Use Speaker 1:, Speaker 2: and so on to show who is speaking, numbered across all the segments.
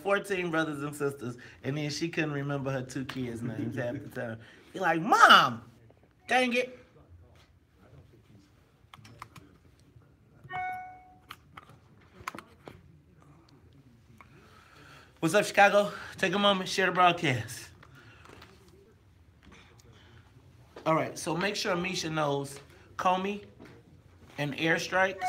Speaker 1: have 14 brothers and sisters, and then she couldn't remember her 2 kids' names half the time. You're like, Mom, dang it. What's up, Chicago? Take a moment, share the broadcast. All right, so make sure Misha knows Comey and airstrikes.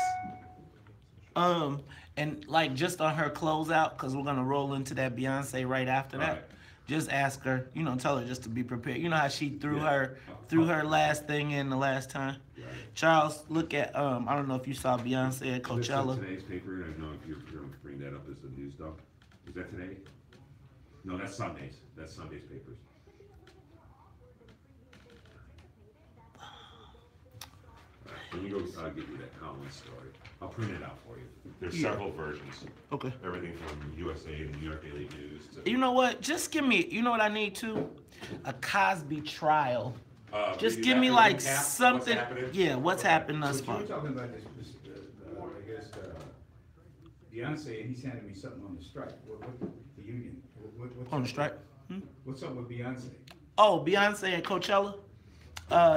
Speaker 1: And like just on her closeout, because we're gonna roll into that Beyonce right after that. Right. Just ask her, tell her just to be prepared. You know how she threw her last thing in the last time. Right. Charles, look at I don't know if you saw Beyonce at Coachella.
Speaker 2: Today's paper. I don't know if you're going to bring that up as the news doc. Is that today? No, that's Sunday's. That's Sunday's papers. Let me go get you that Collins story. I'll print it out for you. There's several versions.
Speaker 1: Okay.
Speaker 2: Everything from USA to New York Daily News.
Speaker 1: You know what? Just give me, you know what I need too? A Cosby trial. Just give me like something. What's happened thus far?
Speaker 3: You're talking about this I guess, Beyonce, and he's handing me something on the strike. What the union? What's
Speaker 1: on the strike?
Speaker 3: What's up with Beyonce?
Speaker 1: Oh, Beyonce at Coachella?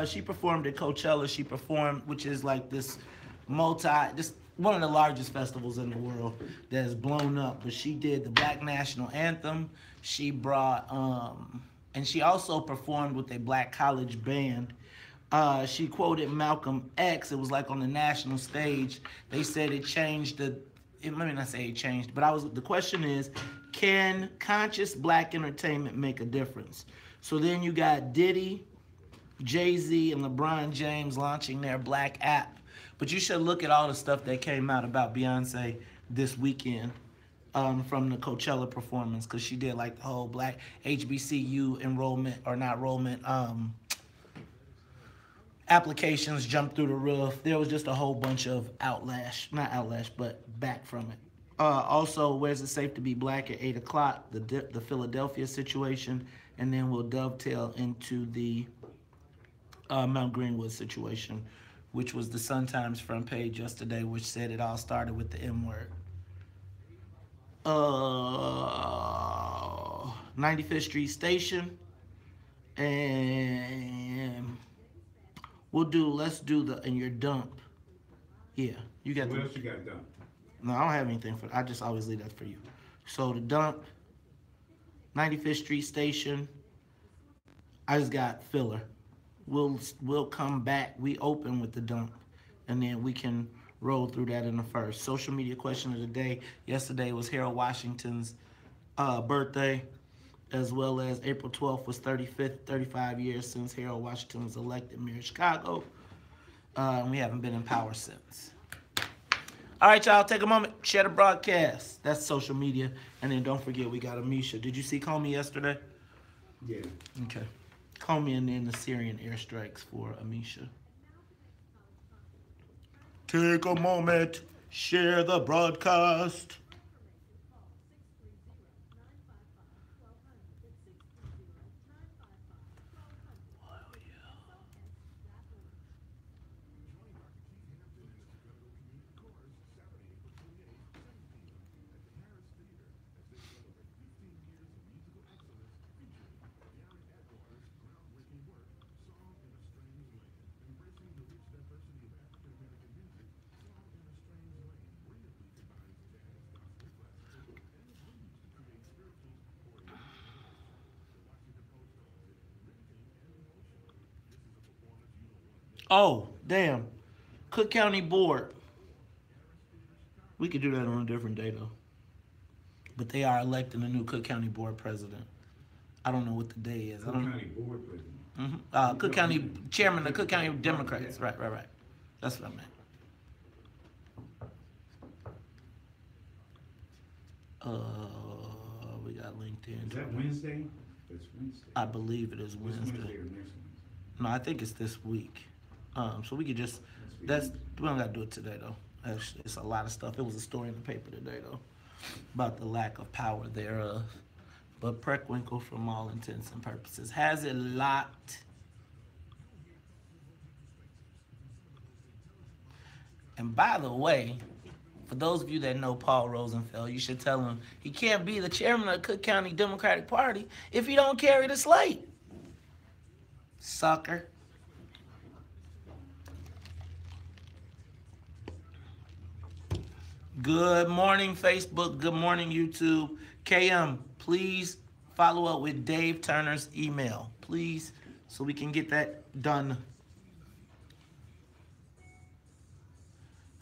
Speaker 1: She performed at Coachella. She performed, which is like this just one of the largest festivals in the world that has blown up. But she did the Black National Anthem. She brought, and she also performed with a black college band. She quoted Malcolm X. It was like on the national stage. They said it changed let me not say it changed, but the question is, can conscious black entertainment make a difference? So then you got Diddy, Jay-Z, and LeBron James launching their black app. But you should look at all the stuff that came out about Beyonce this weekend from the Coachella performance, because she did like the whole black HBCU enrollment, or not enrollment, applications jumped through the roof. There was just a whole bunch of back from it. Also, where's it safe to be black at 8 o'clock, the Philadelphia situation, and then we'll dovetail into the Mount Greenwood situation, which was the Sun-Times front page yesterday, which said it all started with the M-word. 95th Street Station, and let's do in your dump. Yeah, you got
Speaker 3: what else you got done?
Speaker 1: No, I don't have anything I just always leave that for you. So the dump, 95th Street Station, I just got filler. We'll come back. We open with the dump, and then we can roll through that in the first. Social media question of the day. Yesterday was Harold Washington's birthday, as well as April 12th was 35 years since Harold Washington was elected mayor of Chicago. And we haven't been in power since. All right, y'all, take a moment, share the broadcast. That's social media. And then don't forget, we got Amisha. Did you see Comey yesterday?
Speaker 3: Yeah.
Speaker 1: Okay. Comey and then the Syrian airstrikes for Amisha. Take a moment, share the broadcast. Oh, damn. Cook County Board. We could do that on a different day, though. But they are electing a new Cook County Board president. I don't know what the day is.
Speaker 3: Cook County Board president?
Speaker 1: Mm-hmm. Cook County chairman of Cook County Democrats. Right. That's what I meant. We got LinkedIn.
Speaker 3: Is that Wednesday? It's Wednesday.
Speaker 1: I believe it is Wednesday.
Speaker 3: This Wednesday or next Wednesday?
Speaker 1: No, I think it's this week. So we could just, we don't got to do it today, though. It's a lot of stuff. It was a story in the paper today, though, about the lack of power thereof. But Preckwinkle, from all intents and purposes, has it locked. And by the way, For those of you that know Paul Rosenfeld, you should tell him he can't be the chairman of the Cook County Democratic Party if he don't carry the slate. Sucker. Good morning, Facebook. Good morning, YouTube. KM, please follow up with Dave Turner's email, please, so we can get that done.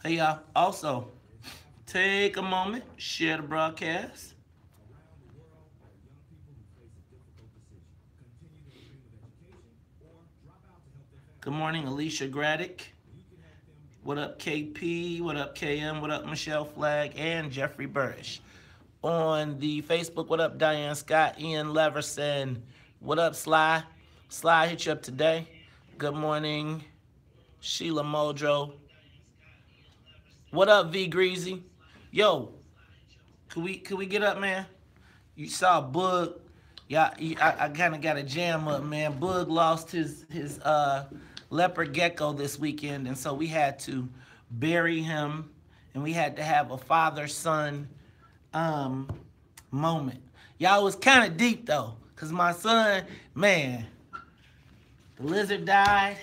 Speaker 1: Hey, y'all. Also, take a moment, share the broadcast. Good morning, Alicia Graddick. What up, KP? What up, KM? What up, Michelle Flagg and Jeffrey Burrish? On the Facebook, what up, Diane Scott? Ian Leverson. What up, Sly? Sly hit you up today. Good morning, Sheila Muldrow. What up, V Greasy? Yo, could we get up, man? You saw Bug. Yeah, I kind of got a jam up, man. Bug lost his leopard gecko this weekend, and so we had to bury him, and we had to have a father-son moment. Y'all, it was kind of deep, though, because my son, man, the lizard died.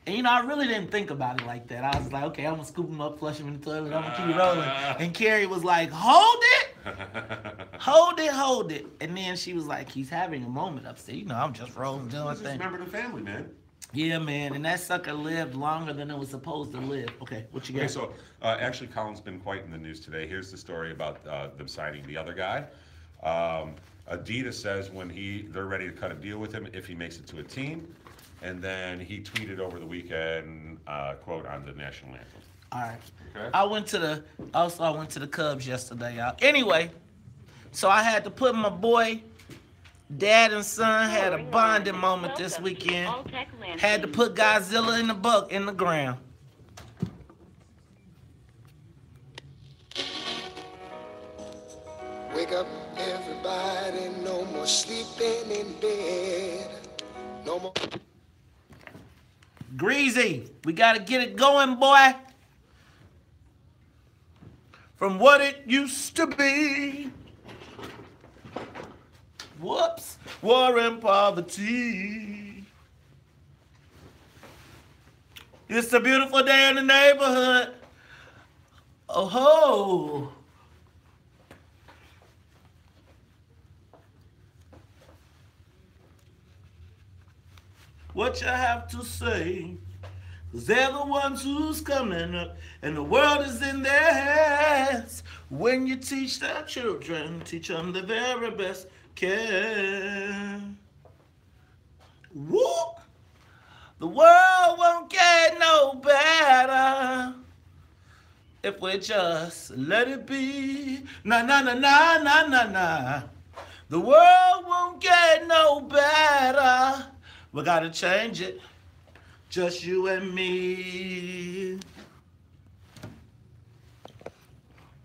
Speaker 1: And, you know, I really didn't think about it like that. I was like, okay, I'm going to scoop him up, flush him in the toilet, I'm going to keep rolling. And Carrie was like, hold it. Hold it. And then she was like, he's having a moment upstairs. You know, I'm just rolling, doing my thing.
Speaker 2: Remember the family, man.
Speaker 1: Yeah, man. And that sucker lived longer than it was supposed to live. Okay, what you got?
Speaker 2: Okay, so actually, Colin's been quite in the news today. Here's the story about them signing the other guy. Adidas says when they're ready to cut a deal with him if he makes it to a team. And then he tweeted over the weekend, quote, on the national anthem.
Speaker 1: All right.
Speaker 2: Okay.
Speaker 1: I went to the Cubs yesterday, y'all. Anyway, so I had to put my boy, dad and son had a bonding moment this weekend. Had to put Godzilla in the ground.
Speaker 4: Wake up, everybody, no more sleeping in bed. No more.
Speaker 1: Greasy, we got to get it going, boy. From what it used to be. Whoops, war and poverty. It's a beautiful day in the neighborhood. Oh ho. What you have to say, 'cause they're the ones who's coming up, and the world is in their hands. When you teach their children, teach them the very best can. Whoop! The world won't get no better if we just let it be. Na na na na na na na. The world won't get no better. We gotta change it, just you and me.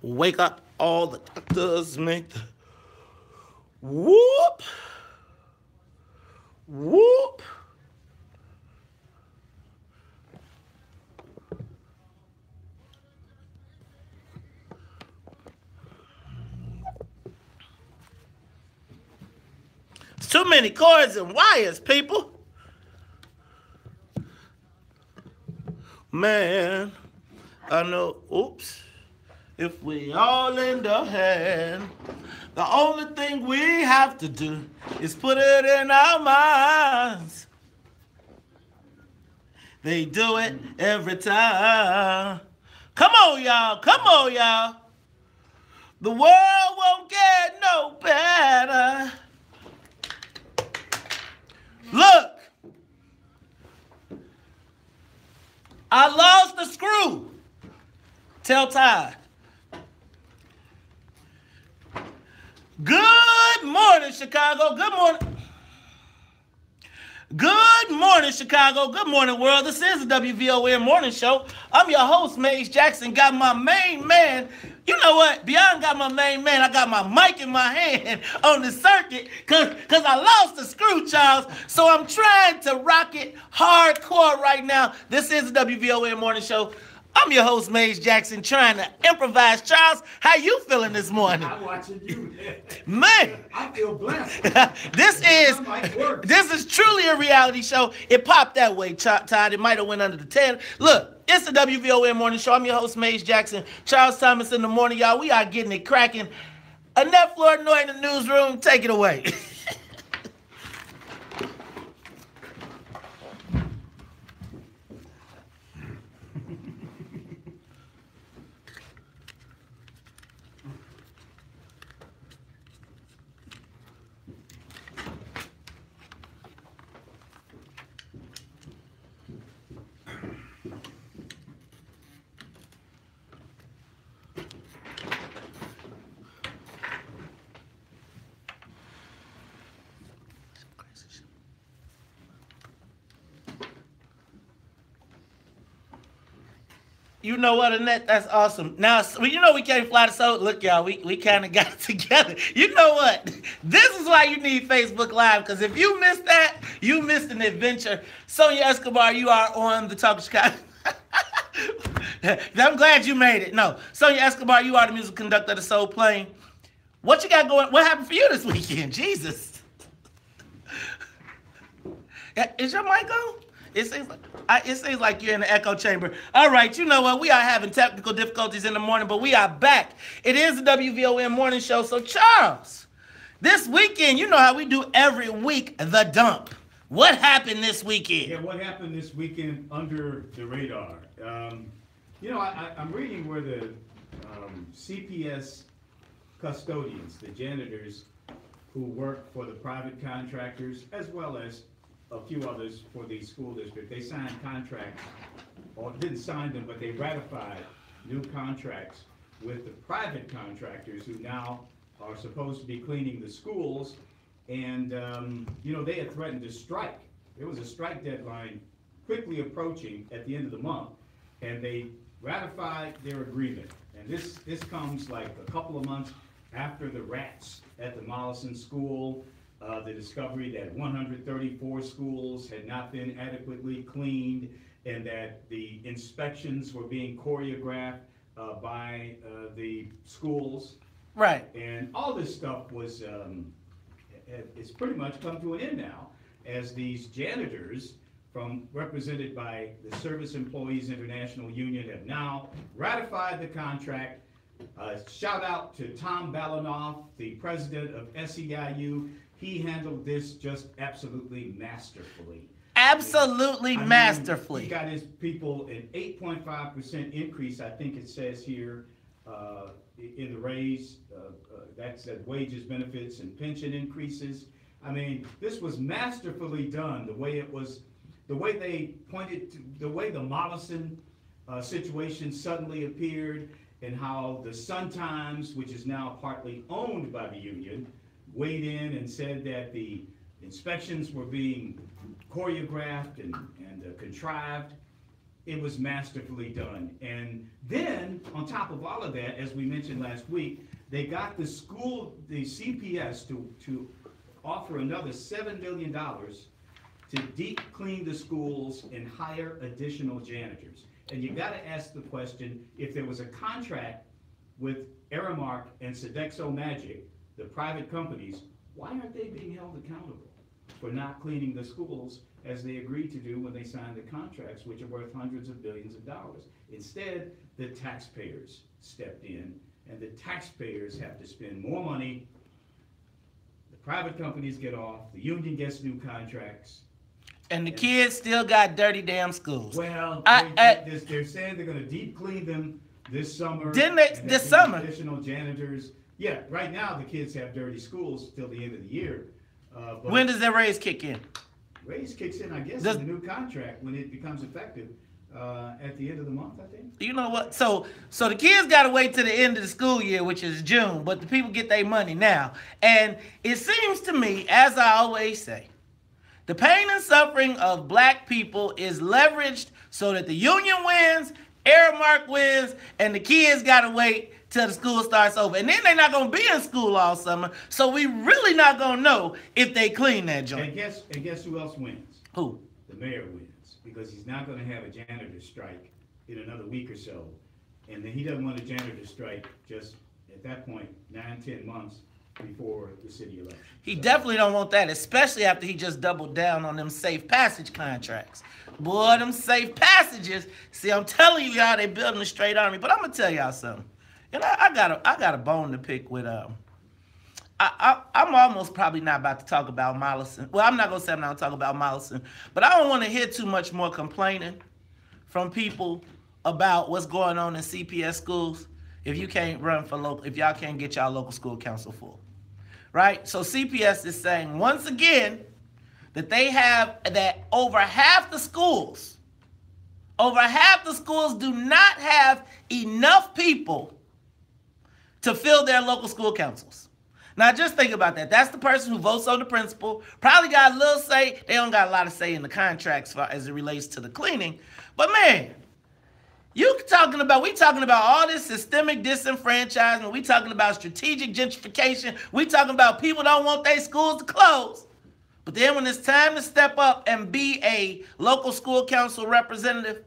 Speaker 1: Wake up, all the doctors make the whoop, whoop. It's too many cords and wires, people. Man, I know, oops, if we all lend a hand, the only thing we have to do is put it in our minds. They do it every time. Come on, y'all. Come on, y'all. The world won't get no better. Look. I lost the screw. Tell Ty. Good morning, Chicago. Good morning. Good morning, Chicago. Good morning, world. This is the WVON Morning Show. I'm your host, Maze Jackson. Got my main man. You know what? Beyond got my main man. I got my mic in my hand on the circuit because I lost the screw, Charles. So I'm trying to rock it hardcore right now. This is the WVON Morning Show. I'm your host, Maze Jackson, trying to improvise. Charles, how you feeling this morning?
Speaker 3: I'm watching you.
Speaker 1: Man,
Speaker 3: I feel blessed.
Speaker 1: this is truly a reality show. It popped that way, Todd. It might have went under the 10. Look, it's the WVON Morning Show. I'm your host, Maze Jackson. Charles Thomas in the morning, y'all. We are getting it cracking. Annette Flournoy in the newsroom. Take it away. You know what, Annette? That's awesome. Now, you know we can't fly the soul. Look, y'all, we kind of got it together. You know what? This is why you need Facebook Live, because if you missed that, you missed an adventure. Sonia Escobar, you are on the Talk of Chicago. I'm glad you made it. No, Sonia Escobar, you are the music conductor of the Soul Plane. What you got going? What happened for you this weekend? Jesus. Is your mic on? It seems like you're in the echo chamber. All right, you know what? We are having technical difficulties in the morning, but we are back. It is the WVON Morning Show. So, Charles, this weekend, you know how we do every week, the dump. What happened this weekend?
Speaker 3: Yeah, what happened this weekend under the radar? You know, I'm reading where the CPS custodians, the janitors who work for the private contractors, as well as a few others for the school district, they signed contracts, or didn't sign them, but they ratified new contracts with the private contractors who now are supposed to be cleaning the schools. And, you know, they had threatened to strike. There was a strike deadline quickly approaching at the end of the month, and they ratified their agreement. And this comes like a couple of months after the rats at the Mollison School, the discovery that 134 schools had not been adequately cleaned, and that the inspections were being choreographed by the schools.
Speaker 1: Right.
Speaker 3: And all this stuff was, it's pretty much come to an end now, as these janitors, represented by the Service Employees International Union, have now ratified the contract. Shout out to Tom Balanoff, the president of SEIU. He handled this just absolutely masterfully.
Speaker 1: Absolutely masterfully.
Speaker 3: He got his people an 8.5% increase, I think it says here, in the raise. That's wages, benefits, and pension increases. I mean, this was masterfully done. The way they pointed to, the way the Mollison situation suddenly appeared, and how the Sun-Times, which is now partly owned by the union, weighed in and said that the inspections were being choreographed and contrived. It was masterfully done. And then, on top of all of that, as we mentioned last week, they got the CPS to offer another $7 million to deep clean the schools and hire additional janitors. And you got to ask the question, if there was a contract with Aramark and Sodexo Magic, the private companies, why aren't they being held accountable for not cleaning the schools as they agreed to do when they signed the contracts, which are worth hundreds of billions of dollars? Instead, the taxpayers stepped in, and the taxpayers have to spend more money. The private companies get off, the union gets new contracts.
Speaker 1: And the kids still got dirty damn schools.
Speaker 3: Well, they're saying they're going to deep clean them this summer.
Speaker 1: Didn't they, this summer?
Speaker 3: Additional janitors. Yeah, right now the kids have dirty schools till the end of the year. But
Speaker 1: when does that raise kick in?
Speaker 3: Raise kicks in, I guess, in the new contract when it becomes effective at the end of the month, I think.
Speaker 1: You know what? So the kids got to wait till the end of the school year, which is June, but the people get their money now. And it seems to me, as I always say, the pain and suffering of black people is leveraged so that the union wins, Aramark wins, and the kids got to wait till the school starts over. And then they're not going to be in school all summer, so we really not going to know if they clean that joint.
Speaker 3: And guess who else wins?
Speaker 1: Who?
Speaker 3: The mayor wins, because he's not going to have a janitor strike in another week or so. And then he doesn't want a janitor strike just at that point, 9-10 months before the city election.
Speaker 1: He definitely don't want that, especially after he just doubled down on them safe passage contracts. Boy, them safe passages. See, I'm telling you how they building a straight army. But I'm gonna tell y'all something. And I got a bone to pick with I'm almost probably not about to talk about Mollison. Well, I'm not gonna say I'm not gonna talk about Mollison, but I don't want to hear too much more complaining from people about what's going on in CPS schools if you can't run for local, if y'all can't get y'all local school council full, right? So CPS is saying once again that they have that over half the schools do not have enough people to fill their local school councils. Now just think about that. That's the person who votes on the principal, probably got a little say. They don't got a lot of say in the contracts as it relates to the cleaning. But man, we talking about all this systemic disenfranchisement. We talking about strategic gentrification. We talking about people don't want their schools to close. But then when it's time to step up and be a local school council representative,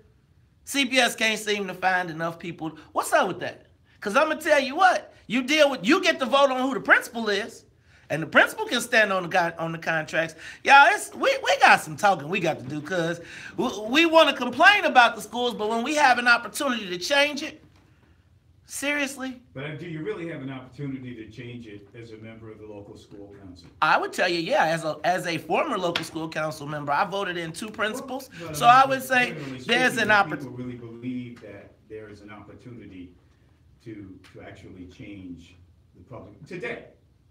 Speaker 1: CPS can't seem to find enough people. What's up with that? Because I'm going to tell you what, you get to vote on who the principal is, and the principal can stand on the contracts. Y'all, we got some talking we got to do, because we want to complain about the schools, but when we have an opportunity to change it, seriously?
Speaker 3: But do you really have an opportunity to change it as a member of the local school council?
Speaker 1: I would tell you, yeah, as a former local school council member, I voted in 2 principals, so I would say there's an opportunity.
Speaker 3: People really believe that there is an opportunity to actually change the public today.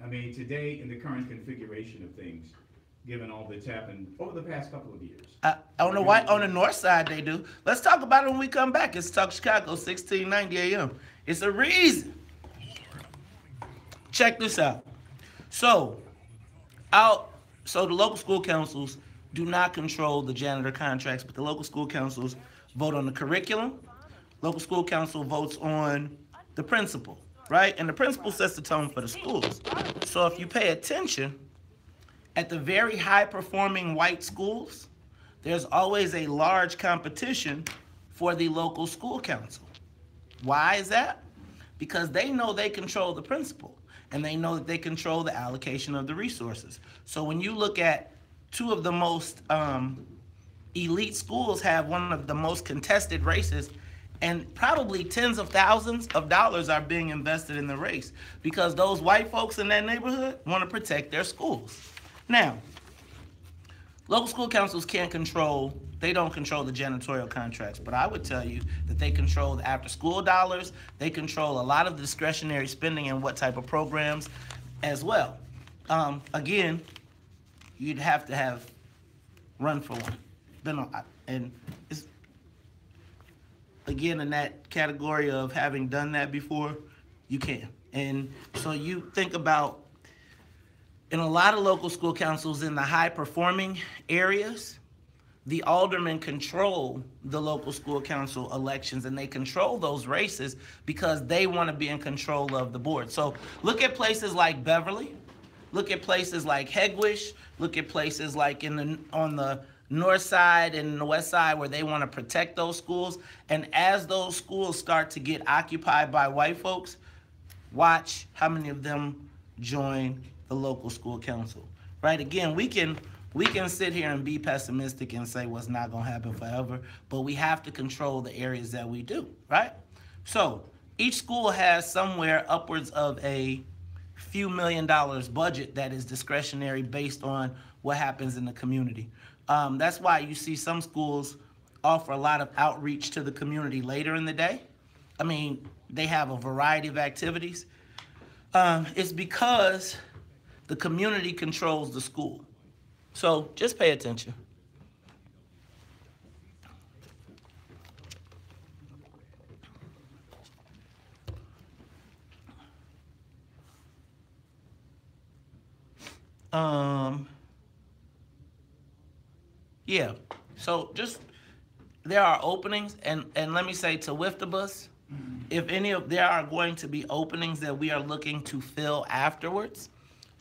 Speaker 3: I mean, today in the current configuration of things, given all that's happened over the past couple of years.
Speaker 1: On the north side they do. Let's talk about it when we come back. It's Talk Chicago, 1690 AM. It's a reason. Check this out. So the local school councils do not control the janitor contracts, but the local school councils vote on the curriculum. Local school council votes on the principal, right? And the principal sets the tone for the schools. So if you pay attention, at the very high-performing white schools, there's always a large competition for the local school council. Why is that? Because they know they control the principal, and they know that they control the allocation of the resources. So when you look at 2 of the most elite schools have one of the most contested races, and probably tens of thousands of dollars are being invested in the race because those white folks in that neighborhood want to protect their schools. Now, local school councils they don't control the janitorial contracts, but I would tell you that they control the after-school dollars, they control a lot of the discretionary spending and what type of programs as well. Again, you'd have to have run for one. And it's, again, in that category of having done that before, you can. And so you think about, in a lot of local school councils in the high-performing areas, the aldermen control the local school council elections, and they control those races because they want to be in control of the board. So look at places like Beverly, look at places like Hegewisch, look at places like on the north side and the west side where they want to protect those schools. And as those schools start to get occupied by white folks, watch how many of them join the local school council, right? Again, we can sit here and be pessimistic and say what's not going to happen forever, but we have to control the areas that we do, right? So each school has somewhere upwards of a few $1 million budget that is discretionary based on what happens in the community. That's why you see some schools offer a lot of outreach to the community later in the day. I mean, they have a variety of activities. It's because the community controls the school. So just pay attention. Yeah, so just, there are openings, and let me say to WIFTABUS, there are going to be openings that we are looking to fill afterwards.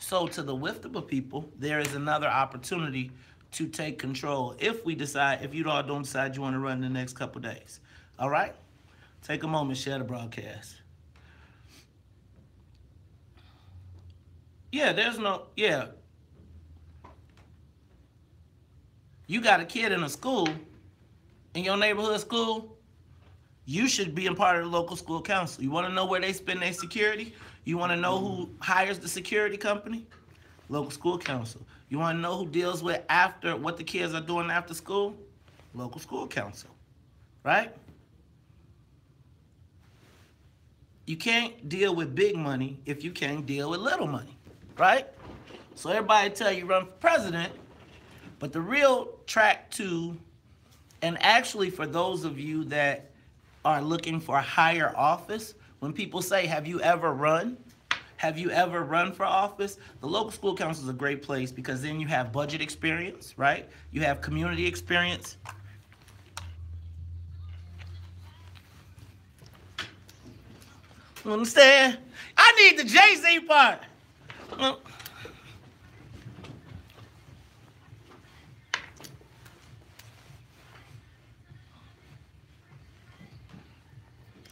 Speaker 1: So to the WIFTABUS people, there is another opportunity to take control if you all don't decide you want to run in the next couple days. All right? Take a moment, share the broadcast. Yeah, you got a kid in a school, in your neighborhood school, you should be a part of the local school council. You want to know where they spend their security? You want to know who hires the security company? Local school council. You want to know who deals with after what the kids are doing after school? Local school council, right? You can't deal with big money if you can't deal with little money, right? So everybody tell you run for president, but the real track to, and actually for those of you that are looking for higher office, when people say, have you ever run? Have you ever run for office? The local school council is a great place because then you have budget experience, right? You have community experience. You understand? I need the Jay-Z part.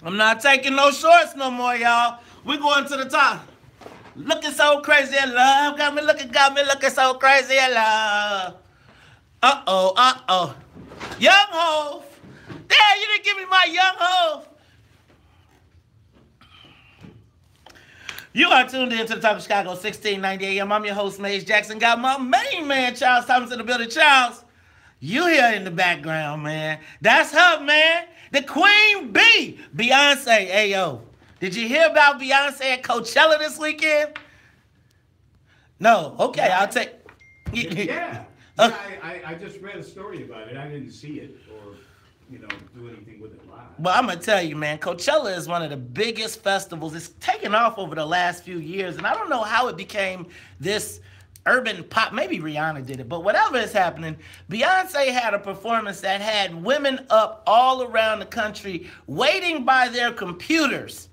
Speaker 1: I'm not taking no shorts no more, y'all. We're going to the top. Looking so crazy in love. Got me looking so crazy in love. Uh-oh. Young Hov. Damn, you didn't give me my Young Hov. You are tuned in to the Talk of Chicago, 1690 AM. I'm your host, Maze Jackson. Got my main man, Charles Thomas, in the building. Charles, you here in the background, man. That's her, man. The Queen Bee, Beyonce. Ayo, did you hear about Beyonce at Coachella this weekend? No. Okay, I'll take.
Speaker 3: Yeah. I just read a story about it. I didn't see it or, do anything with it live.
Speaker 1: Well, I'm going to tell you, man, Coachella is one of the biggest festivals. It's taken off over the last few years, and I don't know how it became this urban pop. Maybe Rihanna did it, but whatever is happening, Beyonce had a performance that had women up all around the country waiting by their computers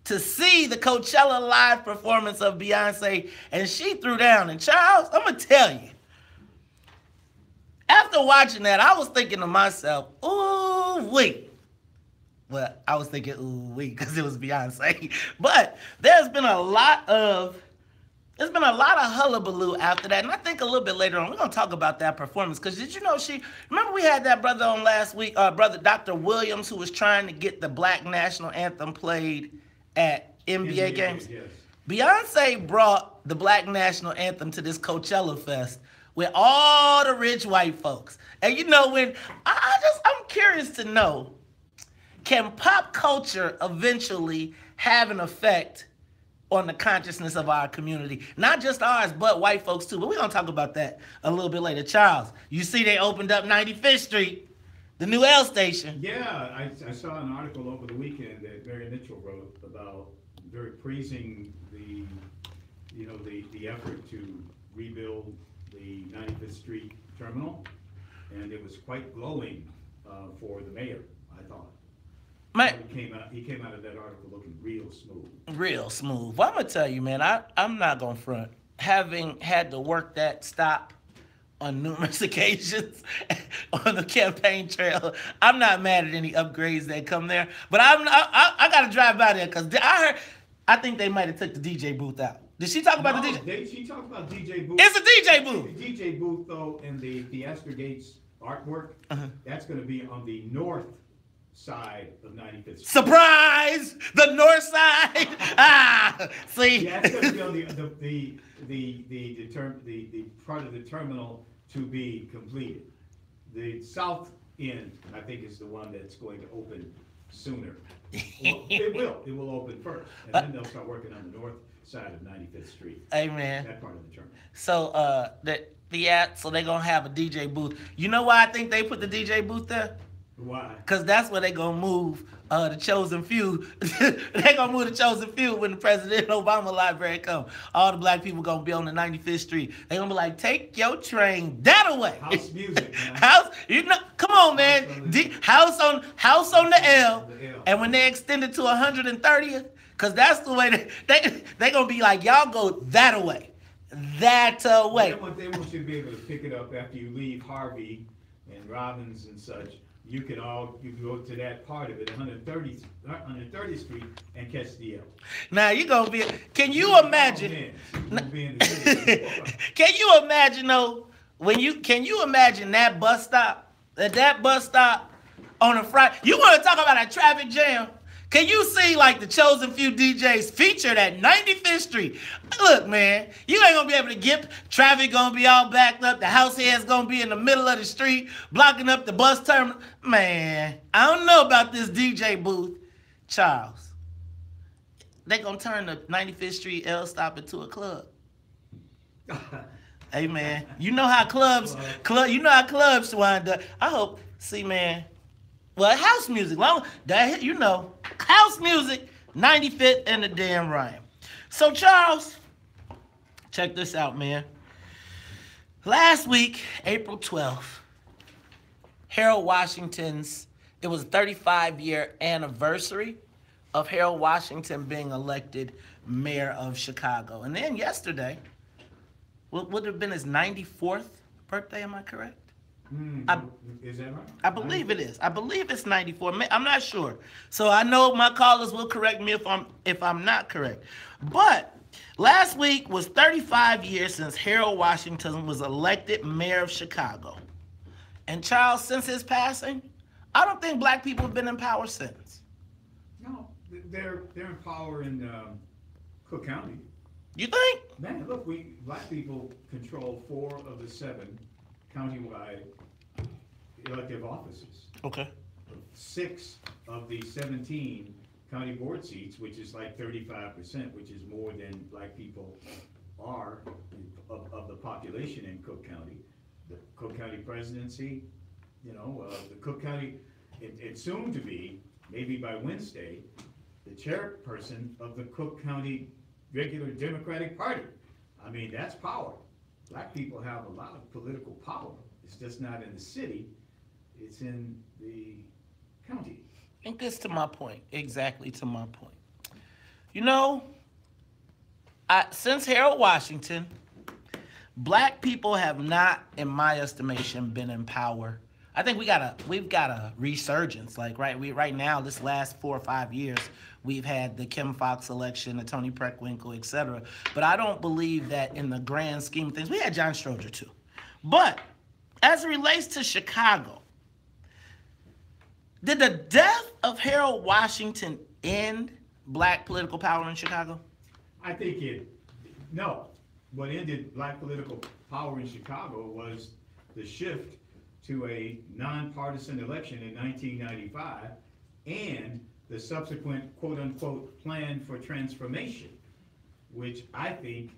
Speaker 1: to see the Coachella live performance of Beyonce, and she threw down. And Charles, I'm going to tell you, after watching that, I was thinking to myself, ooh, wait. Well, I was thinking, ooh, wait, because it was Beyonce. But there's been a lot of hullabaloo after that. And I think a little bit later on, we're going to talk about that performance. Because did you know remember we had that brother on last week, brother Dr. Williams, who was trying to get the Black National Anthem played at NBA games? Yes. Beyonce brought the Black National Anthem to this Coachella Fest with all the rich white folks. And when I'm curious to know, can pop culture eventually have an effect on the consciousness of our community? Not just ours, but white folks too. But we're going to talk about that a little bit later. Charles, you see they opened up 95th Street, the new L station.
Speaker 3: Yeah, I saw an article over the weekend that Mary Mitchell wrote about very praising the effort to rebuild the 95th Street terminal, and it was quite glowing for the mayor, I thought. He came out of that article looking real smooth. Real smooth.
Speaker 1: Well, I'm going to tell you, man, I'm not going to front. Having had to work that stop on numerous occasions on the campaign trail, I'm not mad at any upgrades that come there. But I got to drive by there because I think they might have took the DJ booth out. Did she talk about the DJ?
Speaker 3: She talked about DJ booth.
Speaker 1: It's a DJ booth.
Speaker 3: The DJ booth, though, and the Astor Gates artwork, that's going to be on the north side of 95th Street.
Speaker 1: Surprise! The north side. See.
Speaker 3: Yeah, that's going to be on the part of the terminal to be completed. The south end, I think, is the one that's going to open sooner. Well, it will open first, and then they'll start working on the north side of 95th Street.
Speaker 1: Amen.
Speaker 3: That part of the terminal.
Speaker 1: So so they're gonna have a DJ booth. You know why I think they put the DJ booth there?
Speaker 3: Why?
Speaker 1: Because that's where they're going to move the chosen few. They're going to move the chosen few when the President Obama library come. All the black people going to be on the 95th Street. They're going to be like, take your train that away.
Speaker 3: House music, man.
Speaker 1: Come on, man. House on the L. And when they extend it to 130th, because that's the way they're going to be like, y'all go that away. That away.
Speaker 3: They want you to be able to pick it up after you leave Harvey and Robbins and such. you can go to that part of it, 130th Street, and catch the L.
Speaker 1: Now you gonna be. Can you imagine? Can you imagine though? Can you imagine that bus stop? That bus stop on a Friday. You want to talk about a traffic jam? Can you see like the chosen few DJs featured at 95th Street? Look, man, you ain't gonna be able to get traffic. Gonna be all backed up. The house head's gonna be in the middle of the street, blocking up the bus terminal. Man, I don't know about this DJ booth, Charles. They gonna turn the 95th Street L stop into a club. Hey, man, you know how clubs wind up. I hope. See, man. Well, house music, house music, 95th and the damn rhyme. So, Charles, check this out, man. Last week, April 12th, Harold Washington's, it was a 35-year anniversary of Harold Washington being elected mayor of Chicago. And then yesterday, would have been his 94th birthday, am I correct?
Speaker 3: Is that right?
Speaker 1: I believe it is. I believe it's 94. I'm not sure. So I know my callers will correct me if I'm not correct. But last week was 35 years since Harold Washington was elected mayor of Chicago. And Charles, since his passing, I don't think black people have been in power since.
Speaker 3: No, they're in power in Cook County.
Speaker 1: You think?
Speaker 3: Man, look, black people control 4 of the 7 countywide elective offices.
Speaker 1: Okay.
Speaker 3: 6 of the 17 county board seats, which is like 35%, which is more than black people are of the population in Cook County. The Cook County presidency, the Cook County, it's soon to be, maybe by Wednesday, the chairperson of the Cook County regular Democratic Party. I mean, that's power. Black people have a lot of political power. It's just not in the city, it's in the county.
Speaker 1: And gets to my point, exactly to my point. Since Harold Washington, black people have not, in my estimation, been in power. I think we've got a resurgence. Like right now, this last 4 or 5 years, we've had the Kim Foxx election, the Tony Preckwinkle, etc. But I don't believe that in the grand scheme of things, we had John Stroger too. But as it relates to Chicago, did the death of Harold Washington end black political power in Chicago?
Speaker 3: I think no. What ended black political power in Chicago was the shift to a nonpartisan election in 1995 and the subsequent quote-unquote plan for transformation, which I think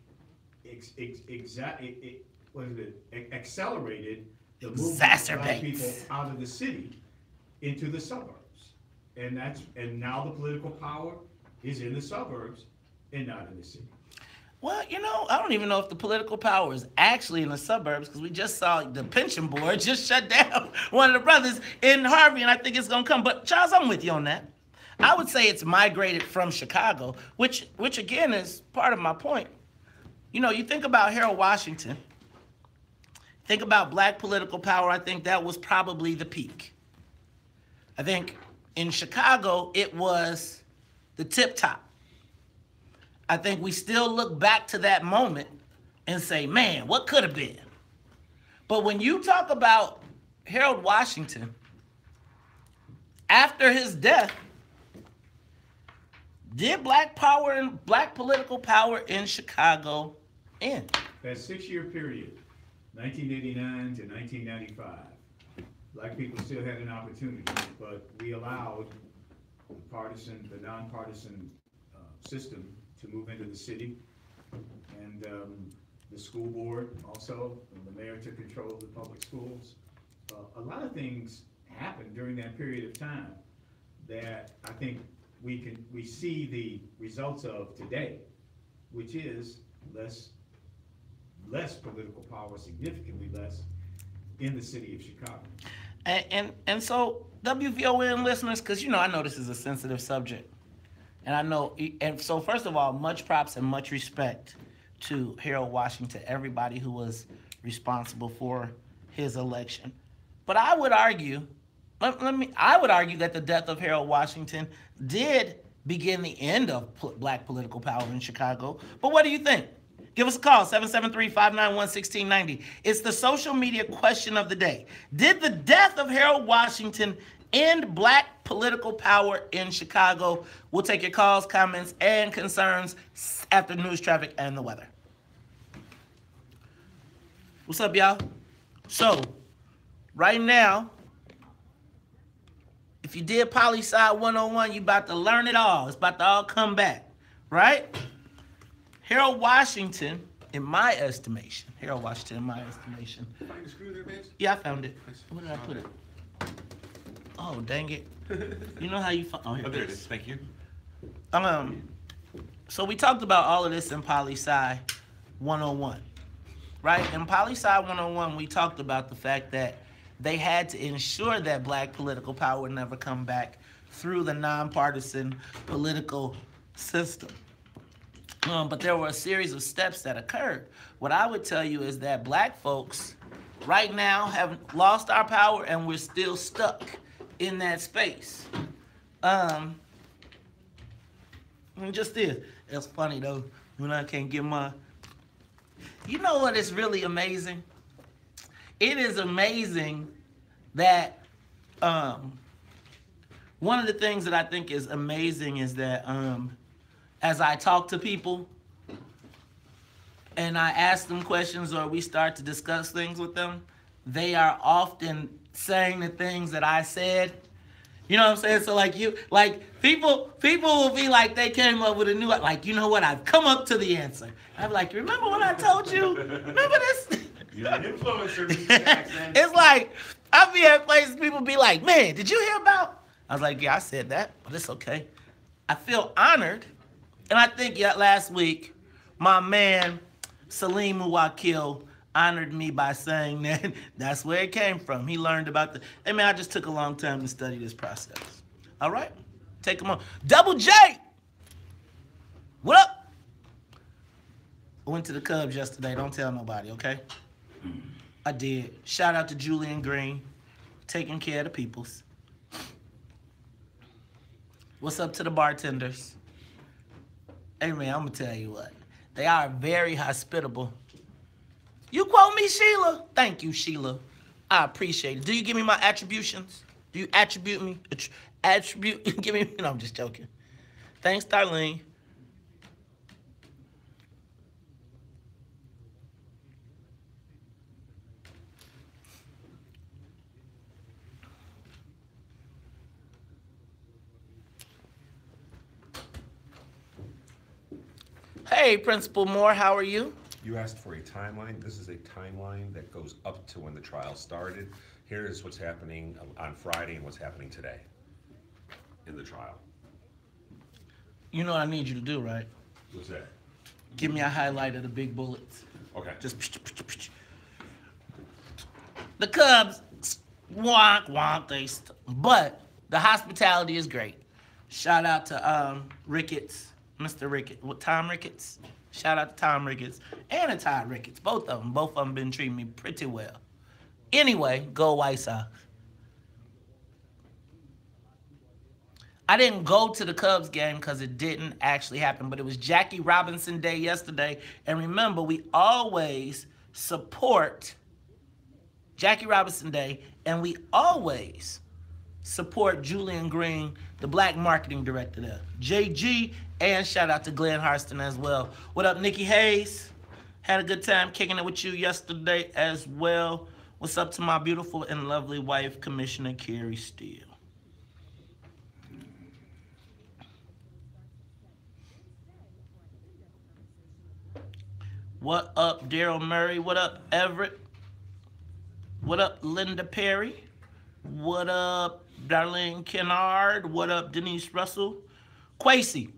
Speaker 3: accelerated the movement of black people out of the city into the suburbs. And now the political power is in the suburbs and not in the city.
Speaker 1: Well, I don't even know if the political power is actually in the suburbs, because we just saw the pension board just shut down one of the brothers in Harvey, and I think it's going to come. But, Charles, I'm with you on that. I would say it's migrated from Chicago, which again is part of my point. You think about Harold Washington, think about black political power, I think that was probably the peak. I think in Chicago, it was the tip top. I think we still look back to that moment and say, man, what could have been? But when you talk about Harold Washington, after his death, did black power and black political power in Chicago end?
Speaker 3: That 6-year period, 1989 to 1995, black people still had an opportunity, but we allowed the nonpartisan system to move into the city, and the school board also, and the mayor took control of the public schools. A lot of things happened during that period of time that I think we see the results of today, which is less political power, significantly less, in the city of Chicago.
Speaker 1: And so WVON listeners, because I know this is a sensitive subject. And I know, and so first of all, much props and much respect to Harold Washington, everybody who was responsible for his election. But I would argue I would argue that the death of Harold Washington did begin the end of black political power in Chicago. But what do you think? Give us a call, 773-591-1690. It's the social media question of the day. Did the death of Harold Washington end black political power in Chicago? We'll take your calls, comments, and concerns after news, traffic, and the weather. What's up, y'all? So, right now, if you did Poli-Sci 101, you about to learn it all. It's about to all come back, right? Harold Washington, in my estimation.
Speaker 2: Find the screw there, babes?
Speaker 1: Yeah, I found it. Where did I put it? Oh, dang it. You know how you find... Oh, here
Speaker 2: there it is. Thank you.
Speaker 1: So we talked about all of this in Poli-Sci 101, right? In Poli-Sci 101, we talked about the fact that they had to ensure that black political power would never come back through the nonpartisan political system. But there were a series of steps that occurred. What I would tell you is that black folks right now have lost our power and we're still stuck in that space. I mean, just this. It's funny though, when I can't get my... You know what is really amazing? It is amazing that one of the things that I think is amazing is that as I talk to people and I ask them questions or we start to discuss things with them, they are often saying the things that I said. You know what I'm saying? So people will be like, they came up with a new, like, you know what? I've come up to the answer. I'm like, remember what I told you? Remember this?
Speaker 2: You're an influencer, Mr. Jackson.
Speaker 1: It's like, I be at places, people be like, man, did you hear about? I was like, yeah, I said that, but it's okay. I feel honored. And I think last week, my man, Salim Muwakil, honored me by saying that that's where it came from. He learned about the... Hey, man, I just took a long time to study this process. All right? Take him on. Double J! What up? I went to the Cubs yesterday. Don't tell nobody, okay? I did. Shout out to Julian Green, taking care of the peoples. What's up to the bartenders? Hey, man, I'm going to tell you what. They are very hospitable. You quote me, Sheila? Thank you, Sheila. I appreciate it. Do you give me my attributions? Do you attribute me? Give me... No, I'm just joking. Thanks, Darlene. Hey, Principal Moore, how are you?
Speaker 2: You asked for a timeline. This is a timeline that goes up to when the trial started. Here is what's happening on Friday and what's happening today in the trial.
Speaker 1: You know what I need you to do, right?
Speaker 2: What's that?
Speaker 1: Give me a highlight of the big bullets.
Speaker 2: Okay.
Speaker 1: Just... The Cubs, wonk, but the hospitality is great. Shout out to Ricketts. Mr. Ricketts, Tom Ricketts. Shout out to Tom Ricketts and to Todd Ricketts. Both of them been treating me pretty well. Anyway, go White Sox. I didn't go to the Cubs game because it didn't actually happen, but it was Jackie Robinson Day yesterday. And remember, we always support Jackie Robinson Day, and we always support Julian Green, the black marketing director there. JG, and shout out to Glenn Harston as well. What up, Nikki Hayes? Had a good time kicking it with you yesterday as well. What's up to my beautiful and lovely wife, Commissioner Carrie Steele? What up, Daryl Murray? What up, Everett? What up, Linda Perry? What up, Darlene Kennard? What up, Denise Russell? Quasey.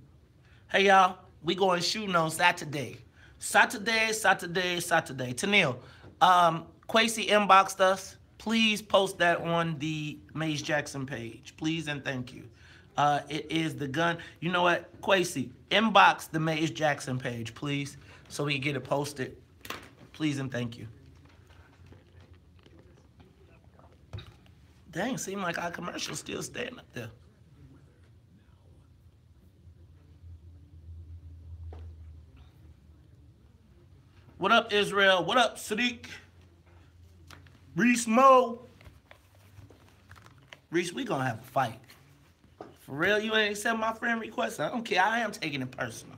Speaker 1: Hey, y'all. We going shooting on Saturday. Saturday. Tennille, Quasey inboxed us. Please post that on the Maze Jackson page. Please and thank you. It is the gun. You know what? Quasey, inbox the Maze Jackson page, please, so we can get it posted. Please and thank you. Dang, seem like our commercial's still staying up there. What up, Israel? What up, Sadiq? Reese Mo. Reese, we gonna have a fight. For real, you ain't accept my friend request? I don't care. I am taking it personal.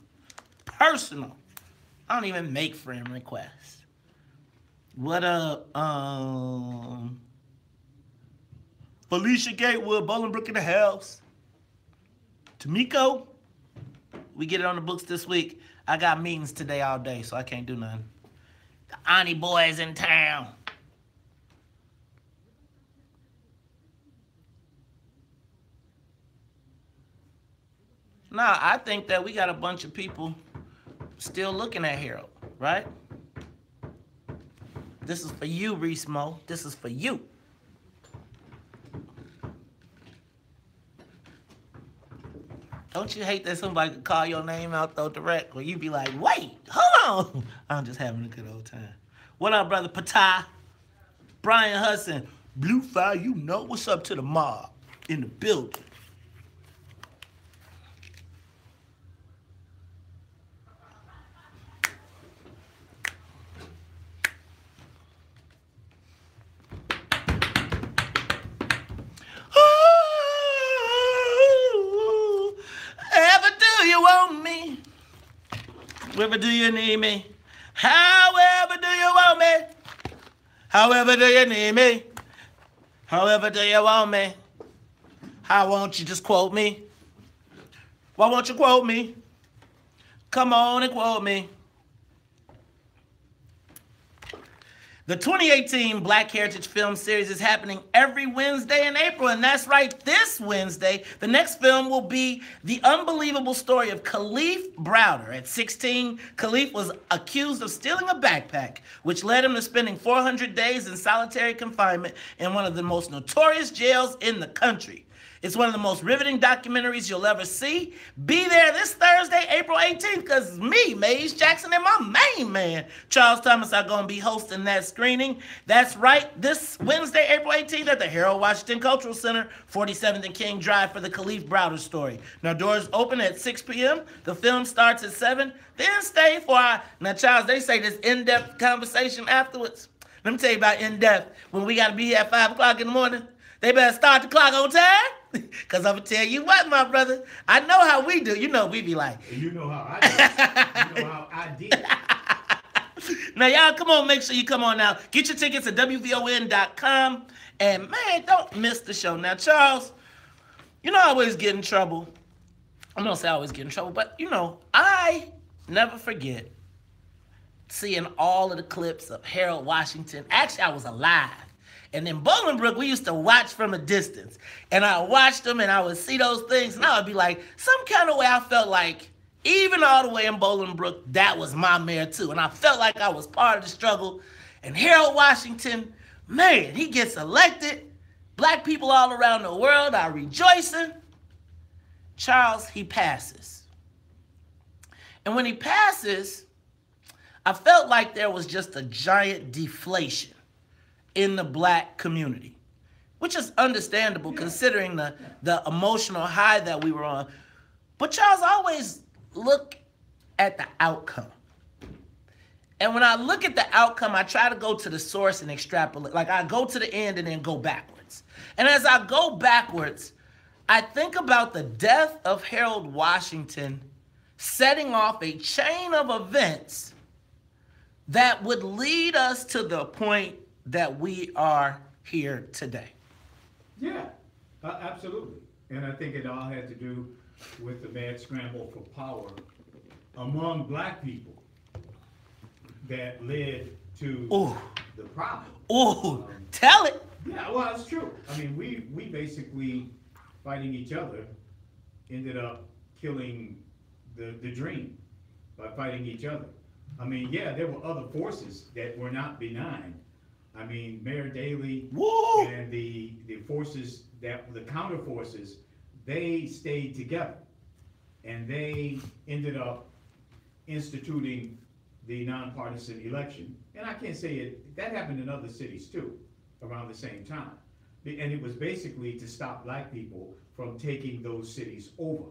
Speaker 1: Personal. I don't even make friend requests. What up, Felicia Gatewood, Bolingbrook in the house. Tamiko. We get it on the books this week. I got meetings today all day, so I can't do nothing. The Ani boys in town. Nah, I think that we got a bunch of people still looking at Harold, right? This is for you, Reese Mo. This is for you. Don't you hate that somebody could call your name out though direct, where you be like, wait, hold on. I'm just having a good old time. What up, brother Patah? Brian Hudson, Blue Fire, you know what's up to the mob in the building. Wherever do you need me? However do you want me? However do you need me? However do you want me? How won't you just quote me? Why won't you quote me? Come on and quote me. The 2018 Black Heritage Film Series is happening every Wednesday in April, and that's right, this Wednesday. The next film will be the unbelievable story of Khalif Browder. At 16, Khalif was accused of stealing a backpack, which led him to spending 400 days in solitary confinement in one of the most notorious jails in the country. It's one of the most riveting documentaries you'll ever see. Be there this Thursday, April 18th, because me, Maze Jackson, and my main man, Charles Thomas, are going to be hosting that screening. That's right, this Wednesday, April 18th at the Harold Washington Cultural Center, 47th and King Drive for the Khalif Browder story. Now, doors open at 6 p.m. The film starts at 7. Then stay for our, now, Charles, they say this in-depth conversation afterwards. Let me tell you about in-depth. When we got to be here at 5 o'clock in the morning, they better start the clock on time. Because I'm going to tell you what, my brother, I know how we do. You know, we be like.
Speaker 3: You know how I do. You know how I did.
Speaker 1: Now, y'all, come on, make sure you come on now. Get your tickets at WVON.com. And, man, don't miss the show. Now, Charles, you know I always get in trouble. I'm going to say I always get in trouble. But, you know, I never forget seeing all of the clips of Harold Washington. Actually, I was alive. And in Bolingbrook, we used to watch from a distance. And I watched them, and I would see those things, and I would be like, some kind of way I felt like, even all the way in Bolingbrook, that was my mayor too. And I felt like I was part of the struggle. And Harold Washington, man, he gets elected. Black people all around the world are rejoicing. Charles, he passes. And when he passes, I felt like there was just a giant deflation in the black community, which is understandable considering the emotional high that we were on. But Charles, always look at the outcome. And when I look at the outcome, I try to go to the source and extrapolate. Like I go to the end and then go backwards. And as I go backwards, I think about the death of Harold Washington setting off a chain of events that would lead us to the point that we are here today.
Speaker 3: Yeah, absolutely. And I think it all had to do with the mad scramble for power among black people that led to the problem.
Speaker 1: Tell it.
Speaker 3: Yeah, well, it's true. I mean, we basically fighting each other ended up killing the dream by fighting each other. I mean, yeah, there were other forces that were not benign. I mean, Mayor Daley and the forces the counter forces, they stayed together, and they ended up instituting the nonpartisan election. And I can't say it, that happened in other cities too, around the same time. And it was basically to stop black people from taking those cities over.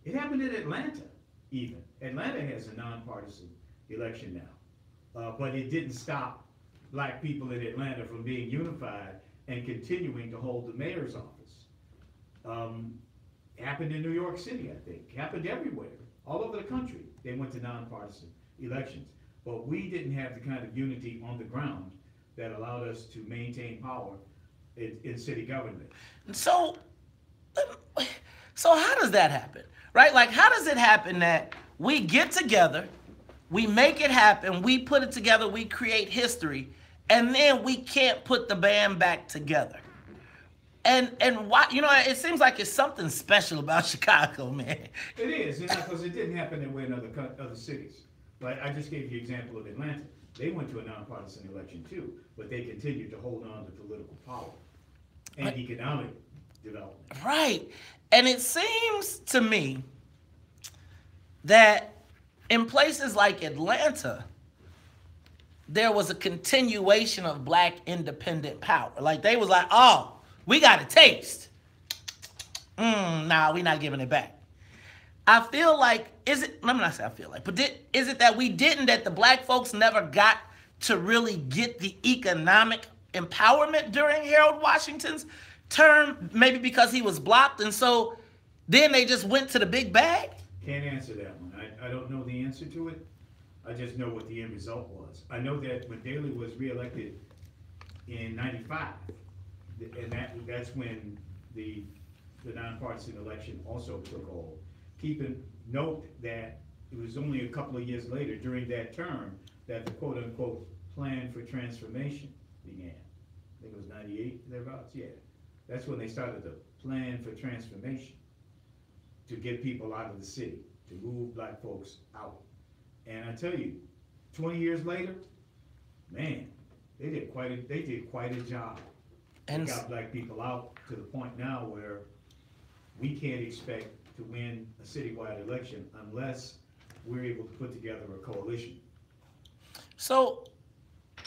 Speaker 3: It happened in Atlanta, even. Atlanta has a nonpartisan election now. But it didn't stop black people in Atlanta from being unified and continuing to hold the mayor's office. Happened in New York City, I think. Happened everywhere, all over the country. They went to nonpartisan elections. But we didn't have the kind of unity on the ground that allowed us to maintain power in city government.
Speaker 1: So how does that happen, right? Like, how does it happen that we get together, we make it happen, we put it together, we create history, and then we can't put the band back together? And why? You know, it seems like it's something special about Chicago, man.
Speaker 3: It is, because it didn't happen that way in other cities. Like I just gave you the example of Atlanta. They went to a nonpartisan election too, but they continued to hold on to political power and economic development.
Speaker 1: Right. And it seems to me that in places like Atlanta, there was a continuation of black independent power. Like they was like, oh, we got a taste. Nah, we're not giving it back. I feel like, let me not say I feel like, but is it that that the black folks never got to really get the economic empowerment during Harold Washington's term, maybe because he was blocked, and so then they just went to the big bag?
Speaker 3: Can't answer that one. I don't know the answer to it. I just know what the end result was. I know that when Daley was reelected in '95, and that's when the nonpartisan election also took hold. Note that it was only a couple of years later during that term that the quote-unquote plan for transformation began. I think it was 98, thereabouts, yeah. That's when they started the plan for transformation to get people out of the city, to move black folks out. And I tell you, 20 years later, man, they did quite a job. They got black people out to the point now where we can't expect to win a citywide election unless we're able to put together a coalition.
Speaker 1: So,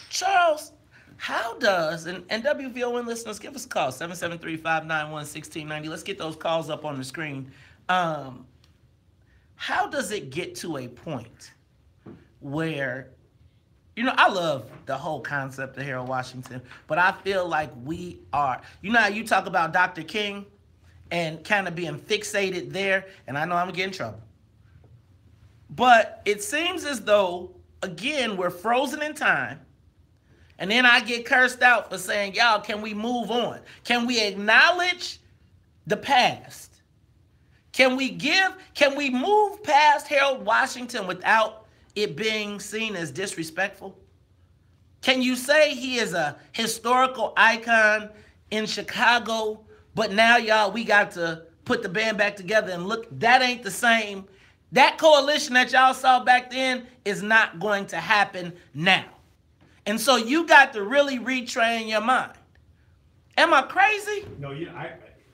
Speaker 1: Charles, how does, and WVON listeners, give us a call, 773-591-1690. Let's get those calls up on the screen. How does it get to a point where, you know, I love the whole concept of Harold Washington, but I feel like we are, you know how you talk about Dr. King and kind of being fixated there, and I know I'm getting in trouble. But it seems as though, again, we're frozen in time, and then I get cursed out for saying, y'all, can we move on? Can we acknowledge the past? Can we move past Harold Washington without it being seen as disrespectful? Can you say he is a historical icon in Chicago, but now, y'all, we got to put the band back together and look, that ain't the same. That coalition that y'all saw back then is not going to happen now. And so you got to really retrain your mind. Am I crazy?
Speaker 3: No,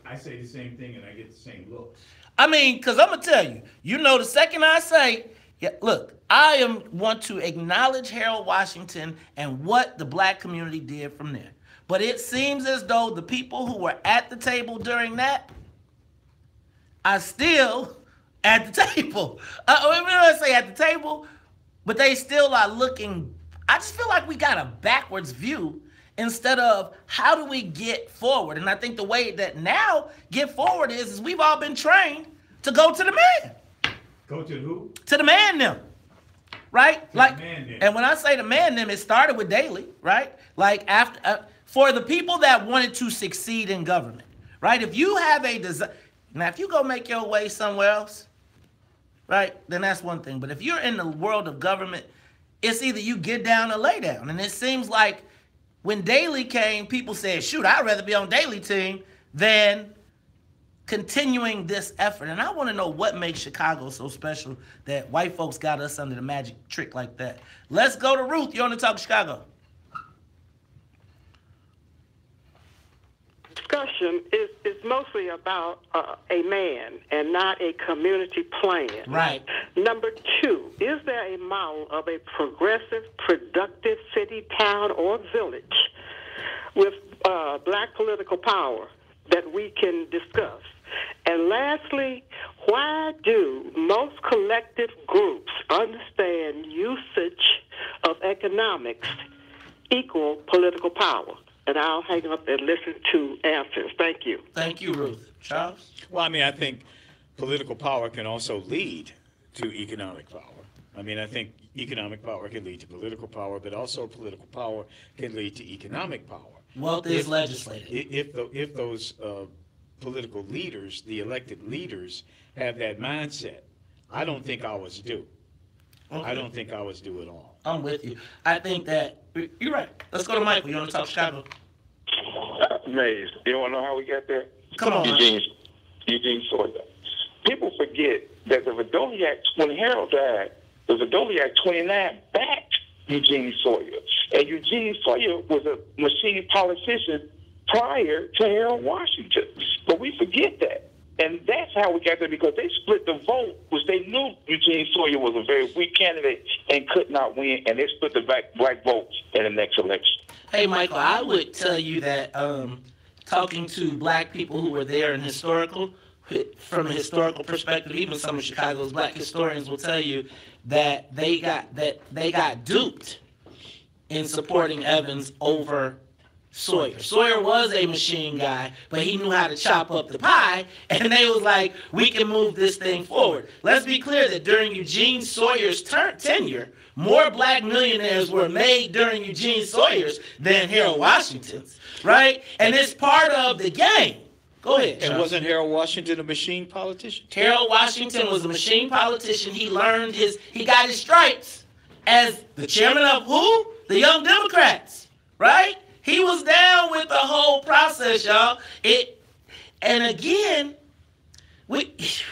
Speaker 3: I say the same thing and I get the same looks.
Speaker 1: I mean, because I'm going to tell you, you know, the second I say, yeah, look, I want to acknowledge Harold Washington and what the black community did from there. But it seems as though the people who were at the table during that are still at the table. I don't say at the table, but they still are looking. I just feel like we got a backwards view instead of how do we get forward. And I think the way that now get forward is we've all been trained to go to the man.
Speaker 3: Go to who?
Speaker 1: To the man them. Right?
Speaker 3: To
Speaker 1: like,
Speaker 3: the man them.
Speaker 1: And when I say the man them, it started with Daley, right? Like after for the people that wanted to succeed in government, right? If you have a desire, now if you go make your way somewhere else, right, then that's one thing. But if you're in the world of government, it's either you get down or lay down. And it seems like when Daley came, people said, shoot, I'd rather be on Daley's team than continuing this effort. And I want to know what makes Chicago so special that white folks got us under the magic trick like that. Let's go to Ruth. You're on the Talk Chicago.
Speaker 5: Discussion is mostly about a man and not a community plan.
Speaker 1: Right.
Speaker 5: Number two, is there a model of a progressive, productive city, town, or village with black political power that we can discuss? And lastly, why do most collective groups understand usage of economics equal political power? And I'll hang up and listen to answers. Thank you.
Speaker 1: Thank you, Ruth. Charles?
Speaker 6: Well, I mean, I think political power can also lead to economic power. I mean, I think economic power can lead to political power, but also political power can lead to economic power.
Speaker 1: Wealth is legislated.
Speaker 6: If those political leaders, the elected leaders, have that mindset, I don't think ours do.
Speaker 1: Okay.
Speaker 6: I don't think ours do at all.
Speaker 1: I'm with you. I think that you're right. Let's go to Michael. You want to talk Chicago?
Speaker 7: Maze, you want to know how we got there?
Speaker 1: Come on.
Speaker 7: Eugene Sawyer. People forget that the Vidoliak, when Harold died, the Vidoliak 29 backed Eugene Sawyer. And Eugene Sawyer was a machine politician prior to Harold Washington. But we forget that. And that's how we got there, because they split the vote, which they knew Eugene Sawyer was a very weak candidate and could not win, and they split the black vote in the next election.
Speaker 1: Hey, Michael, I would tell you that talking to black people who were there in from a historical perspective, even some of Chicago's black historians will tell you that they got duped in supporting Evans over Sawyer. Sawyer was a machine guy, but he knew how to chop up the pie, and they was like, we can move this thing forward. Let's be clear that during Eugene Sawyer's tenure, more black millionaires were made during Eugene Sawyer's than Harold Washington's, right? And it's part of the game. Go ahead, Charles.
Speaker 6: And wasn't Harold Washington a machine politician?
Speaker 1: Harold Washington was a machine politician. He got his stripes as the chairman of who? The Young Democrats, right? He was down with the whole process, y'all. And again, goodness.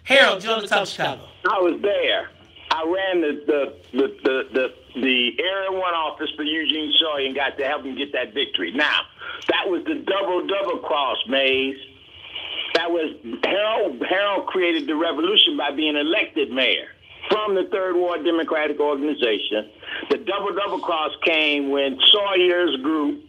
Speaker 1: Harold, you want to talk Chicago?
Speaker 8: I was there. I ran the Area 1 office for Eugene Sawyer and got to help him get that victory. Now, that was the double cross, Mays. That was Harold created the revolution by being elected mayor from the Third Ward Democratic Organization. The double cross came when Sawyer's group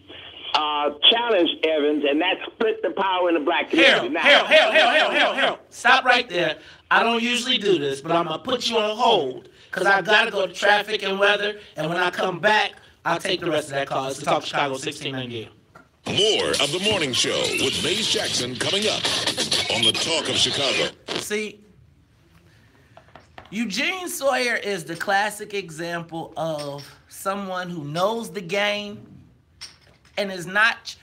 Speaker 8: challenged Evans, and that split the power in the black community.
Speaker 1: Harold. Stop right there. I don't usually do this, but I'm going to put you on hold because I got to go to traffic and weather, and when I come back, I'll take the rest of that call. It's the Talk Chicago 1698.
Speaker 9: More of the morning show with Maze Jackson coming up on the Talk of Chicago.
Speaker 1: See, Eugene Sawyer is the classic example of someone who knows the game and is not.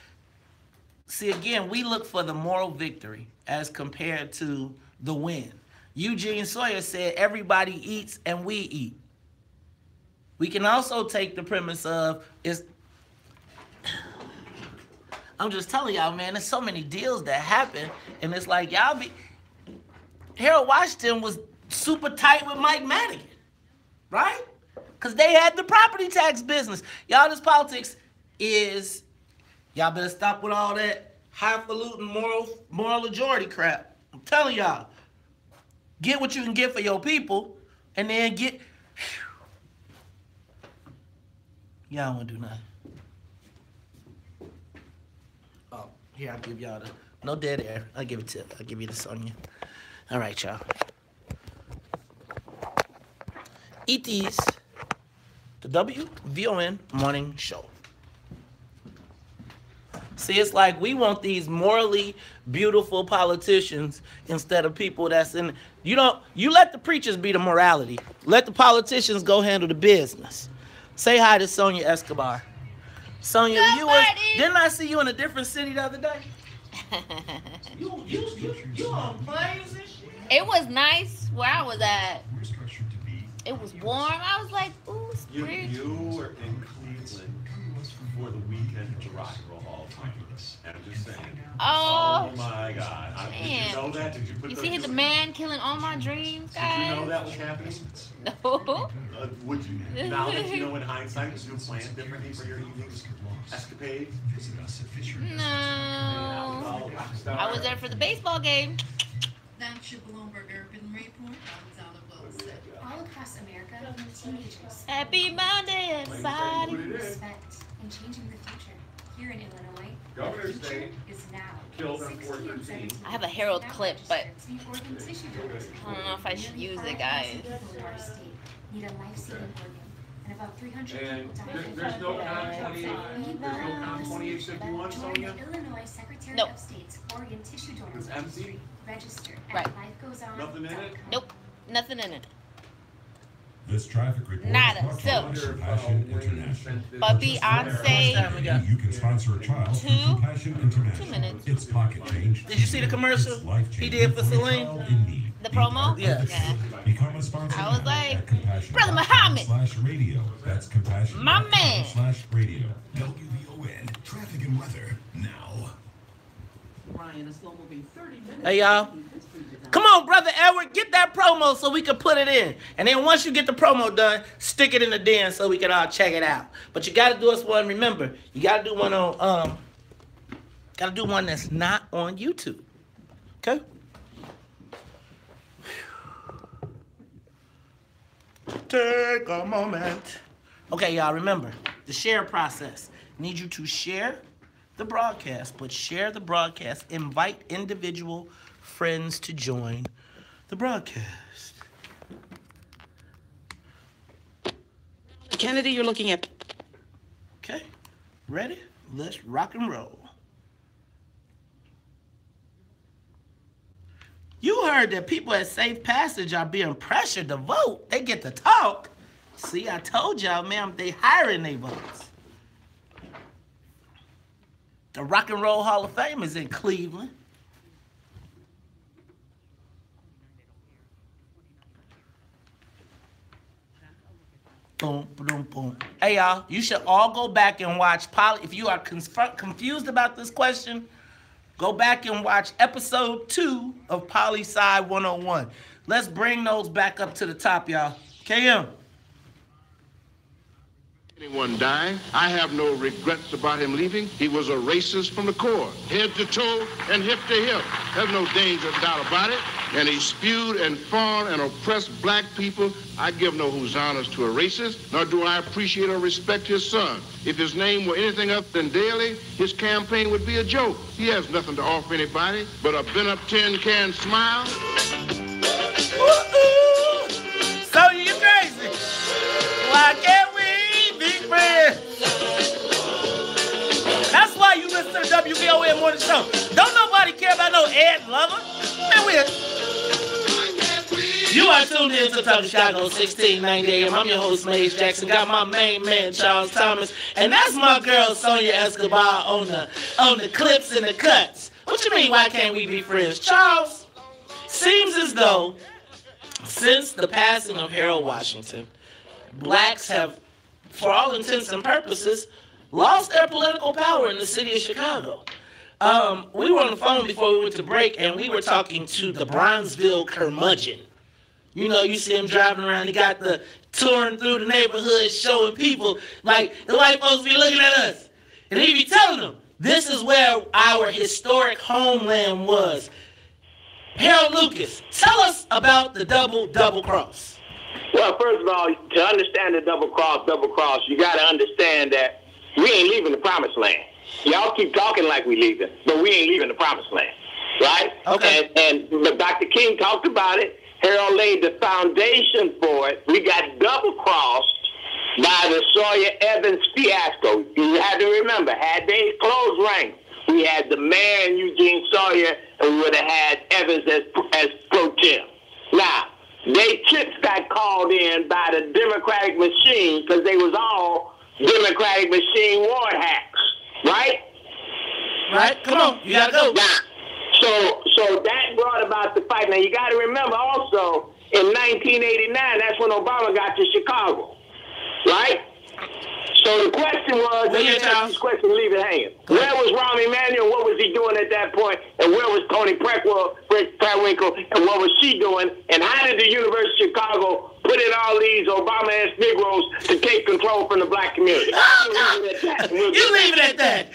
Speaker 1: See, again, we look for the moral victory as compared to the win. Eugene Sawyer said everybody eats and we eat. We can also take the premise of I'm just telling y'all, man, there's so many deals that happen, and it's like Harold Washington was super tight with Mike Madigan, right? Because they had the property tax business. Y'all, this politics is, y'all better stop with all that highfalutin moral majority crap. I'm telling y'all, get what you can get for your people, and then get, y'all don't want to do nothing. Oh, here, I'll give y'all no dead air. I'll give you the Sonya. All right, y'all. It is the WVON morning show. See, it's like we want these morally beautiful politicians instead of people that's in. You let the preachers be the morality. Let the politicians go handle the business. Say hi to Sonia Escobar. Sonia, didn't I see you in a different city the other day? you on planes and shit?
Speaker 10: It was nice where I was at. It was warm. I was like, ooh, spring.
Speaker 2: You were in Cleveland for the weekend at the Rock and Roll Hall of Fame. And I'm just saying.
Speaker 10: Oh
Speaker 2: my God. Did you know that? Did you put
Speaker 10: You see the man killing all my dreams, guys?
Speaker 2: Did you know that was happening?
Speaker 10: No.
Speaker 2: Would you? Now that you know in hindsight, would you plan differently for your evening escapade?
Speaker 10: No. I was there for the baseball game.
Speaker 11: That's your Bloomberg Urban Report. All across America, teenagers.
Speaker 10: Happy Monday, everybody.
Speaker 11: Respect and changing the future. Here in Illinois,
Speaker 2: Governor
Speaker 11: the future
Speaker 2: State
Speaker 11: is now.
Speaker 2: killed on
Speaker 11: 16 and
Speaker 2: 4/13.
Speaker 11: 17
Speaker 10: I have a Herald clip, but
Speaker 11: organ tissue donors.
Speaker 10: I don't know if I should use it, guys.
Speaker 11: People in our state need a life-saving organ, and about 300
Speaker 2: And
Speaker 11: people die.
Speaker 2: there's no count 28. There's no count 2851, Sonia.
Speaker 11: Illinois Secretary
Speaker 10: Nope.
Speaker 11: of State's organ tissue donors
Speaker 2: It's empty?
Speaker 11: registry. Register
Speaker 10: Right.
Speaker 11: at lifegoeson.com.
Speaker 2: Nothing in it?
Speaker 10: Nope, nothing in it.
Speaker 12: This traffic report
Speaker 10: Nada,
Speaker 12: is brought to
Speaker 10: so-
Speaker 12: you by Compassion International.
Speaker 10: But Beyonce,
Speaker 12: You can sponsor a child through Compassion International.
Speaker 10: 2 minutes.
Speaker 12: It's pocket change.
Speaker 1: Did you see the commercial he did for Celine?
Speaker 10: The promo?
Speaker 1: Yeah.
Speaker 12: Become a sponsor.
Speaker 10: I was
Speaker 12: now
Speaker 10: like,
Speaker 12: at compassion.com
Speaker 10: Brother Muhammad.
Speaker 12: /radio. That's compassion.
Speaker 10: My man.
Speaker 12: /radio. WVON traffic and weather now.
Speaker 1: Hey, y'all. Come on, Brother Edward, get that promo so we can put it in. And then once you get the promo done, stick it in the den so we can all check it out. But you got to do us one. Remember, you got to do one on, got to do one that's not on YouTube. Okay? Take a moment. Okay, y'all, remember, the share process. Need you to share the broadcast, but share the broadcast. Invite individual friends to join the broadcast.
Speaker 13: Kennedy, you're looking at...
Speaker 1: Okay, ready? Let's rock and roll. You heard that people at Safe Passage are being pressured to vote. They get to talk. See, I told y'all, man, they hiring their votes. The Rock and Roll Hall of Fame is in Cleveland. Boom, boom, boom. Hey, y'all, you should all go back and watch Polly. If you are confused about this question, go back and watch episode 2 of Poli Sci 101. Let's bring those back up to the top, y'all. KM.
Speaker 14: Anyone dying, I have no regrets about him leaving. He was a racist from the core, head to toe and hip to hip. There's no danger of doubt about it. And he spewed and fawned and oppressed black people. I give no hosannas to a racist, nor do I appreciate or respect his son. If his name were anything other than Daley, his campaign would be a joke. He has nothing to offer anybody but a bent-up tin-can smile.
Speaker 1: Ooh, so you crazy. Why can't we be friends? That's why you listen to the WVON Morning Show. Don't nobody care about no Ed Lover. Man, you are tuned in to Talk Chicago 1690 AM. I'm your host, Maze Jackson. Got my main man, Charles Thomas. And that's my girl, Sonia Escobar, on the clips and the cuts. What you mean, why can't we be friends? Charles, seems as though since the passing of Harold Washington, blacks have, for all intents and purposes, lost their political power in the city of Chicago. We were on the phone before we went to break, and we were talking to the Bronzeville curmudgeon. You know, you see him driving around, he got the touring through the neighborhood, showing people, like, the white folks be looking at us. And he be telling them, this is where our historic homeland was. Harold Lucas, tell us about the double cross.
Speaker 8: Well, first of all, to understand the double cross, you got to understand that we ain't leaving the promised land. Y'all keep talking like we leaving, but we ain't leaving the promised land, right?
Speaker 1: Okay.
Speaker 8: But Dr. King talked about it. Harold laid the foundation for it. We got double-crossed by the Sawyer Evans fiasco. You had to remember, had they closed ranks, we had the mayor and Eugene Sawyer, and we would have had Evans as pro tem. Now, they chips got called in by the Democratic machine because they was all Democratic machine ward hacks, right?
Speaker 1: Right? Come on, you gotta go.
Speaker 8: Now, so that brought about the fight. Now, you got to remember also, in 1989, that's when Obama got to Chicago, right? So the question was, this question, leave it hanging. Where was Rahm Emanuel? What was he doing at that point? And where was Toni Preckwinkle? And what was she doing? And how did the University of Chicago put in all these Obama-ass Negroes to take control from the black community?
Speaker 1: You leave it at that.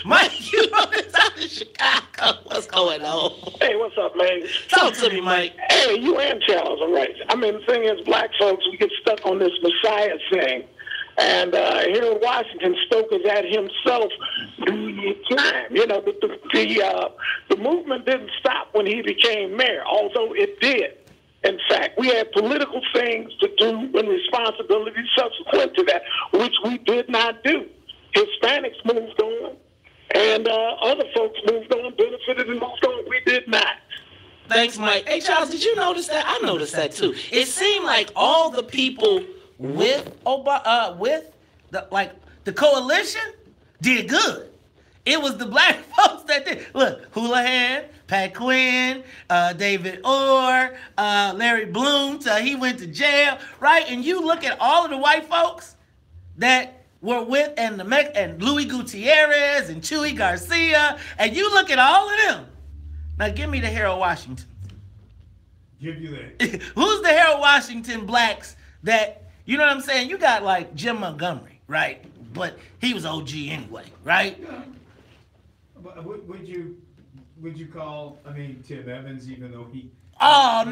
Speaker 1: Mike, you on the top of Chicago. What's going on?
Speaker 15: Hey, what's up, man?
Speaker 1: Talk to me, Mike.
Speaker 15: Hey, you and Charles are right. I mean, the thing is, black folks, we get stuck on this Messiah thing.
Speaker 5: And Harold Washington spoke of that himself during his time. You know, the movement didn't stop when he became mayor, although it did. In fact, we had political things to do and responsibilities subsequent to that, which we did not do. Hispanics moved on, and other folks moved on, benefited and moved on. We did not.
Speaker 1: Thanks, Mike. Hey, Charles, did you notice that? I noticed that too. It seemed like all the people with the coalition did good. It was the black folks that did. Look, Houlihan, Pat Quinn, David Orr, Larry Bloom, till he went to jail, right? And you look at all of the white folks that were with, and Louis Gutierrez and Chuy Garcia, and you look at all of them. Now give me the Harold Washington.
Speaker 3: Give you that.
Speaker 1: Who's the Harold Washington blacks that, you know what I'm saying? You got like Jim Montgomery, right? But he was OG anyway, right?
Speaker 3: Yeah. But would you call, I mean, Tim Evans, even though he
Speaker 1: in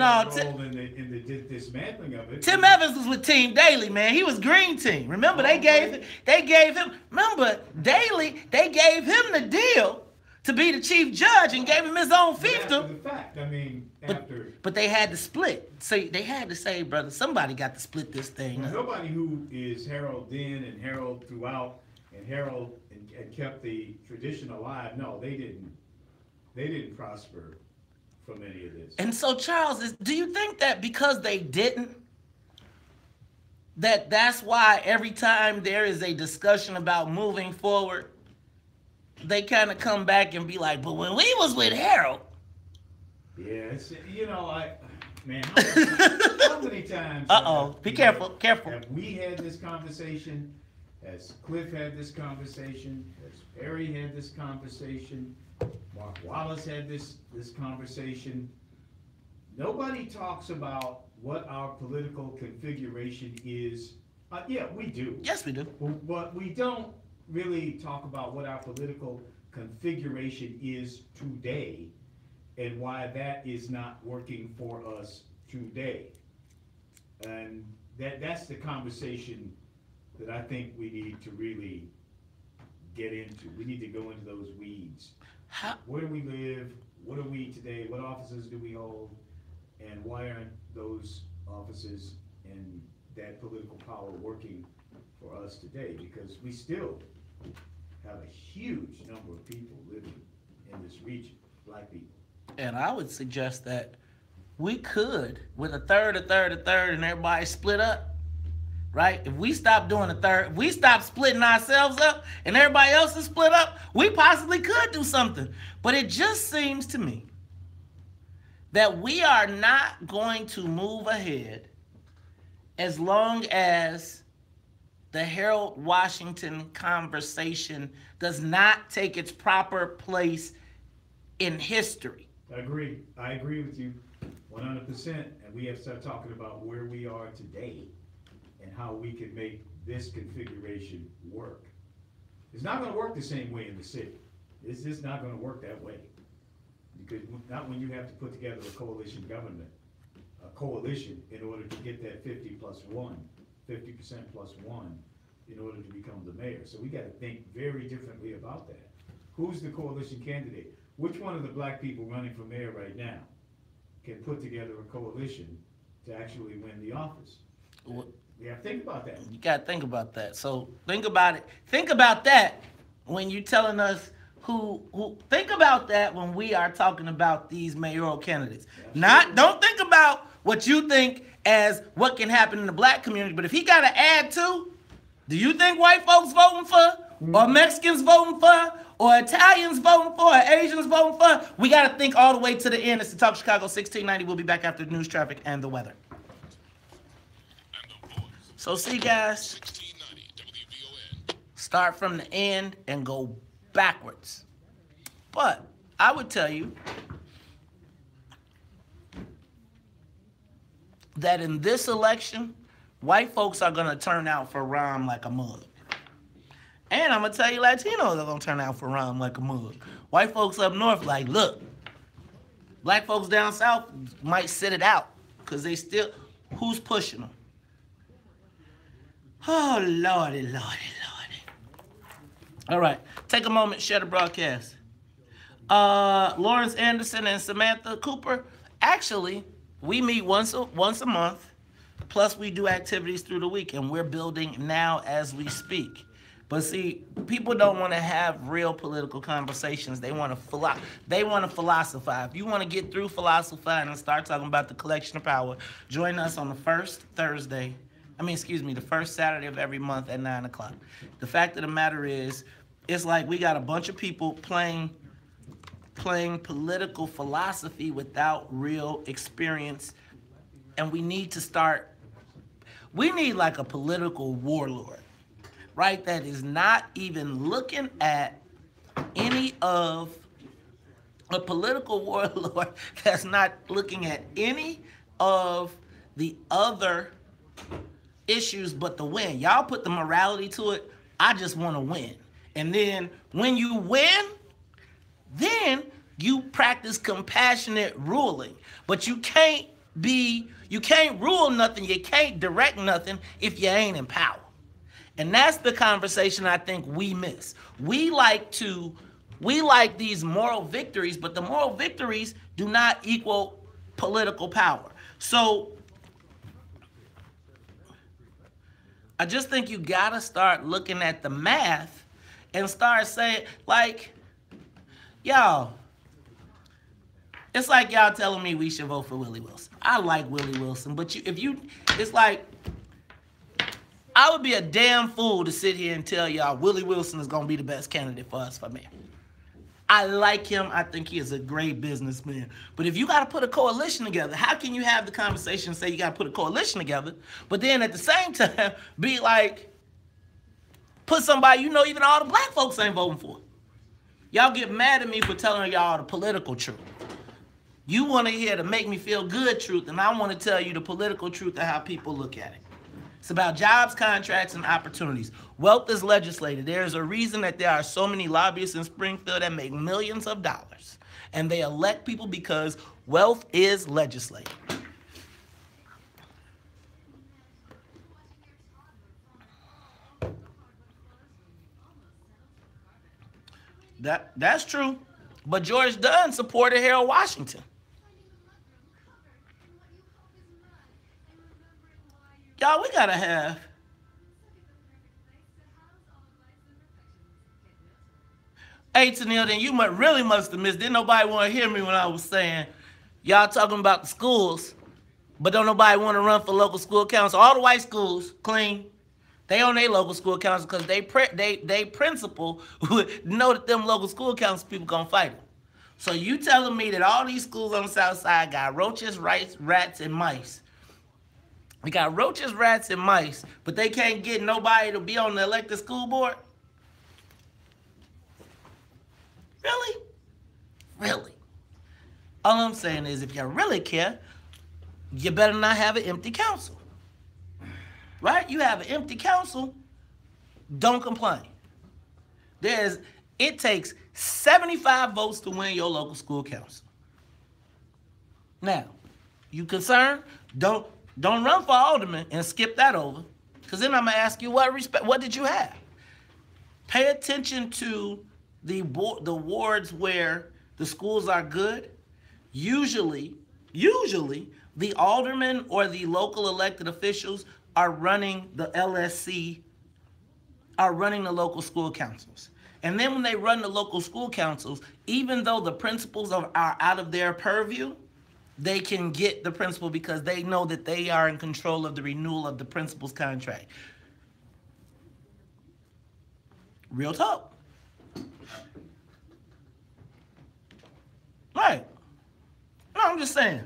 Speaker 3: the dismantling of it?
Speaker 1: Tim Evans was with Team Daley, man. He was Green Team. Remember, they gave him. Remember, Daley, they gave him the deal to be the chief judge and gave him his own fiefdom. But they had to split. So they had to say, brother, somebody got to split this thing.
Speaker 3: Well, nobody who is Harold then and Harold throughout and Harold and kept the tradition alive. No, they didn't prosper from any of this.
Speaker 1: And so, Charles, do you think that because they didn't, that's why every time there is a discussion about moving forward, they kind of come back and be like, but when we was with Harold.
Speaker 3: Yeah, it's, you know, how many times?
Speaker 1: Be careful.
Speaker 3: Have we had this conversation? Has Cliff had this conversation? Has Perry had this conversation? Mark Wallace had this conversation. Nobody talks about what our political configuration is. Yeah, we do.
Speaker 1: Yes, we do.
Speaker 3: But we don't really talk about what our political configuration is today and why that is not working for us today. And that's the conversation that I think we need to really get into. We need to go into those weeds. Where do we live? What are we today? What offices do we hold? And why aren't those offices and that political power working for us today? Because we still have a huge number of people living in this region, black people.
Speaker 1: And I would suggest that we could, with a third, and everybody split up, right? If we stop doing a third, if we stop splitting ourselves up and everybody else is split up, we possibly could do something. But it just seems to me that we are not going to move ahead as long as the Harold Washington conversation does not take its proper place in history.
Speaker 3: I agree with you 100%. And we have to start talking about where we are today and how we can make this configuration work. It's not going to work the same way in the city. It's just not going to work that way. Because not when you have to put together a coalition government, a coalition in order to get that 50% plus one in order to become the mayor. So we got to think very differently about that. Who's the coalition candidate? Which one of the black people running for mayor right now can put together a coalition to actually win the office? We have to think about that.
Speaker 1: You got to think about that. So think about it. Think about that when you're telling us who think about that when we are talking about these mayoral candidates. Don't think about what you think as what can happen in the black community, but if he got to add to, do you think white folks voting for, or Mexicans voting for, or Italians voting for, or Asians voting for? We got to think all the way to the end. It's the Talk Chicago 1690. We'll be back after the news, traffic, and the weather. So see, guys, start from the end and go backwards. But I would tell you that in this election, white folks are going to turn out for Rahm like a mug. And I'm going to tell you, Latinos are going to turn out for Rahm like a mug. White folks up north like, look, black folks down south might sit it out because they still, who's pushing them? Oh, Lordy, Lordy, Lordy. All right, take a moment, share the broadcast. Lawrence Anderson and Samantha Cooper, actually, we meet once a month, plus we do activities through the week, and we're building now as we speak. But see, people don't want to have real political conversations. They want to philosophize. If you want to get through philosophizing and start talking about the collection of power, join us on the first Saturday of every month at 9 o'clock. The fact of the matter is, it's like we got a bunch of people playing political philosophy without real experience, and we need like a political warlord, right? That is not even looking at a political warlord that's not looking at any of the other issues but the win. Y'all put the morality to it. I just want to win. And then when you win, then you practice compassionate ruling. But you can't rule nothing, you can't direct nothing if you ain't in power. And that's the conversation I think we miss. We like these moral victories, but the moral victories do not equal political power. So I just think you gotta start looking at the math and start saying, like, y'all, it's like y'all telling me we should vote for Willie Wilson. I like Willie Wilson, but it's like, I would be a damn fool to sit here and tell y'all Willie Wilson is gonna be the best candidate for us for mayor. I like him. I think he is a great businessman. But if you got to put a coalition together, how can you have the conversation and say you got to put a coalition together, but then at the same time be like, put somebody even all the black folks ain't voting for? Y'all get mad at me for telling y'all the political truth. You want to hear the make me feel good truth, and I want to tell you the political truth of how people look at it. It's about jobs, contracts, and opportunities. Wealth is legislated. There's a reason that there are so many lobbyists in Springfield that make millions of dollars. And they elect people because wealth is legislated. That's true. But George Dunn supported Harold Washington. Y'all, we gotta have Unyielding, you really must have missed. Didn't nobody want to hear me when I was saying y'all talking about the schools, but don't nobody want to run for local school council. All the white schools clean. They on their local school council because they principal know that them local school council people gonna fight them. So you telling me that all these schools on the south side got roaches, rats, and mice? We got roaches, rats, and mice, but they can't get nobody to be on the elected school board? Really? Really? All I'm saying is if you really care, you better not have an empty council. Right? You have an empty council, don't complain. It takes 75 votes to win your local school council. Now, you concerned? Don't run for alderman and skip that over, because then I'm gonna ask you what did you have? Pay attention to the wards where the schools are good. Usually the aldermen or the local elected officials are running the LSC, are running the local school councils. And then when they run the local school councils, even though the principals are out of their purview, they can get the principal because they know that they are in control of the renewal of the principal's contract. Real talk. Right. No, I'm just saying.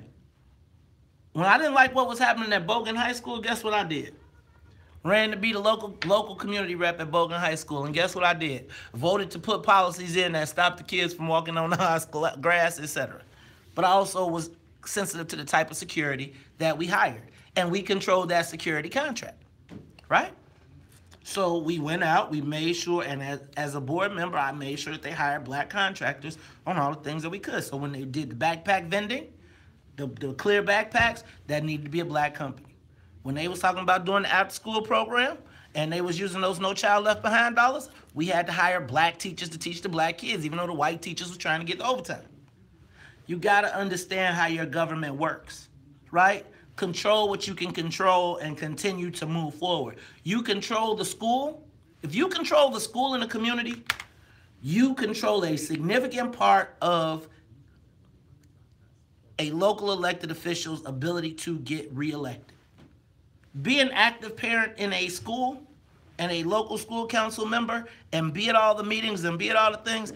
Speaker 1: When I didn't like what was happening at Bogan High School, guess what I did? Ran to be the local community rep at Bogan High School, and guess what I did? Voted to put policies in that stopped the kids from walking on the high school grass, etc. But I also was sensitive to the type of security that we hired, and we controlled that security contract, right? So we went out, we made sure, and as a board member, I made sure that they hired black contractors on all the things that we could. So when they did the backpack vending, the clear backpacks, that needed to be a black company. When they was talking about doing the after-school program and they was using those No Child Left Behind dollars, we had to hire black teachers to teach the black kids, even though the white teachers were trying to get the overtime. You got to understand how your government works, right? Control what you can control and continue to move forward. You control the school. If you control the school in the community, you control a significant part of a local elected official's ability to get reelected. Be an active parent in a school and a local school council member and be at all the meetings and be at all the things.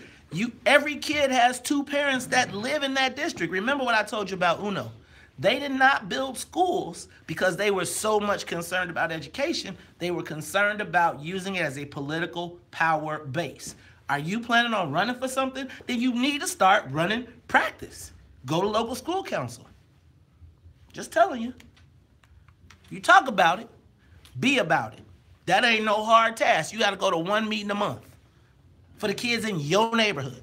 Speaker 1: Every kid has 2 parents that live in that district. Remember what I told you about UNO. They did not build schools because they were so much concerned about education. They were concerned about using it as a political power base. Are you planning on running for something? Then you need to start running practice. Go to local school council. Just telling you. You talk about it, be about it. That ain't no hard task. You got to go to 1 meeting a month for the kids in your neighborhood.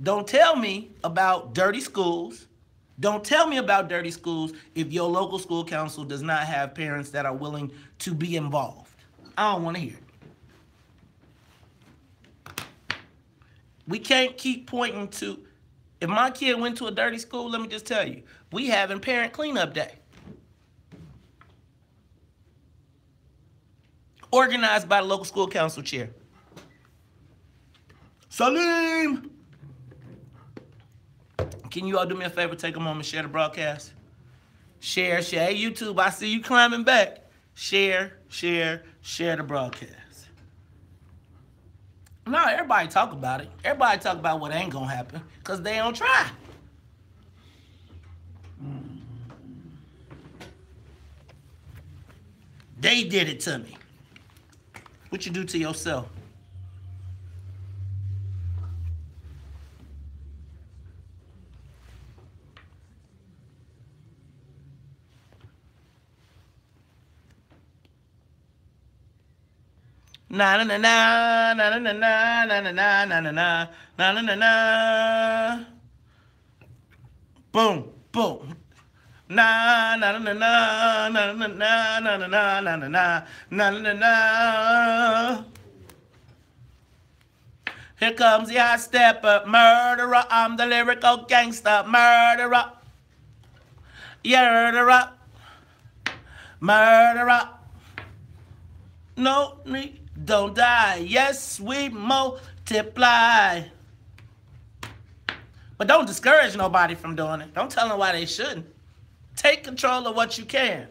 Speaker 1: Don't tell me about dirty schools. Don't tell me about dirty schools if your local school council does not have parents that are willing to be involved. I don't want to hear it. We can't keep pointing to, if my kid went to a dirty school, let me just tell you, we having parent cleanup day. Organized by the local school council chair. Salim! Can you all do me a favor, take a moment, share the broadcast? Share. Hey, YouTube, I see you climbing back. Share the broadcast. No, everybody talk about it. Everybody talk about what ain't gonna happen because they don't try. They did it to me. What you do to yourself? Na na na na na na na na na na na na na na na. Boom, boom. Na na na na na na na na na na na na na na na. Here comes the hot stepper, murderer. I'm the lyrical gangster, murderer. Murderer, murderer. No, don't die. Yes, we multiply. But don't discourage nobody from doing it. Don't tell them why they shouldn't. Take control of what you can.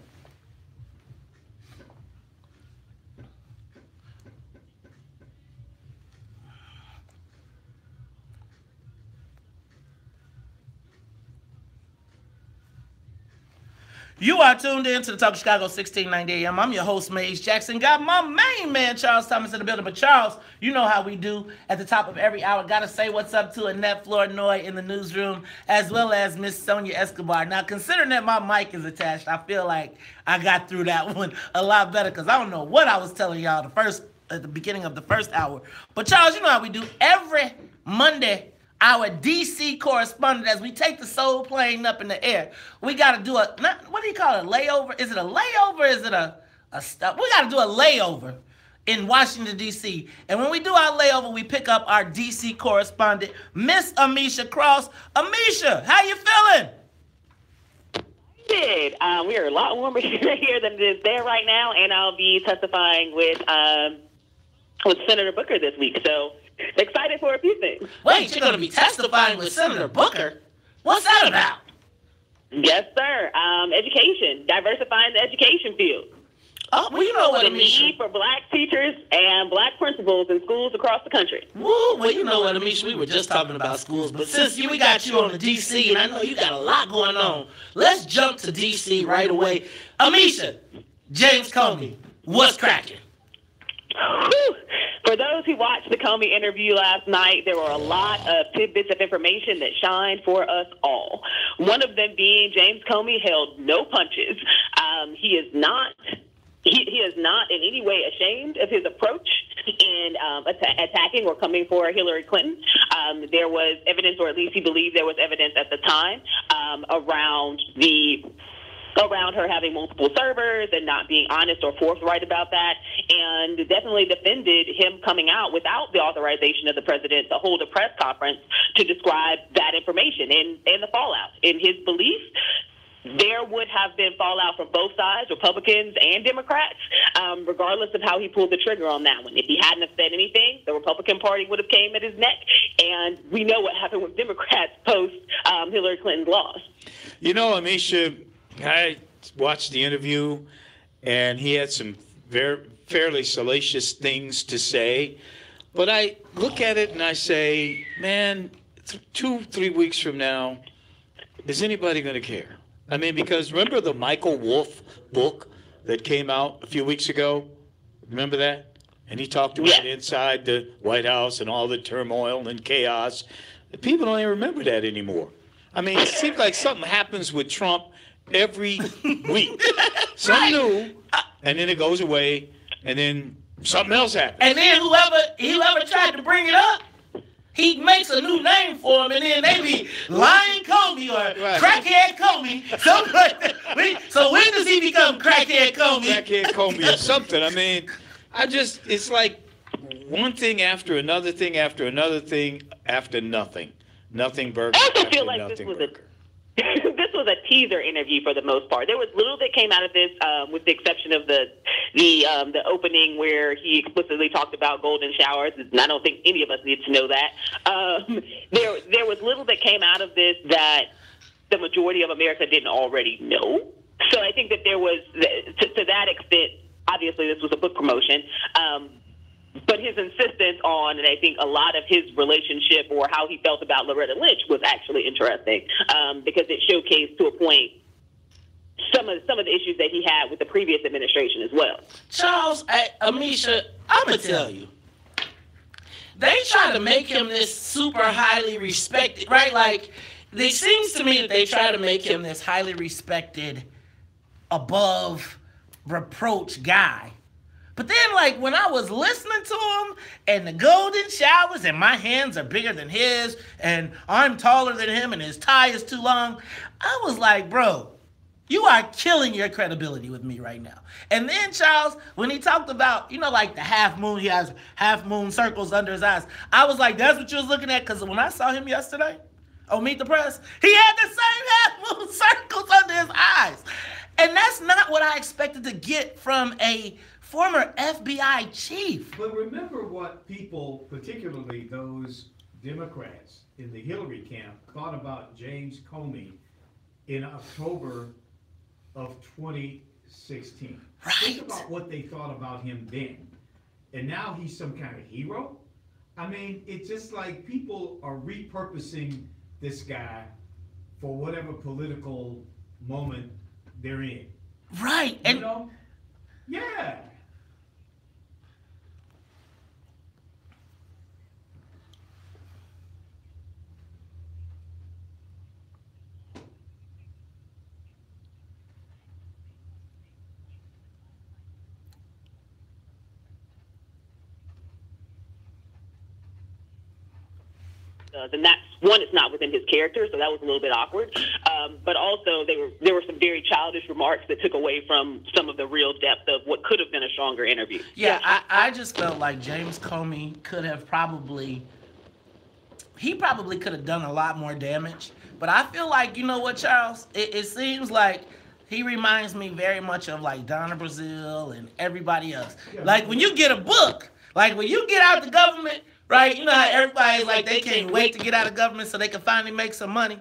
Speaker 1: You are tuned in to the Talk of Chicago 1690 AM. I'm your host, Maze Jackson. Got my main man, Charles Thomas, in the building. But Charles, you know how we do at the top of every hour. Got to say what's up to Annette Flournoy in the newsroom, as well as Miss Sonia Escobar. Now, considering that my mic is attached, I feel like I got through that one a lot better because I don't know what I was telling y'all at the beginning of the first hour. But Charles, you know how we do every Monday. Our DC correspondent, as we take the soul plane up in the air, we got to do what do you call it, a layover? Is it a layover? Is it a stop? We got to do a layover in Washington, D.C. And when we do our layover, we pick up our DC correspondent, Miss Amisha Cross. Amisha, how you feeling?
Speaker 13: Good. We are a lot warmer here than it is there right now, and I'll be testifying with Senator Booker this week, so excited for a few things.
Speaker 1: Wait, you're going to be testifying with Senator Booker? What's that about?
Speaker 13: Yes, sir. Education, diversifying the education field.
Speaker 1: Oh, well, you know what it means.
Speaker 13: The need for black teachers and black principals in schools across the country.
Speaker 1: Woo, well, you know what, Amisha, we were just talking about schools, but since we got you on the D.C., and I know you got a lot going on, let's jump to D.C. right away. Amisha, James Comey, what's cracking?
Speaker 13: For those who watched the Comey interview last night, there were a lot of tidbits of information that shined for us all. One of them being James Comey held no punches. He is not in any way ashamed of his approach in attacking or coming for Hillary Clinton. There was evidence, or at least he believed there was evidence at the time, around the around her having multiple servers and not being honest or forthright about that, and definitely defended him coming out without the authorization of the president to hold a press conference to describe that information and the fallout. In his belief, there would have been fallout from both sides, Republicans and Democrats, regardless of how he pulled the trigger on that one. If he hadn't have said anything, the Republican Party would have came at his neck, and we know what happened with Democrats post Hillary Clinton's loss.
Speaker 6: You know, Amisha, I watched the interview, and he had some fairly salacious things to say, but I look at it and I say, man, 2-3 weeks from now, is anybody going to care? I mean, because remember the Michael Wolff book that came out a few weeks ago? Remember that? And he talked about inside the White House and all the turmoil and chaos. People don't even remember that anymore. I mean, it seems like something happens with Trump every week. Something new, and then it goes away, and then something else happens.
Speaker 1: And then whoever tried to bring it up, he makes a new name for him, and then they be Lion Comey or Crackhead Comey, something like that. So when does he become Crackhead Comey?
Speaker 6: Crackhead Comey or something. I mean, it's like one thing after another thing after another thing after nothing. Nothing burger.
Speaker 13: I also feel like this was a teaser interview for the most part. There was little that came out of this, with the exception of the opening where he explicitly talked about golden showers, and I don't think any of us need to know that. There was little that came out of this that the majority of America didn't already know. So I think that there was, to that extent, obviously this was a book promotion, but his insistence on, and I think a lot of his relationship or how he felt about Loretta Lynch was actually interesting, because it showcased to a point some of the issues that he had with the previous administration as well.
Speaker 1: Charles, Amisha, I'm going to tell you, they try to make him this super highly respected, right? Like, it seems to me that they try to make him this highly respected, above reproach guy. But then, like, when I was listening to him, and the golden showers, and my hands are bigger than his, and I'm taller than him, and his tie is too long, I was like, bro, you are killing your credibility with me right now. And then, Charles, when he talked about, like the half moon, he has half moon circles under his eyes, I was like, that's what you was looking at? Because when I saw him yesterday on Meet the Press, he had the same half moon circles under his eyes. And that's not what I expected to get from a former FBI chief.
Speaker 3: But remember what people, particularly those Democrats in the Hillary camp, thought about James Comey in October of 2016.
Speaker 1: Right.
Speaker 3: Think about what they thought about him then. And now he's some kind of hero. I mean, it's just like people are repurposing this guy for whatever political moment they're in.
Speaker 1: Right.
Speaker 3: You know? Yeah.
Speaker 13: And that's one, it's not within his character, so that was a little bit awkward. But also, there were some very childish remarks that took away from some of the real depth of what could have been a stronger interview.
Speaker 1: Yeah, I just felt like James Comey could have probably could have done a lot more damage. But I feel like, you know what, Charles? It seems like he reminds me very much of like Donna Brazile and everybody else. Like when you get a book, like when you get out the government, right? You know how everybody's like, they can't wait to get out of government so they can finally make some money.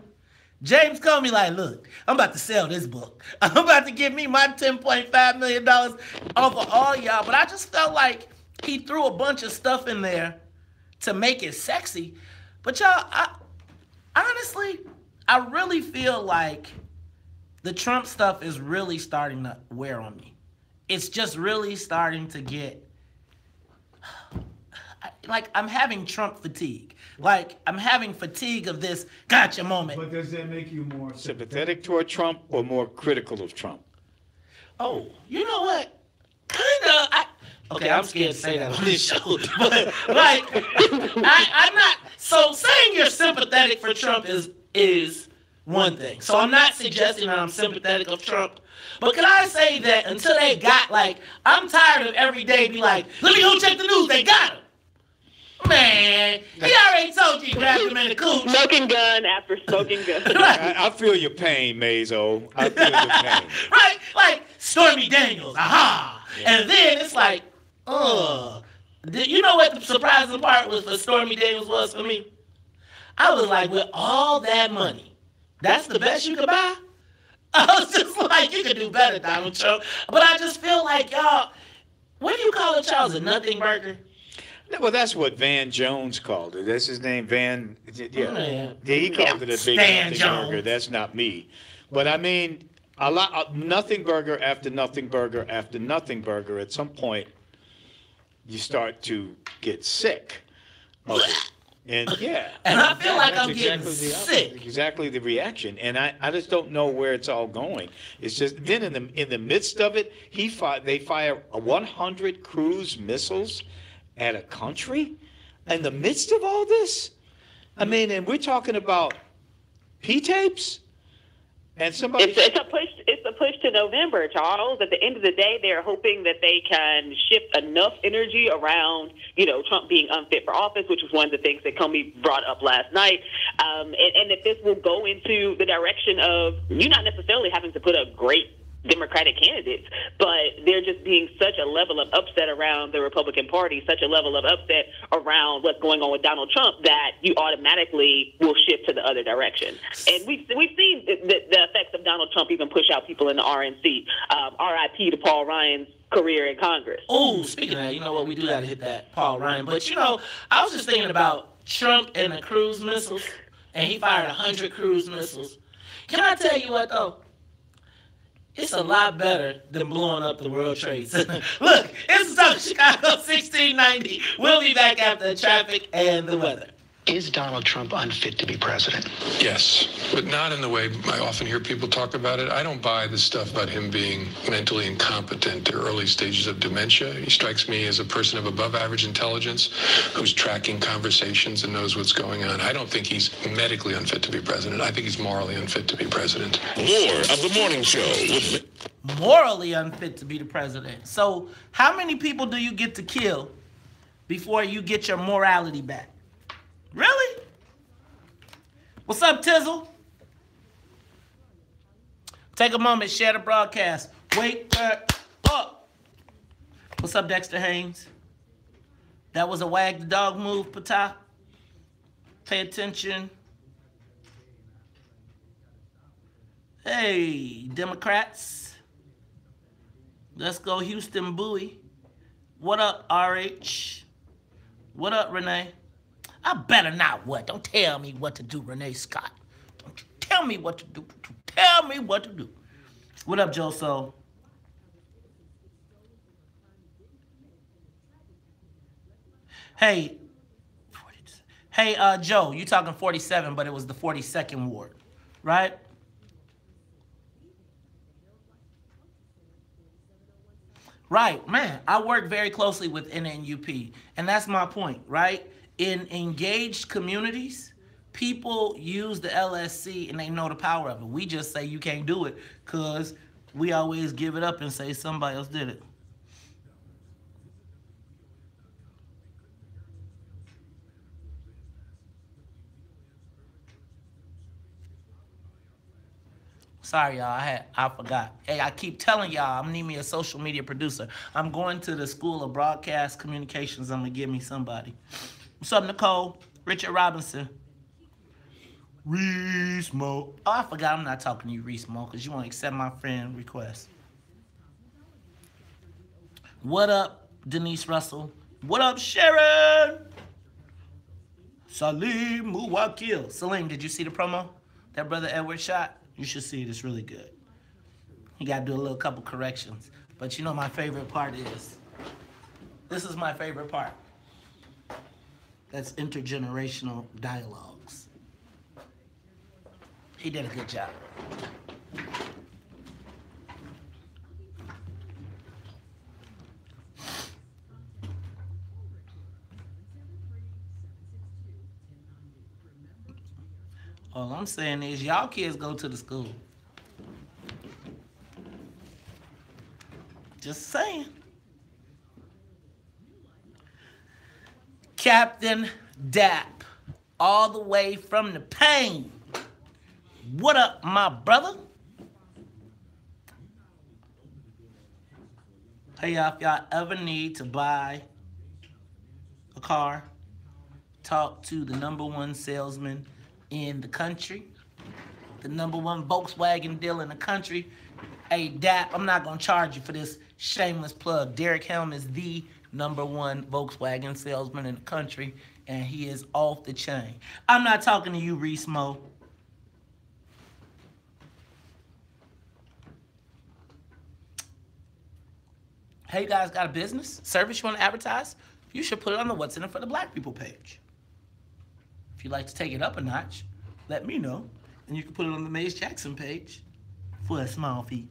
Speaker 1: James Comey like, look, I'm about to sell this book. I'm about to give me my $10.5 million off of all y'all. But I just felt like he threw a bunch of stuff in there to make it sexy. But y'all, honestly, I really feel like the Trump stuff is really starting to wear on me. It's just really starting to get... Like, I'm having Trump fatigue. Like, I'm having fatigue of this gotcha moment.
Speaker 3: But does that make you more
Speaker 6: sympathetic toward Trump or more critical of Trump?
Speaker 1: Oh, you know what? Kinda. Okay, I'm scared to say that on this show. But, like, I'm not... So saying you're sympathetic for Trump is one thing. So I'm not suggesting that I'm sympathetic of Trump. But can I say that until they got, like, I'm tired of every day be like, let me go check the news, they got him. Man, he already told you he grabbed him in the cooch.
Speaker 13: Smoking gun after smoking gun.
Speaker 1: Right.
Speaker 6: I feel your pain, Mazo. I feel your pain.
Speaker 1: Right? Like, Stormy Daniels, aha. Yeah. And then it's like, you know what the surprising part was for Stormy Daniels was for me? I was like, with all that money, that's the best you could buy? I was just like, you could do better, Donald Trump. But I just feel like, y'all, what do you call it, Charles? A nothing burger?
Speaker 6: Well, that's what Van Jones called it. That's his name, Van. Yeah, he called it a big nothing burger. That's not me. But I mean, a lot nothing burger after nothing burger after nothing burger. At some point, you start to get sick of it. And yeah,
Speaker 1: and I feel like I'm getting sick.
Speaker 6: Exactly the reaction, and I just don't know where it's all going. It's just then in the midst of it, they fire 100 cruise missiles at a country in the midst of all this. I mean, and we're talking about P-tapes, and somebody.
Speaker 13: It's a push to November, Charles. At the end of the day, they're hoping that they can shift enough energy around, Trump being unfit for office, which was one of the things that Comey brought up last night, and that this will go into the direction of you not necessarily having to put a great Democratic candidates, but there just being such a level of upset around the Republican Party, such a level of upset around what's going on with Donald Trump, that you automatically will shift to the other direction. And we've seen the effects of Donald Trump even push out people in the RNC. RIP to Paul Ryan's career in Congress.
Speaker 1: Oh, speaking of that, you know what? We do got to hit that Paul Ryan. But, I was just thinking about Trump and the cruise missiles, and he fired 100 cruise missiles. Can I tell you what, though? It's a lot better than blowing up the World Trade Center. Look, it's Chicago 1690. We'll be back after the traffic and the weather.
Speaker 15: Is Donald Trump unfit to be president?
Speaker 16: Yes, but not in the way I often hear people talk about it. I don't buy the stuff about him being mentally incompetent or early stages of dementia. He strikes me as a person of above average intelligence who's tracking conversations and knows what's going on. I don't think he's medically unfit to be president. I think he's morally unfit to be president.
Speaker 9: More of the morning show with
Speaker 1: morally unfit to be the president. So how many people do you get to kill before you get your morality back? Really? What's up, Tizzle? Take a moment, share the broadcast. Wake up. What's up, Dexter Haynes? That was a wag the dog move, Pata. Pay attention. Hey, Democrats. Let's go Houston Bowie. What up, RH? What up, Renee? I better not what? Don't tell me what to do, Renee Scott. Don't you tell me what to do. Tell me what to do. What up, Joe Soul? Hey, Joe, you talking 47, but it was the 42nd ward, right? Right, man, I work very closely with NNUP, and that's my point, right? In engaged communities, people use the LSC and they know the power of it. We just say you can't do it because we always give it up and say somebody else did it. Sorry, y'all. I forgot. Hey, I keep telling y'all, I'm need me a social media producer. I'm going to the School of Broadcast Communications. I'm gonna give me somebody. What's up, Nicole? Richard Robinson. Reese-Mo. Oh, I forgot I'm not talking to you, Reese-Mo, because you won't accept my friend request. What up, Denise Russell? What up, Sharon? Salim Muwakil. Salim, did you see the promo that Brother Edward shot? You should see it. It's really good. You got to do a little couple corrections. But you know my favorite part is, this is my favorite part. That's intergenerational dialogues. He did a good job. All I'm saying is y'all kids go to the school. Just saying. Captain Dap, all the way from the pain. What up, my brother? Hey, y'all, if y'all ever need to buy a car, talk to the #1 salesman in the country, the #1 Volkswagen dealer in the country. Hey, Dap, I'm not going to charge you for this shameless plug. Derek Helm is the #1 Volkswagen salesman in the country, and he is off the chain. I'm not talking to you, Reese Mo. Hey, you guys got a business, service you want to advertise? You should put it on the What's in It for the Black People page. If you'd like to take it up a notch, let me know, and you can put it on the Maze Jackson page for a small fee.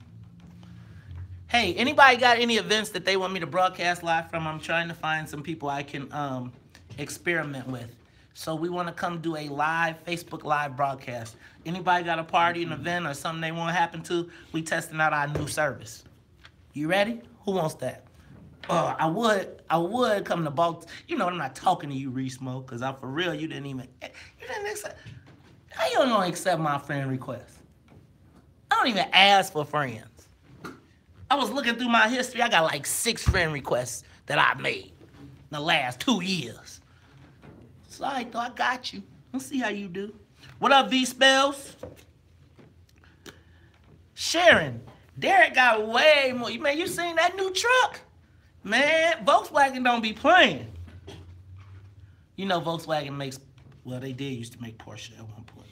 Speaker 1: Hey, anybody got any events that they want me to broadcast live from? I'm trying to find some people I can experiment with. So we want to come do a live Facebook Live broadcast. Anybody got a party, an event, or something they want to happen to? We testing out our new service. You ready? Who wants that? I would come to Baltimore. You know, I'm not talking to you, Reese Mo, because I'm for real. You didn't accept. How you don't accept my friend request? I don't even ask for friends. I was looking through my history. I got like 6 friend requests that I made in the last 2 years. So I thought I got you. Let's see how you do. What up, V-Spells? Sharon, Derek got way more. Man, you seen that new truck? Man, Volkswagen don't be playing. You know Volkswagen makes, well, they did used to make Porsche at one point.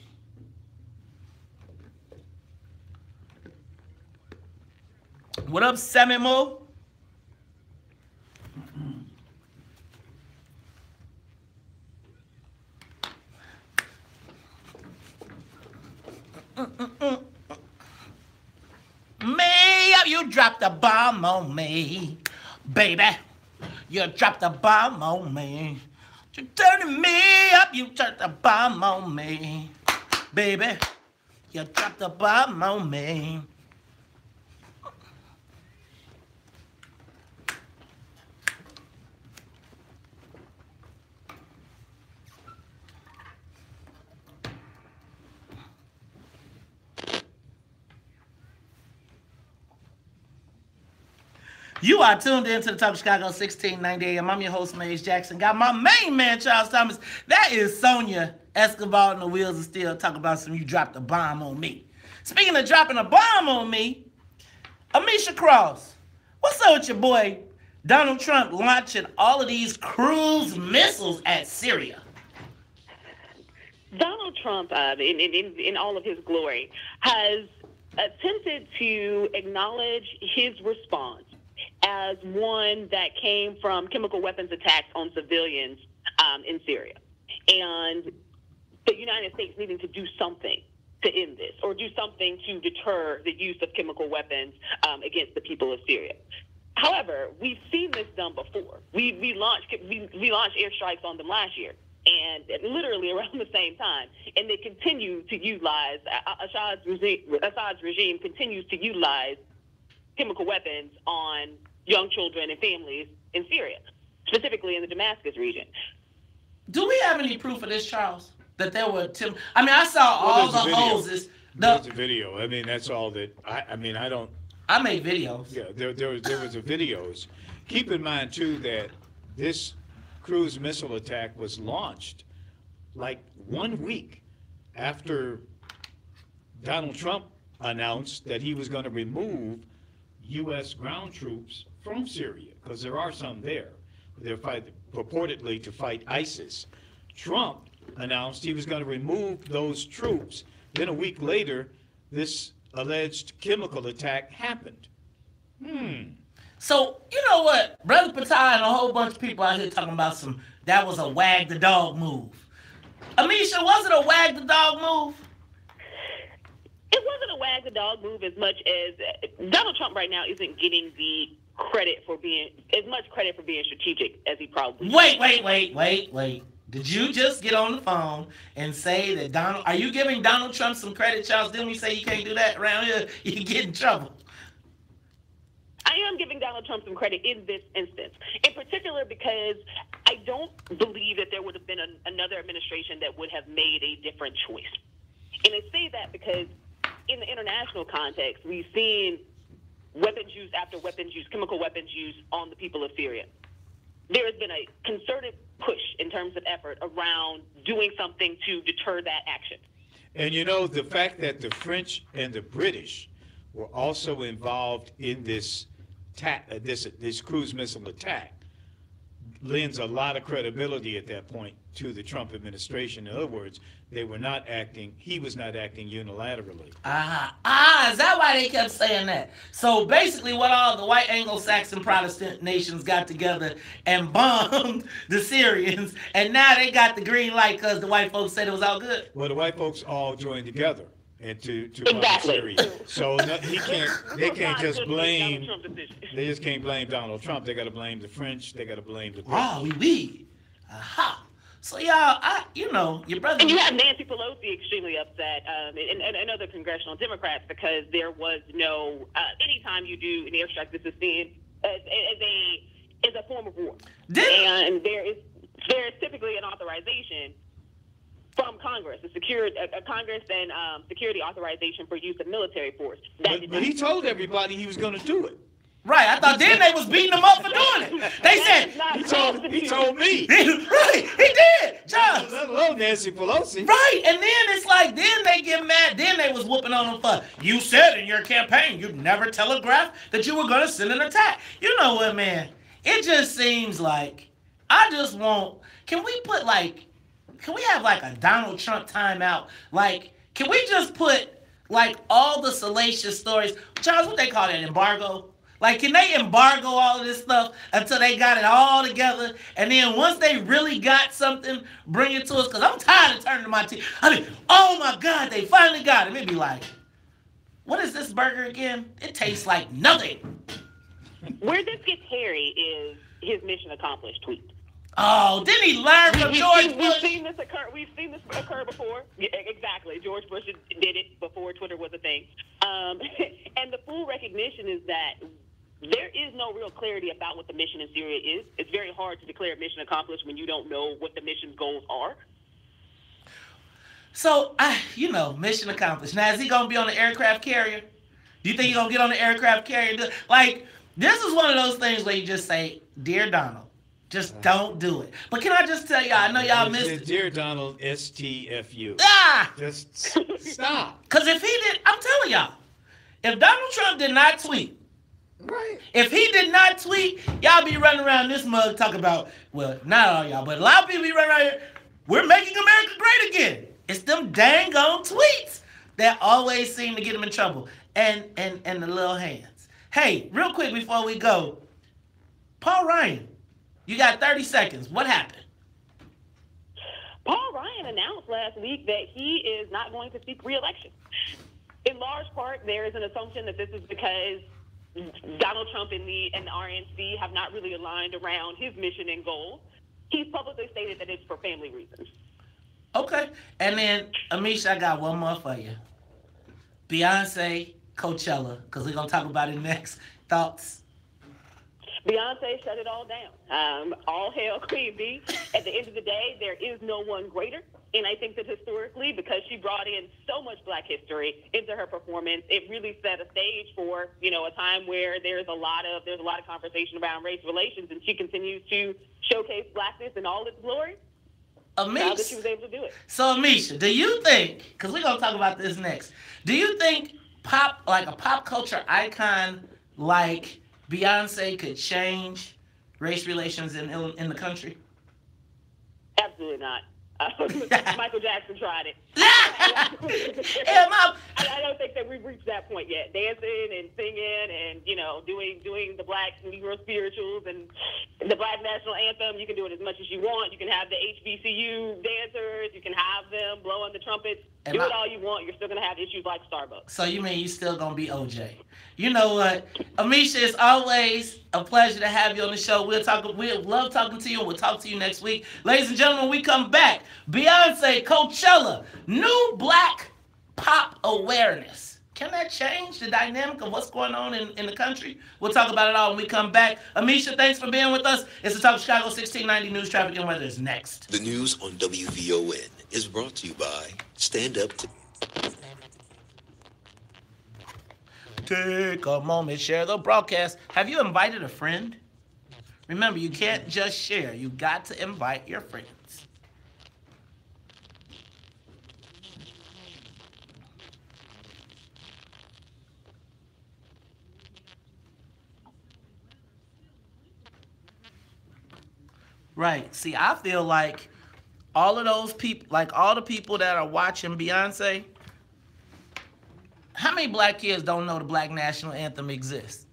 Speaker 1: What up, Semimo? Me, you dropped a bomb on me, baby. You dropped a bomb on me. You're turning me up, you dropped a bomb on me, baby. You dropped a bomb on me. You are tuned in to the Talk of Chicago 1690 AM. I'm your host, Maze Jackson. Got my main man, Charles Thomas. That is Sonia Escobar and the Wheels of Steel talking about some you dropped a bomb on me. Speaking of dropping a bomb on me, Amisha Cross, what's up with your boy Donald Trump launching all of these cruise missiles at Syria?
Speaker 13: Donald Trump, in all of his glory, has attempted to acknowledge his response as one that came from chemical weapons attacks on civilians in Syria. And the United States needing to do something to end this, or do something to deter the use of chemical weapons against the people of Syria. However, we've seen this done before. We launched airstrikes on them last year, and literally around the same time. And they continue to utilize, Assad's regime continues to utilize chemical weapons on young children and families in Syria, specifically in the Damascus region.
Speaker 1: Do we have any proof of this, Charles? That there were I saw all the hoses.
Speaker 6: There's a video. I mean, that's all that I don't.
Speaker 1: I made videos.
Speaker 6: Yeah, there was a videos. Keep in mind too that this cruise missile attack was launched like 1 week after Donald Trump announced that he was going to remove U.S. ground troops from Syria, because there are some there. They're purportedly to fight ISIS. Trump announced he was going to remove those troops. Then a week later, this alleged chemical attack happened.
Speaker 1: So, you know what? Brother Patai and a whole bunch of people out here talking about that was a wag the dog move. Amisha, was it a wag the dog move?
Speaker 13: It wasn't a wag the dog move as much as Donald Trump right now isn't getting the credit for being strategic as he probably should.
Speaker 1: Wait. Did you just get on the phone and say that Donald? Are you giving Donald Trump some credit, Charles? Didn't we say you can't do that around here? You can get in trouble.
Speaker 13: I am giving Donald Trump some credit in this instance, in particular because I don't believe that there would have been another administration that would have made a different choice. And I say that because in the international context, we've seen weapons use after weapons use, chemical weapons use on the people of Syria. There has been a concerted push in terms of effort around doing something to deter that action.
Speaker 6: And you know, the fact that the French and the British were also involved in this this cruise missile attack lends a lot of credibility at that point to the Trump administration. In other words, they were not acting, he was not acting unilaterally.
Speaker 1: Is that why they kept saying that? So basically what all the white Anglo-Saxon Protestant nations got together and bombed the Syrians, and now they got the green light because the white folks said it was all good.
Speaker 6: Well, the white folks all joined together and to
Speaker 13: Exactly.
Speaker 6: So no, they can't just blame, they just can't blame Donald Trump. They got to blame the French, they got to blame the British.
Speaker 1: Oh, oui. Aha. So y'all, you know, your brother.
Speaker 13: And you have Nancy Pelosi extremely upset, and other congressional Democrats, because there was no. Anytime you do an airstrike, this is seen as a form of war, and there is typically an authorization from Congress, a Congress and security authorization for use of military force.
Speaker 6: But he told everybody he was going to do it.
Speaker 1: Right, I thought then they was beating him up for doing it. They said
Speaker 6: he told me.
Speaker 1: Right, he did, Charles.
Speaker 6: Hello, Nancy Pelosi.
Speaker 1: Right, and then it's like then they get mad. Then they was whooping on him for you said in your campaign you'd never telegraphed that you were going to send an attack. You know what, man? It just seems like I just want. Can we have like a Donald Trump timeout? Like, can we just put like all the salacious stories? Charles, what they call that, embargo? Like, can they embargo all of this stuff until they got it all together? And then once they really got something, bring it to us? Because I'm tired of turning to my TV. I mean, oh my God, they finally got it. It'd be like, what is this burger again? It tastes like nothing.
Speaker 13: Where this gets hairy is his mission accomplished tweet.
Speaker 1: Oh, didn't he learn from George Bush?
Speaker 13: We've seen this occur before. Yeah, exactly. George Bush did it before Twitter was a thing. And the full recognition is that there is no real clarity about what the mission in Syria is. It's very hard to declare mission accomplished when you don't know what the mission's goals are.
Speaker 1: So, mission accomplished. Now, is he going to be on the aircraft carrier? Do you think he's going to get on the aircraft carrier? Like, this is one of those things where you just say, Dear Donald, just don't do it. But can I just tell y'all, I know y'all missed it.
Speaker 6: Dear Donald, STFU. Just stop.
Speaker 1: Because if he did, I'm telling y'all, if Donald Trump did not tweet,
Speaker 6: right? If
Speaker 1: he did not tweet, y'all be running around this mug talking about, well, not all y'all, but a lot of people be running around here, we're making America great again. It's them dang on tweets that always seem to get them in trouble. And the little hands. Hey, real quick before we go, Paul Ryan. You got 30 seconds. What happened?
Speaker 13: Paul Ryan announced last week that he is not going to seek re-election. In large part, there is an assumption that this is because Donald Trump and the RNC have not really aligned around his mission and goals. He's publicly stated that it's for family reasons.
Speaker 1: Okay. And then, Amisha, I got one more for you. Beyonce, Coachella, because we're going to talk about it next. Thoughts?
Speaker 13: Beyonce shut it all down. All hail Queen B. At the end of the day, there is no one greater. And I think that historically, because she brought in so much Black history into her performance, it really set a stage for, a time where there's a lot of conversation around race relations, and she continues to showcase Blackness in all its glory. Now that she was able to do it.
Speaker 1: So, Amisha, do you think, because we're going to talk about this next, do you think a pop culture icon like Beyonce could change race relations in the country?
Speaker 13: Absolutely not. Michael Jackson tried it.
Speaker 1: I
Speaker 13: don't think that we've reached that point yet. Dancing and singing and doing the Black Negro spirituals and the Black national anthem. You can do it as much as you want. You can have the HBCU dancers. You can have them blowing the trumpets. Do it all you want. You're still going to have issues like Starbucks.
Speaker 1: So you mean you still going to be OJ? You know what? Amisha, it's always a pleasure to have you on the show. We'll love talking to you, and we'll talk to you next week. Ladies and gentlemen, when we come back, Beyonce, Coachella, new black pop awareness. Can that change the dynamic of what's going on in the country? We'll talk about it all when we come back. Amisha, thanks for being with us. It's the Talk of Chicago 1690 News, Traffic, and Weather is next.
Speaker 17: The news on WVON is brought to you by Stand Up to...
Speaker 1: Take a moment, share the broadcast. Have you invited a friend? Remember, you can't just share. You got to invite your friends. Right. See, I feel like all of those people, like all the people that are watching Beyonce, how many black kids don't know the Black National Anthem exists?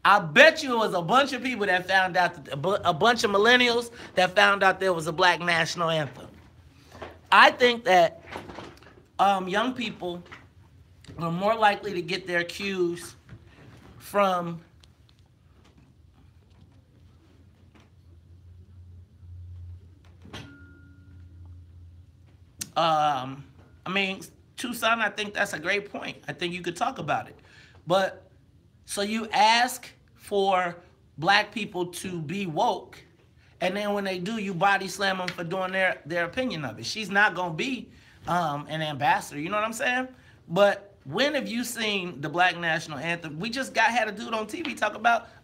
Speaker 1: I bet you it was a bunch of people that found out, a bunch of millennials that found out there was a Black National Anthem. I think that young people are more likely to get their cues from Tucson, I think that's a great point. I think you could talk about it. But, so you ask for black people to be woke, and then when they do, you body slam them for doing their opinion of it. She's not going to be an ambassador, you know what I'm saying? But when have you seen the Black National Anthem? We just had a dude on TV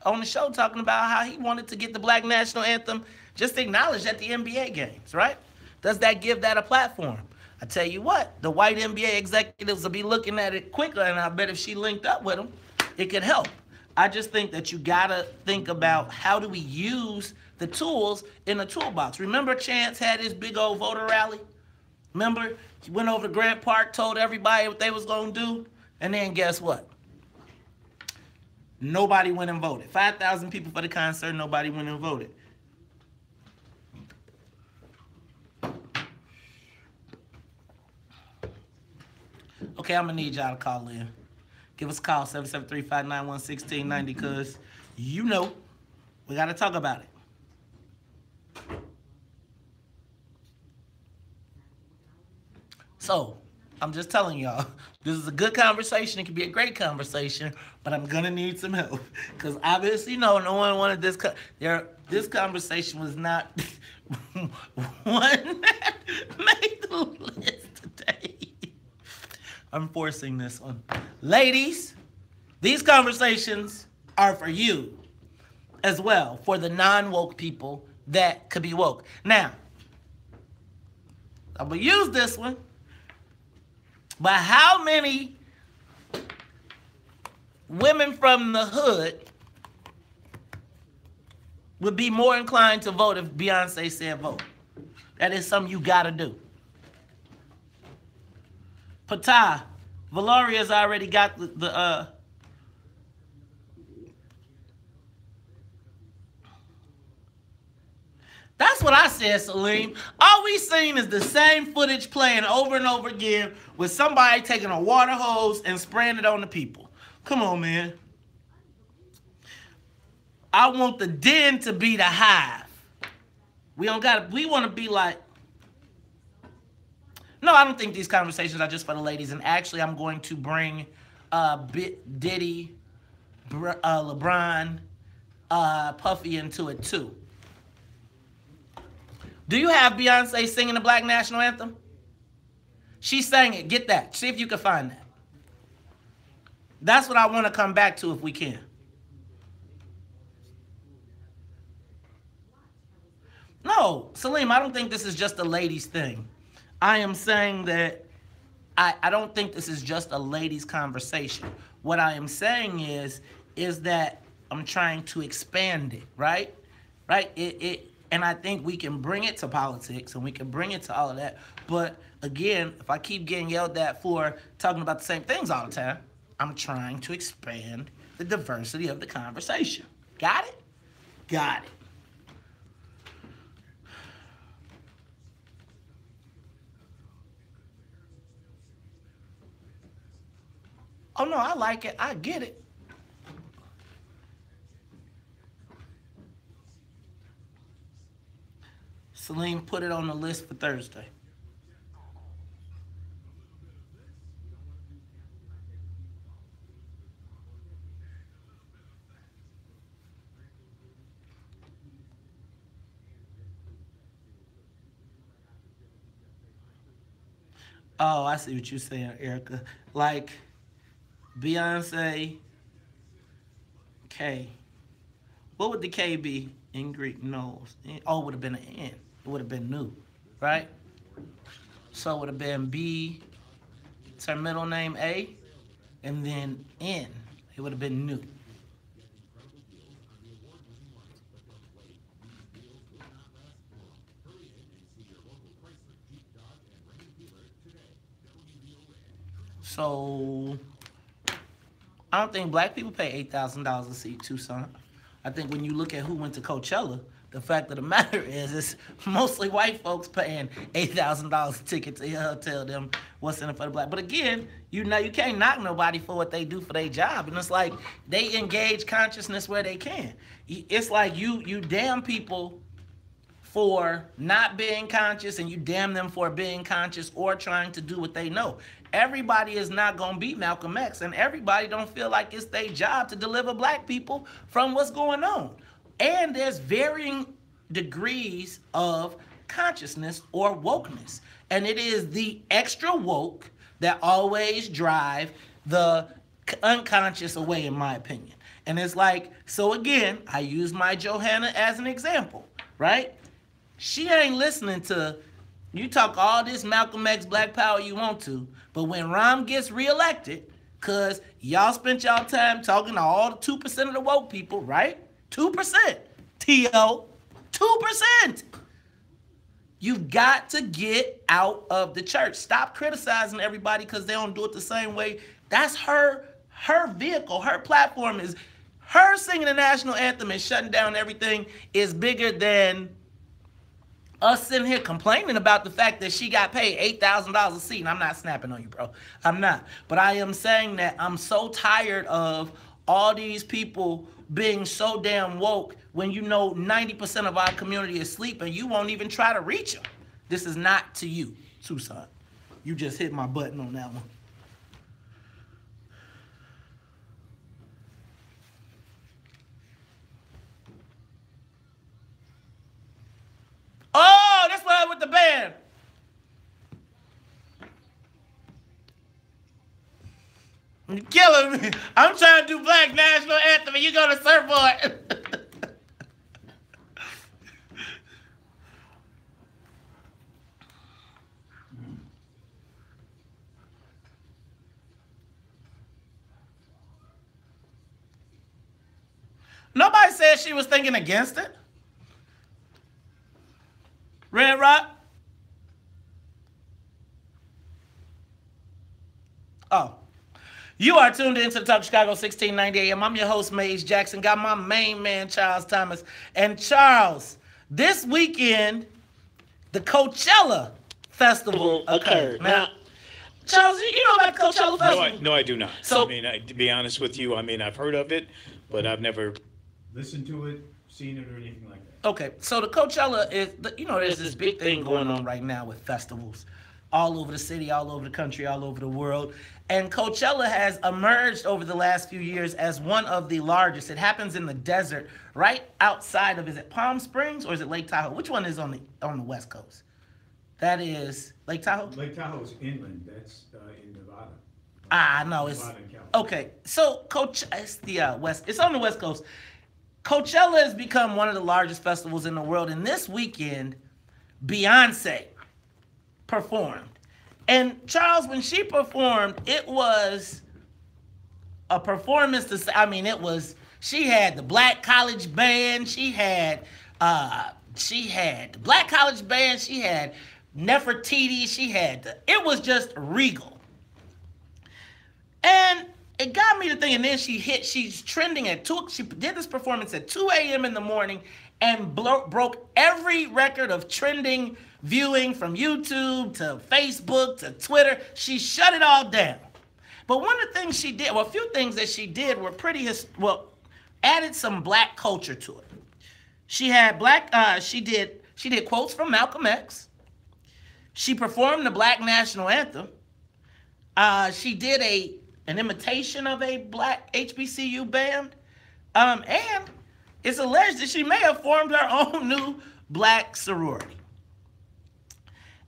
Speaker 1: on the show talking about how he wanted to get the Black National Anthem just acknowledged at the NBA games, right? Does that give that a platform? I tell you what, the white NBA executives will be looking at it quicker, and I bet if she linked up with them, it could help. I just think that you gotta think about how do we use the tools in the toolbox. Remember Chance had his big old voter rally? Remember, he went over to Grant Park, told everybody what they was gonna do, and then guess what? Nobody went and voted. 5,000 people for the concert, nobody went and voted. Okay, I'm going to need y'all to call in. Give us a call, 773-591-1690, because you know we got to talk about it. So, I'm just telling y'all, this is a good conversation. It can be a great conversation, but I'm going to need some help. Because obviously, no one wanted this. This conversation was not one that made the list today. I'm forcing this one. Ladies, these conversations are for you as well, for the non-woke people that could be woke. Now, I'm going to use this one, but how many women from the hood would be more inclined to vote if Beyonce said vote? That is something you got to do. Patah, Valoria's already got the That's what I said, Salim. All we seen is the same footage playing over and over again with somebody taking a water hose and spraying it on the people. Come on, man. I want the den to be the hive. We want to be like, no, I don't think these conversations are just for the ladies. And actually, I'm going to bring Diddy, LeBron, Puffy into it too. Do you have Beyonce singing the Black National Anthem? She sang it. Get that. See if you can find that. That's what I want to come back to if we can. No, Salim, I don't think this is just a ladies thing. I am saying that I don't think this is just a ladies conversation. What I am saying is that I'm trying to expand it, right? Right? And I think we can bring it to politics and we can bring it to all of that. But again, if I keep getting yelled at for talking about the same things all the time, I'm trying to expand the diversity of the conversation. Got it? Got it. Oh, no, I like it. I get it. Celine, put it on the list for Thursday. Oh, I see what you're saying, Erica. Like Beyonce, K. What would the K be in Greek? No. Oh, it would have been an N. It would have been new, right? So it would have been B, it's her middle name A, and then N. It would have been new. So I don't think black people pay $8,000 to see Tucson. I think when you look at who went to Coachella, the fact of the matter is it's mostly white folks paying $8,000 a ticket to tell them what's in it for the black. But again, you know, you can't knock nobody for what they do for their job. And it's like they engage consciousness where they can. It's like you damn people for not being conscious, and you damn them for being conscious or trying to do what they know. Everybody is not going to beat Malcolm X, and everybody don't feel like it's their job to deliver black people from what's going on. And there's varying degrees of consciousness or wokeness. And it is the extra woke that always drive the unconscious away, in my opinion. And it's like, so again, I use my Johanna as an example, right? She ain't listening to, you talk all this Malcolm X Black Power you want to, but when Rahm gets reelected, because y'all spent y'all time talking to all the 2% of the woke people, right? 2%. T.O. 2%. You've got to get out of the church. Stop criticizing everybody because they don't do it the same way. That's her vehicle. Her platform is her singing the national anthem and shutting down everything is bigger than us sitting here complaining about the fact that she got paid $8,000 a seat. And I'm not snapping on you, bro. I'm not. But I am saying that I'm so tired of all these people being so damn woke when you know 90% of our community is sleeping. You won't even try to reach them. This is not to you, Tucson. You just hit my button on that one. Oh, that's why with the band. You're killing me. I'm trying to do Black National Anthem and you go to Surfboard. Nobody said she was thinking against it. Red Rock? Oh. You are tuned into the Talk of Chicago 1690 AM. I'm your host, Maze Jackson. Got my main man, Charles Thomas. And Charles, this weekend, the Coachella Festival occurred. Now, Charles, you know about the Coachella Festival?
Speaker 6: No, I do not.
Speaker 1: So,
Speaker 6: I mean, to be honest with you, I mean, I've heard of it, but I've never
Speaker 3: listened to it, seen it, or anything like that.
Speaker 1: Okay, so the Coachella is, you know, there's this big thing going on right now with festivals all over the city, all over the country, all over the world. And Coachella has emerged over the last few years as one of the largest. It happens in the desert right outside of, is it Palm Springs or is it Lake Tahoe? Which one is on the West Coast? That is Lake Tahoe?
Speaker 3: Lake Tahoe is inland. That's in Nevada.
Speaker 1: No, it's
Speaker 3: Nevada and California.
Speaker 1: Okay. So it's the West. It's on the West Coast. Coachella has become one of the largest festivals in the world, and this weekend, Beyonce performed. And Charles, when she performed, it was a performance to say, I mean, she had the Black College Band, she had the Black College Band, she had Nefertiti, it was just regal. And it got me to thinking, then she's trending she did this performance at 2 a.m. in the morning and broke every record of trending viewing from YouTube to Facebook to Twitter. She shut it all down. But one of the things she did, well, a few things that she did were added some black culture to it. She had she did quotes from Malcolm X. She performed the Black National Anthem. She did an imitation of a black HBCU band. And it's alleged that she may have formed her own new black sorority.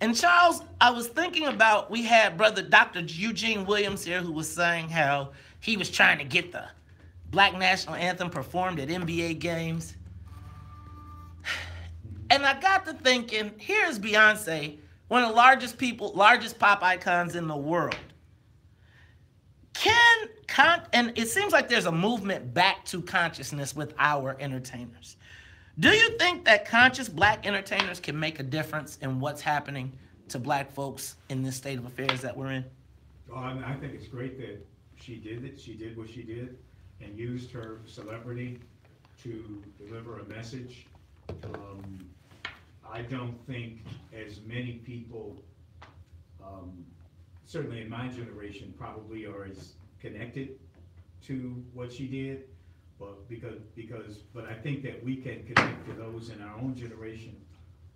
Speaker 1: And Charles, I was thinking about, we had brother Dr. Eugene Williams here who was saying how he was trying to get the Black National Anthem performed at NBA games. And I got to thinking, here's Beyonce, one of the largest pop icons in the world. And it seems like there's a movement back to consciousness with our entertainers. Do you think that conscious black entertainers can make a difference in what's happening to black folks in this state of affairs that we're in?
Speaker 3: Well, I think it's great that she did it. She did what she did and used her celebrity to deliver a message. I don't think as many people, certainly in my generation, probably are as connected to what she did. But I think that we can connect to those in our own generation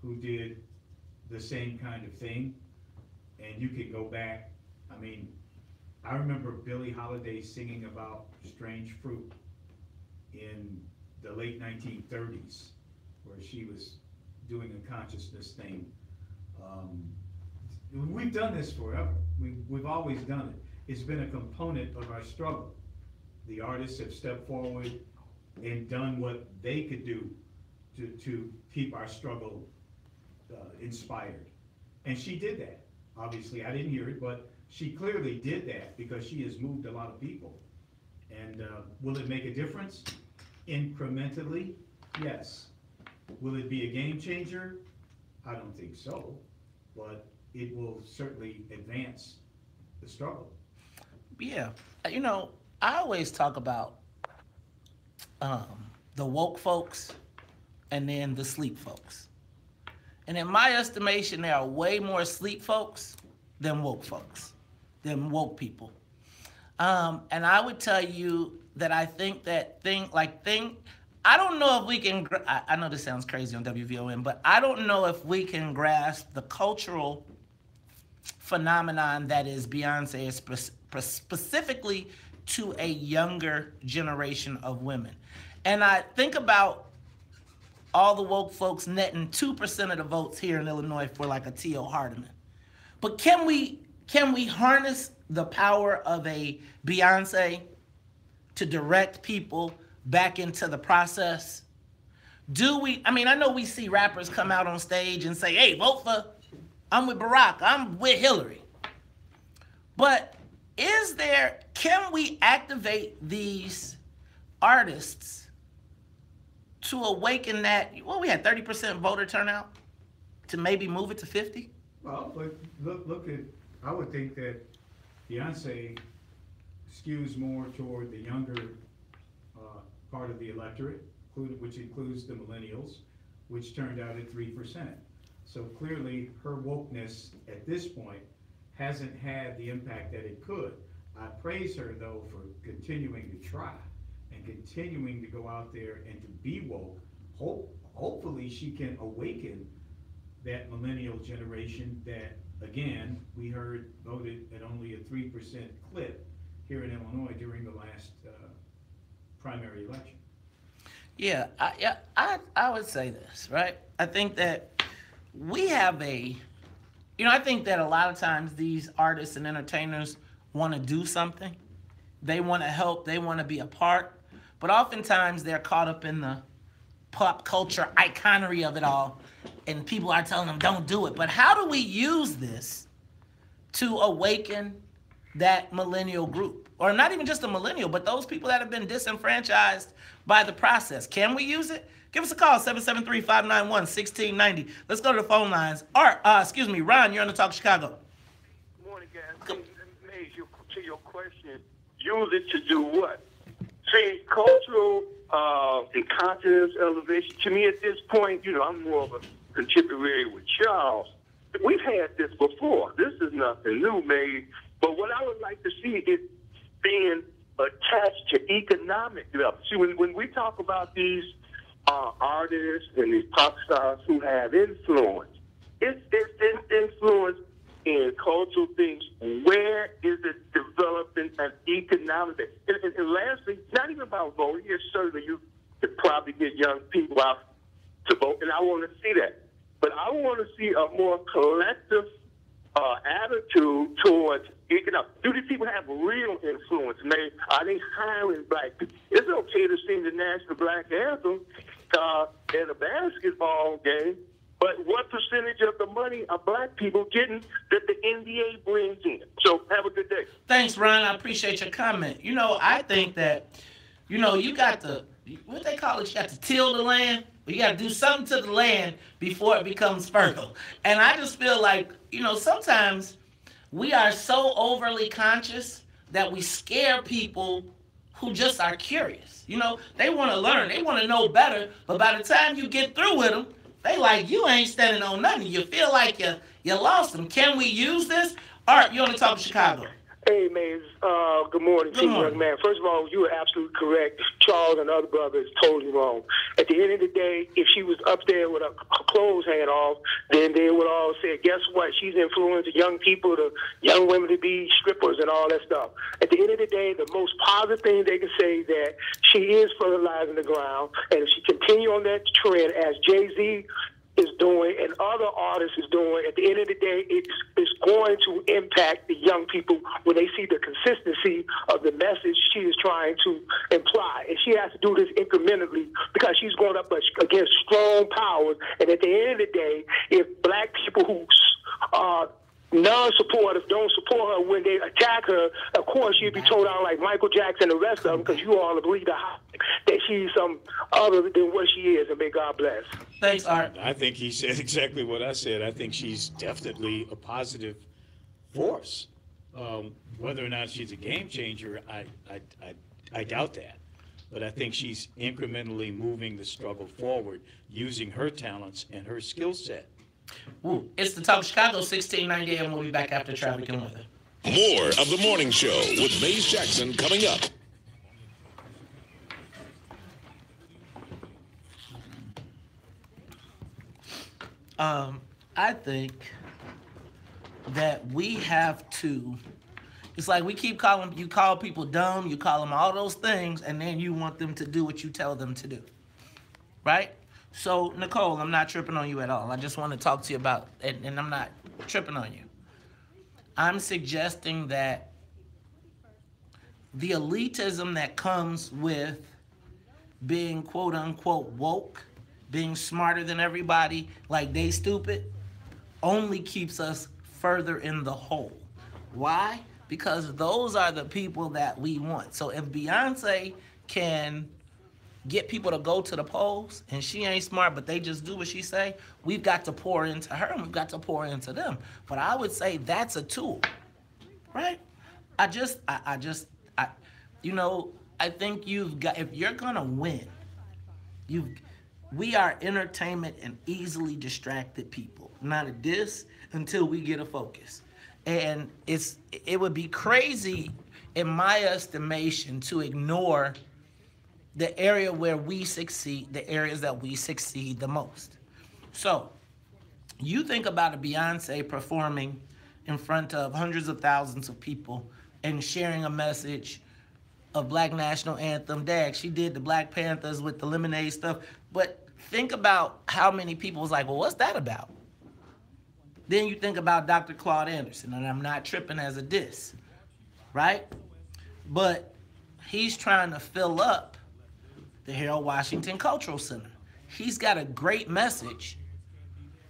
Speaker 3: who did the same kind of thing. And you could go back. I mean, I remember Billie Holiday singing about strange fruit in the late 1930s, where she was doing a consciousness thing. We've done this forever. We've always done it. It's been a component of our struggle. The artists have stepped forward and done what they could do to keep our struggle inspired. And she did that. Obviously, I didn't hear it, but she clearly did that because she has moved a lot of people. And will it make a difference? Incrementally, yes. Will it be a game changer? I don't think so, but it will certainly advance the struggle.
Speaker 1: Yeah, you know, I always talk about the woke folks and then the sleep folks. And in my estimation, there are way more sleep folks than woke folks, than woke people. And I would tell you that I think that I don't know if we can, I know this sounds crazy on WVON, but I don't know if we can grasp the cultural phenomenon that is Beyonce, specifically to a younger generation of women. And I think about all the woke folks netting 2% of the votes here in Illinois for like a T.O. Hardeman. But can we harness the power of a Beyonce to direct people back into the process? I mean, I know we see rappers come out on stage and say, hey, vote for, I'm with Barack, I'm with Hillary. But can we activate these artists to awaken that, well, we had 30% voter turnout, to maybe move it to 50?
Speaker 3: Well, but look at, I would think that Beyonce skews more toward the younger part of the electorate, which includes the millennials, which turned out at 3%. So clearly her wokeness at this point hasn't had the impact that it could. I praise her though for continuing to try and continuing to go out there and to be woke. Hopefully she can awaken that millennial generation that, again, we heard voted at only a 3% clip here in Illinois during the last primary election.
Speaker 1: Yeah, I would say this, right? I think that we have I think that a lot of times these artists and entertainers want to do something. They want to help, they want to be a part, but oftentimes they're caught up in the pop culture iconery of it all, and people are telling them don't do it. But how do we use this to awaken that millennial group? Or not even just a millennial, but those people that have been disenfranchised by the process. Can we use it? Give us a call, 773-591-1690. Let's go to the phone lines. Ron, you're on the Talk Chicago.
Speaker 18: Good morning, guys. To your question, use it to do what? See, cultural and conscious elevation. To me, at this point, I'm more of a contemporary with Charles. We've had this before. This is nothing new, May. But But what I would like to see is being attached to economic development. See, when we talk about these artists and these pop stars who have influence, it's influence in cultural things. Where is it developing an economic? And lastly, not even about voting. Yes, certainly you could probably get young people out to vote, and I want to see that. But I want to see a more collective attitude towards economic. Do these people have real influence? Are they hiring black people? It's okay to sing the national black anthem in a basketball game, but what percentage of the money are black people getting that the NBA brings in? So have a good day.
Speaker 1: Thanks, Ron. I appreciate your comment. You know, I think that, you know, you got to, what they call it, you got to till the land. You got to do something to the land before it becomes fertile. And I just feel like, you know, sometimes we are so overly conscious that we scare people who just are curious. You know, they want to learn. They want to know better. But by the time you get through with them, they like, you ain't standing on nothing. You feel like you lost them. Can we use this? Art, you on the top of Chicago.
Speaker 19: Hey, man. Good morning to you, young man. First of all, you were absolutely correct. Charles and other brother is totally wrong. At the end of the day, if she was up there with her clothes hanging off, then they would all say, guess what? She's influencing young people, young women to be strippers and all that stuff. At the end of the day, the most positive thing they can say is that she is fertilizing the ground. And if she continue on that trend, as Jay-Z is doing and other artists is doing, at the end of the day, it's going to impact the young people when they see the consistency of the message she is trying to imply. And she has to do this incrementally because she's going up against strong powers. And at the end of the day, if black people who are non-supportive don't support her when they attack her, of course she'd be told out like Michael Jackson and the rest of them, because you all believe that she's some other than what she is, and may God bless.
Speaker 1: Thanks, Art.
Speaker 6: I think he said exactly what I said. I think she's definitely a positive force. Whether or not she's a game changer, I doubt that. But I think she's incrementally moving the struggle forward, using her talents and her skill set.
Speaker 1: Ooh, it's the Talk Chicago, 1690 AM. We'll be back after traffic and weather.
Speaker 9: More of the morning show with Maze Jackson coming up.
Speaker 1: I think that we have to, it's like we keep calling, you call people dumb, you call them all those things, and then you want them to do what you tell them to do, right? So, Nicole, I'm not tripping on you at all. I just want to talk to you about, and I'm not tripping on you. I'm suggesting that the elitism that comes with being quote-unquote woke, being smarter than everybody, like they stupid, only keeps us further in the hole. Why? Because those are the people that we want. So if Beyonce can get people to go to the polls, and she ain't smart, but they just do what she say, we've got to pour into her, and we've got to pour into them. But I would say that's a tool, right? I think you've got, if you're gonna win, we are entertainment and easily distracted people. Not a diss until we get a focus. And it would be crazy, in my estimation, to ignore the area where we succeed, the areas that we succeed the most. So, you think about a Beyonce performing in front of hundreds of thousands of people and sharing a message of Black National Anthem. Dag, she did the Black Panthers with the lemonade stuff. But think about how many people was like, well, what's that about? Then you think about Dr. Claude Anderson, and I'm not tripping as a diss, right? But he's trying to fill up the Harold Washington Cultural Center. He's got a great message,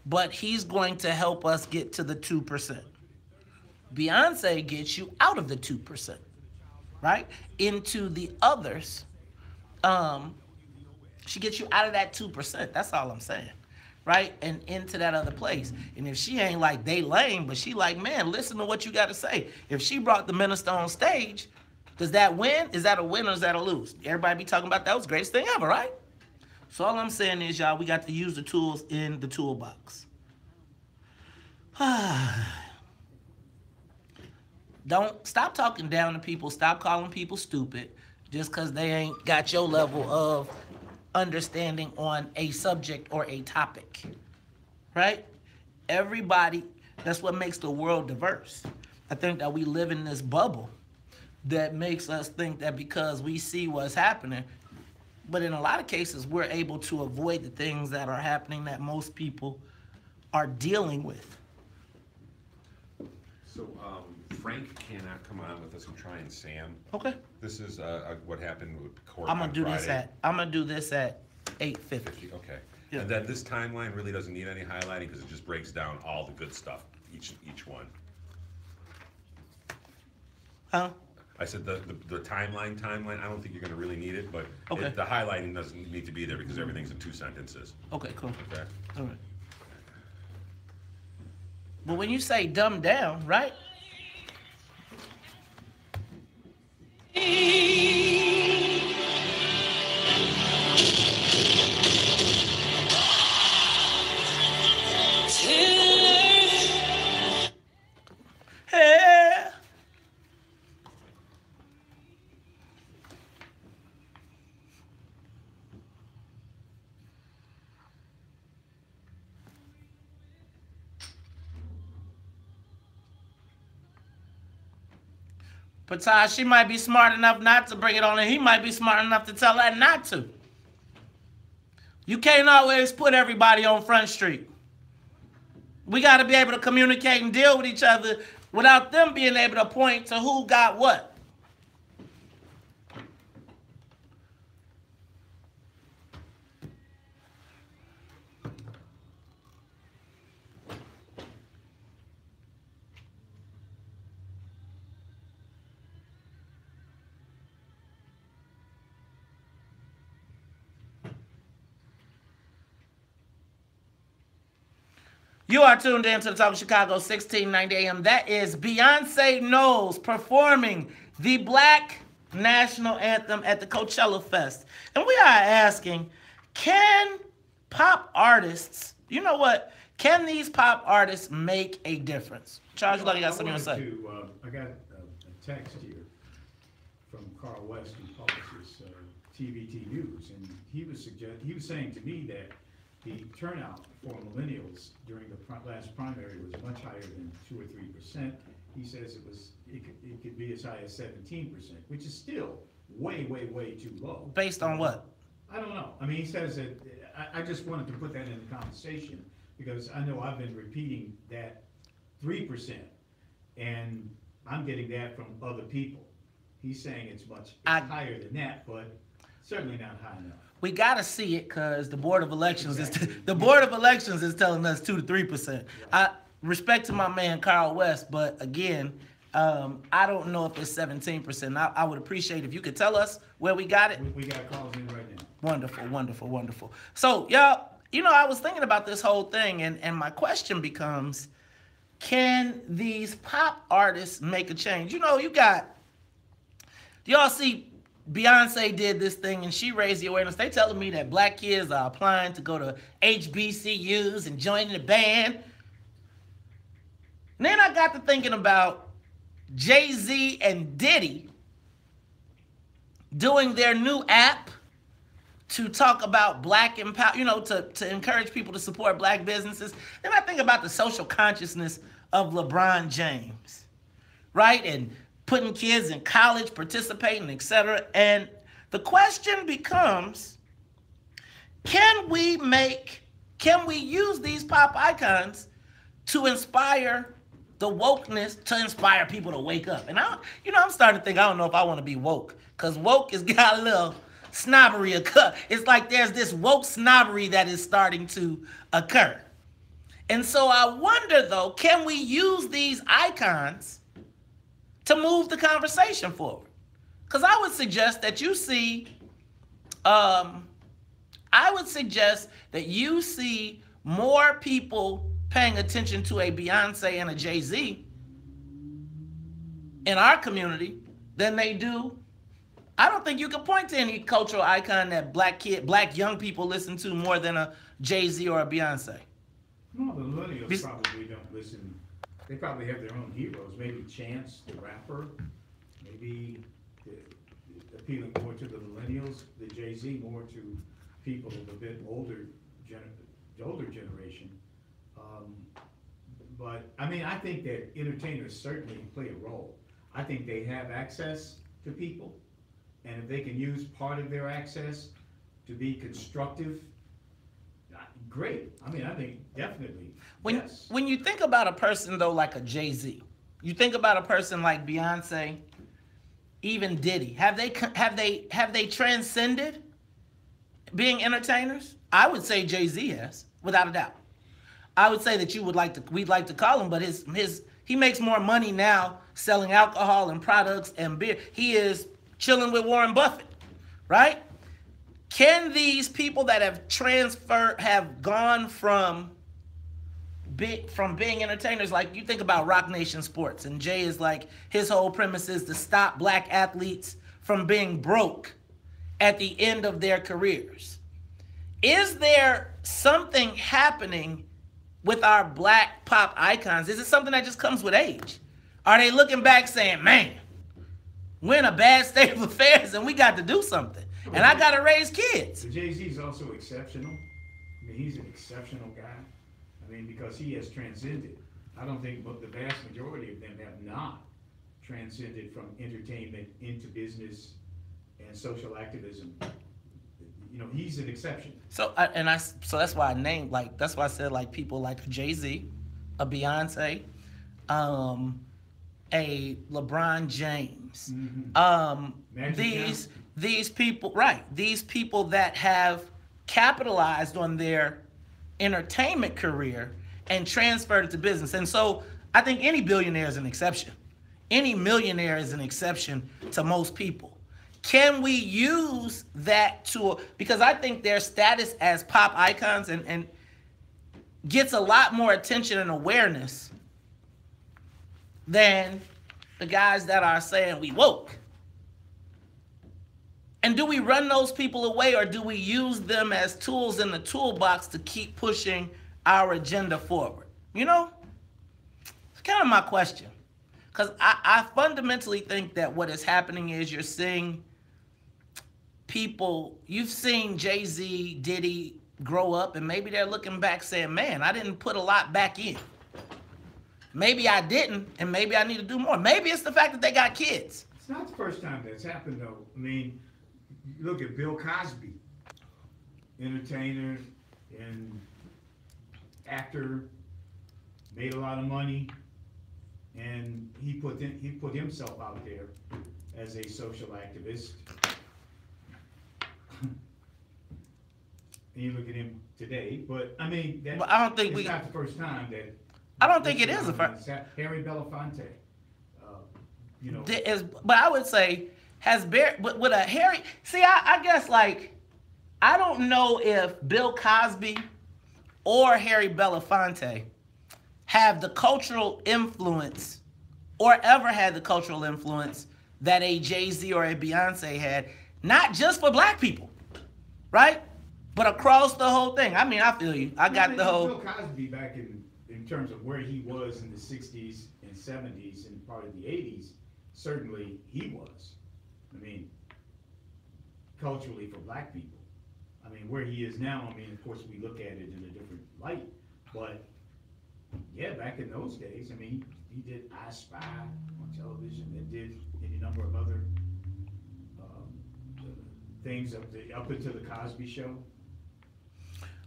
Speaker 1: but he's going to help us get to the 2%. Beyonce gets you out of the 2%, right? Into the others. She gets you out of that 2%. That's all I'm saying, right? And into that other place. And if she ain't like, they lame, but she like, man, listen to what you got to say. If she brought the minister on stage, does that win? Is that a win or is that a lose? Everybody be talking about that was the greatest thing ever, right? So all I'm saying is, y'all, we got to use the tools in the toolbox. Don't stop talking down to people. Stop calling people stupid just because they ain't got your level of understanding on a subject or a topic, right? Everybody, that's what makes the world diverse. I think that we live in this bubble that makes us think that because we see what's happening, but in a lot of cases, we're able to avoid the things that are happening that most people are dealing with.
Speaker 2: So Frank cannot come on with us and try and Sam.
Speaker 1: Okay.
Speaker 2: This is what happened with court
Speaker 1: I'm
Speaker 2: on
Speaker 1: gonna do
Speaker 2: Friday.
Speaker 1: this at 8:50.
Speaker 2: Okay.
Speaker 1: Yeah.
Speaker 2: And then this timeline really doesn't need any highlighting because it just breaks down all the good stuff, each one.
Speaker 1: Huh?
Speaker 2: I said the timeline, I don't think you're going to really need it, but
Speaker 1: Okay.
Speaker 2: the highlighting doesn't need to be there because everything's in 2 sentences.
Speaker 1: Okay, cool.
Speaker 2: Okay.
Speaker 1: All right. But when you say dumb down, right? Hey. Pataj, she might be smart enough not to bring it on, and he might be smart enough to tell her not to. You can't always put everybody on Front Street. We got to be able to communicate and deal with each other without them being able to point to who got what. You are tuned in to the Talk of Chicago, 1690 AM. That is Beyonce Knowles performing the Black National Anthem at the Coachella Fest. And we are asking, can pop artists, you know what, can these pop artists make a difference? Charles, you like you got something to say?
Speaker 3: I got a text here from Carl West, who publishes TVT News, and he was saying to me that the turnout for millennials during the last primary was much higher than 2 or 3%. He says it could be as high as 17%, which is still way too low.
Speaker 1: Based on what?
Speaker 3: I don't know. I mean, he says that. I just wanted to put that in the conversation because I know I've been repeating that 3%, and I'm getting that from other people. He's saying it's much higher than that, but certainly not high enough.
Speaker 1: We gotta see it because the Board of Elections is telling us 2 to 3%. I respect to my man Carl West, but again, I don't know if it's 17%. I would appreciate if you could tell us where we got it.
Speaker 3: We got calls in right now.
Speaker 1: Wonderful. So y'all, I was thinking about this whole thing, and my question becomes, can these pop artists make a change? Do y'all see? Beyonce did this thing and she raised the awareness. They telling me that black kids are applying to go to HBCUs and joining the band. And then I got to thinking about Jay-Z and Diddy doing their new app to talk about black empowerment, to encourage people to support black businesses. Then I think about the social consciousness of LeBron James, right? And putting kids in college, participating, etc. And the question becomes, can we use these pop icons to inspire the wokeness, to inspire people to wake up? And I'm starting to think, I don't know if I want to be woke, because woke has got a little snobbery occur. It's like there's this woke snobbery that is starting to occur. And so I wonder, though, can we use these icons to move the conversation forward? Because I would suggest that you see more people paying attention to a Beyonce and a Jay-Z in our community than they do. I don't think you can point to any cultural icon that black young people listen to more than a Jay-Z or a Beyonce.
Speaker 3: No, the millennials probably don't listen They probably have their own heroes. Maybe Chance, the rapper. Maybe appealing more to the millennials. The Jay-Z more to people of a bit older generation. But I mean, I think that entertainers certainly play a role. I think they have access to people, and if they can use part of their access to be constructive, great. I mean, I think definitely.
Speaker 1: When you think about a person though, like a Jay-Z, you think about a person like Beyonce, even Diddy. Have they transcended being entertainers? I would say Jay-Z has, without a doubt. I would say that we'd like to call him, but he makes more money now selling alcohol and products and beer. He is chilling with Warren Buffett, right? Can these people that have gone from being entertainers, like you think about Rock Nation Sports, and Jay is like, his whole premise is to stop black athletes from being broke at the end of their careers. Is there something happening with our black pop icons? Is it something that just comes with age? Are they looking back saying, man, we're in a bad state of affairs and we got to do something, and I got to raise kids?
Speaker 3: Jay-Z is also exceptional. I mean, he's an exceptional guy. I mean, because he has transcended. I don't think the vast majority of them have not transcended from entertainment into business and social activism. You know, he's an exception. So that's why I named, that's why I said, like, people like a Jay-Z, a Beyonce, a LeBron James, these people, right? These people that have capitalized on their entertainment career and transferred it to business. And so I think any billionaire is an exception. Any millionaire is an exception to most people. Can we use that because I think their status as pop icons and gets a lot more attention and awareness than the guys that are saying we woke. And do we run those people away, or do we use them as tools in the toolbox to keep pushing our agenda forward? You know, it's kind of my question. Because I fundamentally think that what is happening is you're seeing people, you've seen Jay-Z, Diddy grow up, and maybe they're looking back saying, man, I didn't put a lot back in. Maybe I didn't, and maybe I need to do more. Maybe it's the fact that they got kids. It's not the first time that's happened, though. I mean, look at Bill Cosby, entertainer and actor, made a lot of money, and he put himself out there as a social activist. And you look at him today, but I mean,
Speaker 1: I don't think
Speaker 3: it's not the first time that.
Speaker 1: I don't think it is the first.
Speaker 3: Harry Belafonte, you know.
Speaker 1: But I would say, with a Harry, see, I guess, like, I don't know if Bill Cosby or Harry Belafonte have the cultural influence, or ever had the cultural influence that a Jay-Z or a Beyonce had, not just for black people, right? But across the whole thing. I mean, I feel you. I got the whole.
Speaker 3: Bill Cosby back in terms of where he was in the 60s and 70s and part of the 80s, certainly he was. I mean, culturally for black people. I mean, where he is now, I mean, of course, we look at it in a different light. But, yeah, back in those days, I mean, he did I Spy on television, and did any number of other things up into the Cosby Show.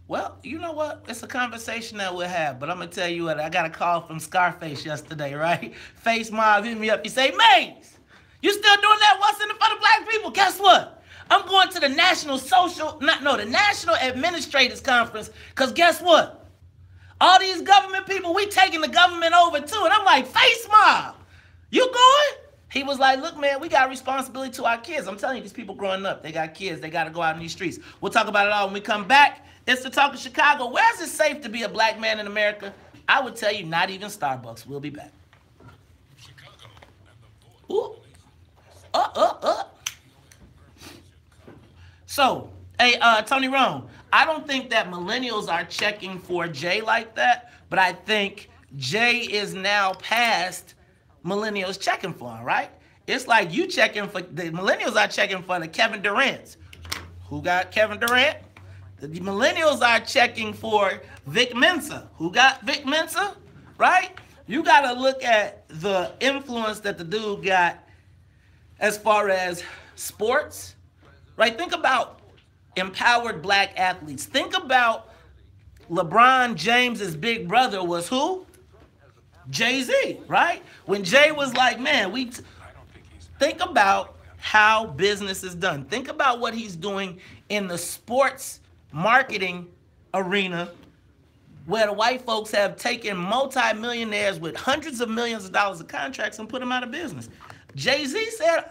Speaker 1: Well, you know what? It's a conversation that we'll have, but I'm going to tell you what, I got a call from Scarface yesterday, right? Face Mob hit me up. He say, Maze, you still doing that? What's in it for the black people? Guess what? I'm going to the the National Administrators Conference, because guess what? All these government people, we taking the government over too. And I'm like, Face Mob, you going? He was like, look, man, we got responsibility to our kids. I'm telling you, these people growing up, they got kids. They got to go out in these streets. We'll talk about it all when we come back. It's the Talk of Chicago. Where is it safe to be a black man in America? I would tell you, not even Starbucks. We'll be back. Ooh. So, hey, Tony Rome, I don't think that millennials are checking for Jay like that, but I think Jay is now past millennials checking for him, right? It's like you checking for, the millennials are checking for the Kevin Durant's. Who got Kevin Durant? The millennials are checking for Vic Mensa. Who got Vic Mensa, right? You got to look at the influence that the dude got as far as sports, right? Think about empowered black athletes. Think about LeBron James's big brother was who? Jay-Z, right? When Jay was like, man, think about how business is done. Think about what he's doing in the sports marketing arena, where the white folks have taken multi-millionaires with hundreds of millions of dollars of contracts and put them out of business. Jay-Z said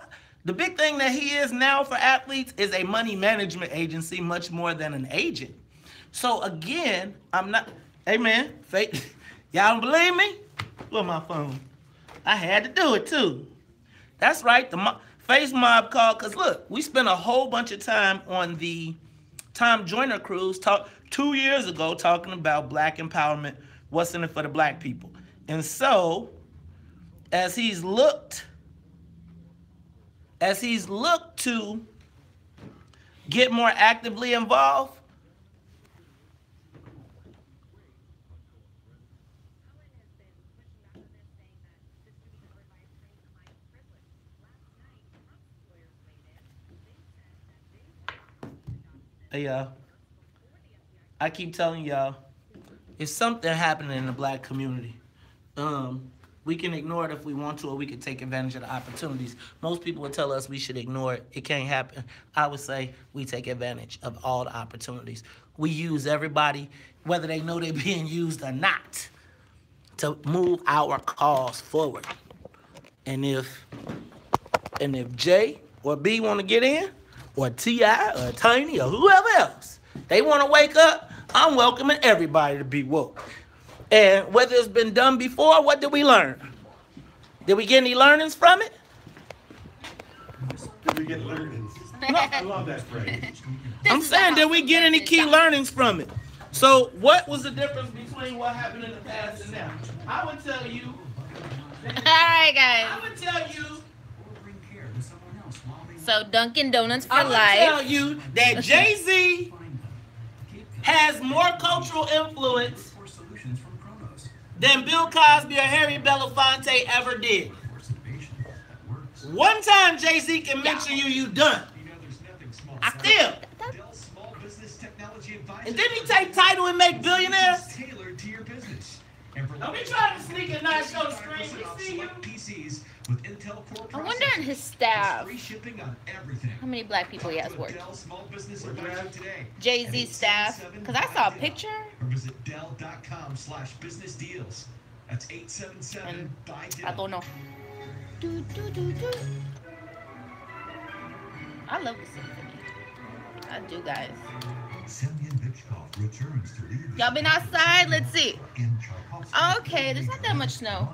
Speaker 1: the big thing that he is now for athletes is a money management agency much more than an agent. So again, I'm not, hey man, fake, y'all don't believe me? Where's my phone? I had to do it too. That's right, the Face Mob called, because look, we spent a whole bunch of time on the Tom Joyner cruise 2 years ago talking about black empowerment, what's in it for the black people. And so, as he's looked to get more actively involved, hey y'all, I keep telling y'all, it's something happening in the black community. We can ignore it if we want to, or we can take advantage of the opportunities. Most people would tell us we should ignore it. It can't happen. I would say we take advantage of all the opportunities. We use everybody, whether they know they're being used or not, to move our cause forward. And if J or B want to get in, or T.I. or Tiny or whoever else, they want to wake up, I'm welcoming everybody to be woke. And whether it's been done before, what did we learn? Did we get any learnings from it?
Speaker 2: Did we get learnings?
Speaker 1: No.
Speaker 2: I love that phrase.
Speaker 1: I'm saying, did we get any key learnings from it? So what was the difference between what happened in the past and now? I would tell you.
Speaker 10: All right, guys.
Speaker 1: I would tell you.
Speaker 10: So Dunkin' Donuts for
Speaker 1: I
Speaker 10: life.
Speaker 1: would tell you that Jay-Z has more cultural influence than Bill Cosby or Harry Belafonte ever did. One time Jay-Z can mention you done. Still. And didn't he take title and make billionaires? Don't be trying to sneak and not show the screen. We see you.
Speaker 10: I wonder in his staff how many black people he has worked. Jay-Z staff, because I saw a picture.
Speaker 12: Visit Dell.com/businessdeals. That's 877 by Dell.
Speaker 10: I don't know. I love the symphony. I do, guys. Y'all been outside? Let's see. Okay, there's not that much snow.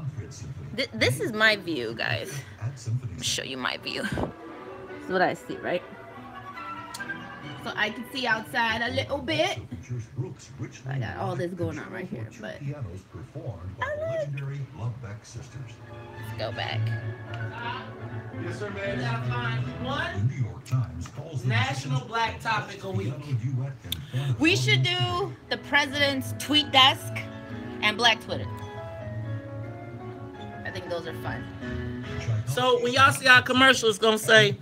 Speaker 10: This is my view, guys. I'll show you my view. This is what I see, right? So I can see outside a little bit. I got all this going on right here, but let's go back.
Speaker 1: Yes, sir, man. We gotta find one national black topic a week.
Speaker 10: We should do the president's tweet desk and Black Twitter. I think those are fun.
Speaker 1: So when y'all see our commercial, it's gonna say,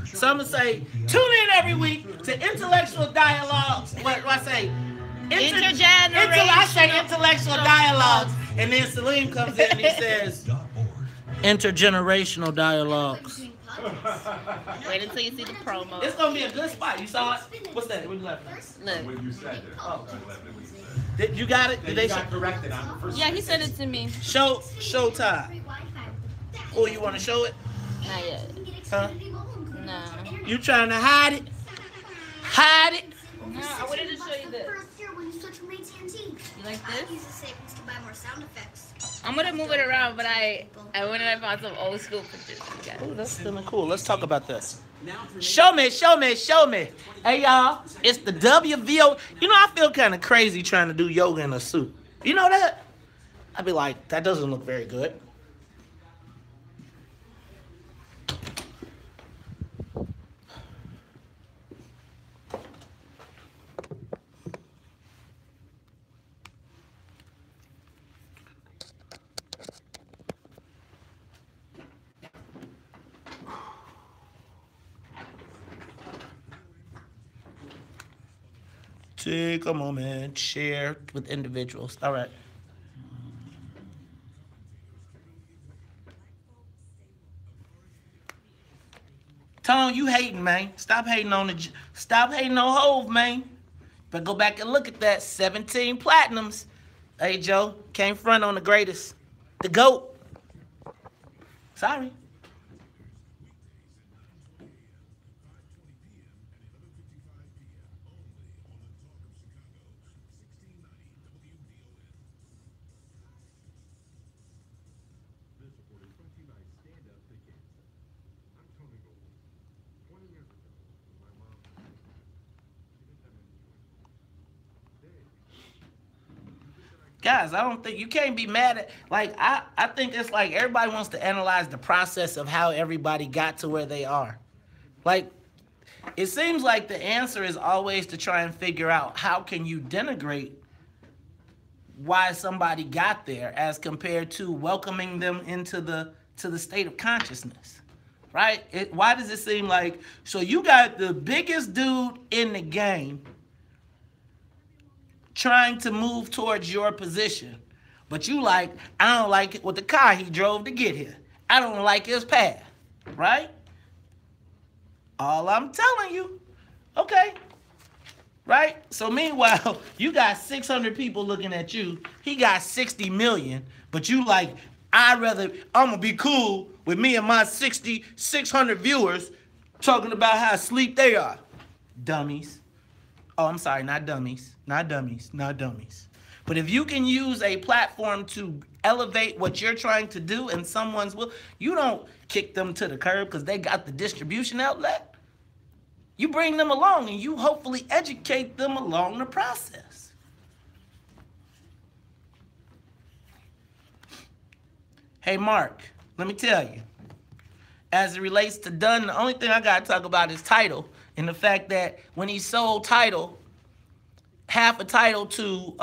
Speaker 1: some will say, tune in every week to Intellectual Dialogues. What do I say?
Speaker 10: Intergenerational.
Speaker 1: I say Intellectual Dialogues. And then Salim comes in and he says, Intergenerational Dialogues.
Speaker 10: Wait until you see the promo.
Speaker 1: It's gonna be a good spot. You saw it? What's that? What you left?
Speaker 10: Look.
Speaker 2: When you said it.
Speaker 1: Oh. You got it? Did they
Speaker 2: got corrected on the first.
Speaker 10: Yeah, he sent it to me.
Speaker 1: Show time. Oh, you want to show it?
Speaker 10: Not yet.
Speaker 1: Huh?
Speaker 10: No.
Speaker 1: You trying to hide it? Hide it?
Speaker 10: No, I wanted to show you this. You like this? I'm gonna move it around, but I went and I found some old school pictures.
Speaker 1: Oh, that's kind of cool. Let's talk about this. Show me. Hey, y'all, it's the WVO. You know, I feel kind of crazy trying to do yoga in a suit. You know that? I'd be like, that doesn't look very good. Take a moment, share with individuals. All right. Tone, you hating, man. Stop hating on Hove, man. But go back and look at that. 17 platinums. Hey, Joe, can't front on the greatest. The GOAT. Sorry. Guys, I don't think you can't be mad at, like, I think it's like everybody wants to analyze the process of how everybody got to where they are. Like, it seems like the answer is always to try and figure out how can you denigrate why somebody got there as compared to welcoming them into the state of consciousness, right? Why does it seem like, so you got the biggest dude in the game trying to move towards your position, but you like, I don't like it with the car he drove to get here. I don't like his path, right? All I'm telling you, okay, right? So meanwhile, you got 600 people looking at you. He got 60 million, but you like, I'm gonna be cool with me and my 600 viewers talking about how asleep they are. Dummies. Oh, I'm sorry, not dummies. Not dummies, not dummies. But if you can use a platform to elevate what you're trying to do and someone's will, you don't kick them to the curb because they got the distribution outlet. You bring them along and you hopefully educate them along the process. Hey, Mark, let me tell you, as it relates to Dunn, the only thing I got to talk about is Tidal and the fact that when he sold Tidal, half a title to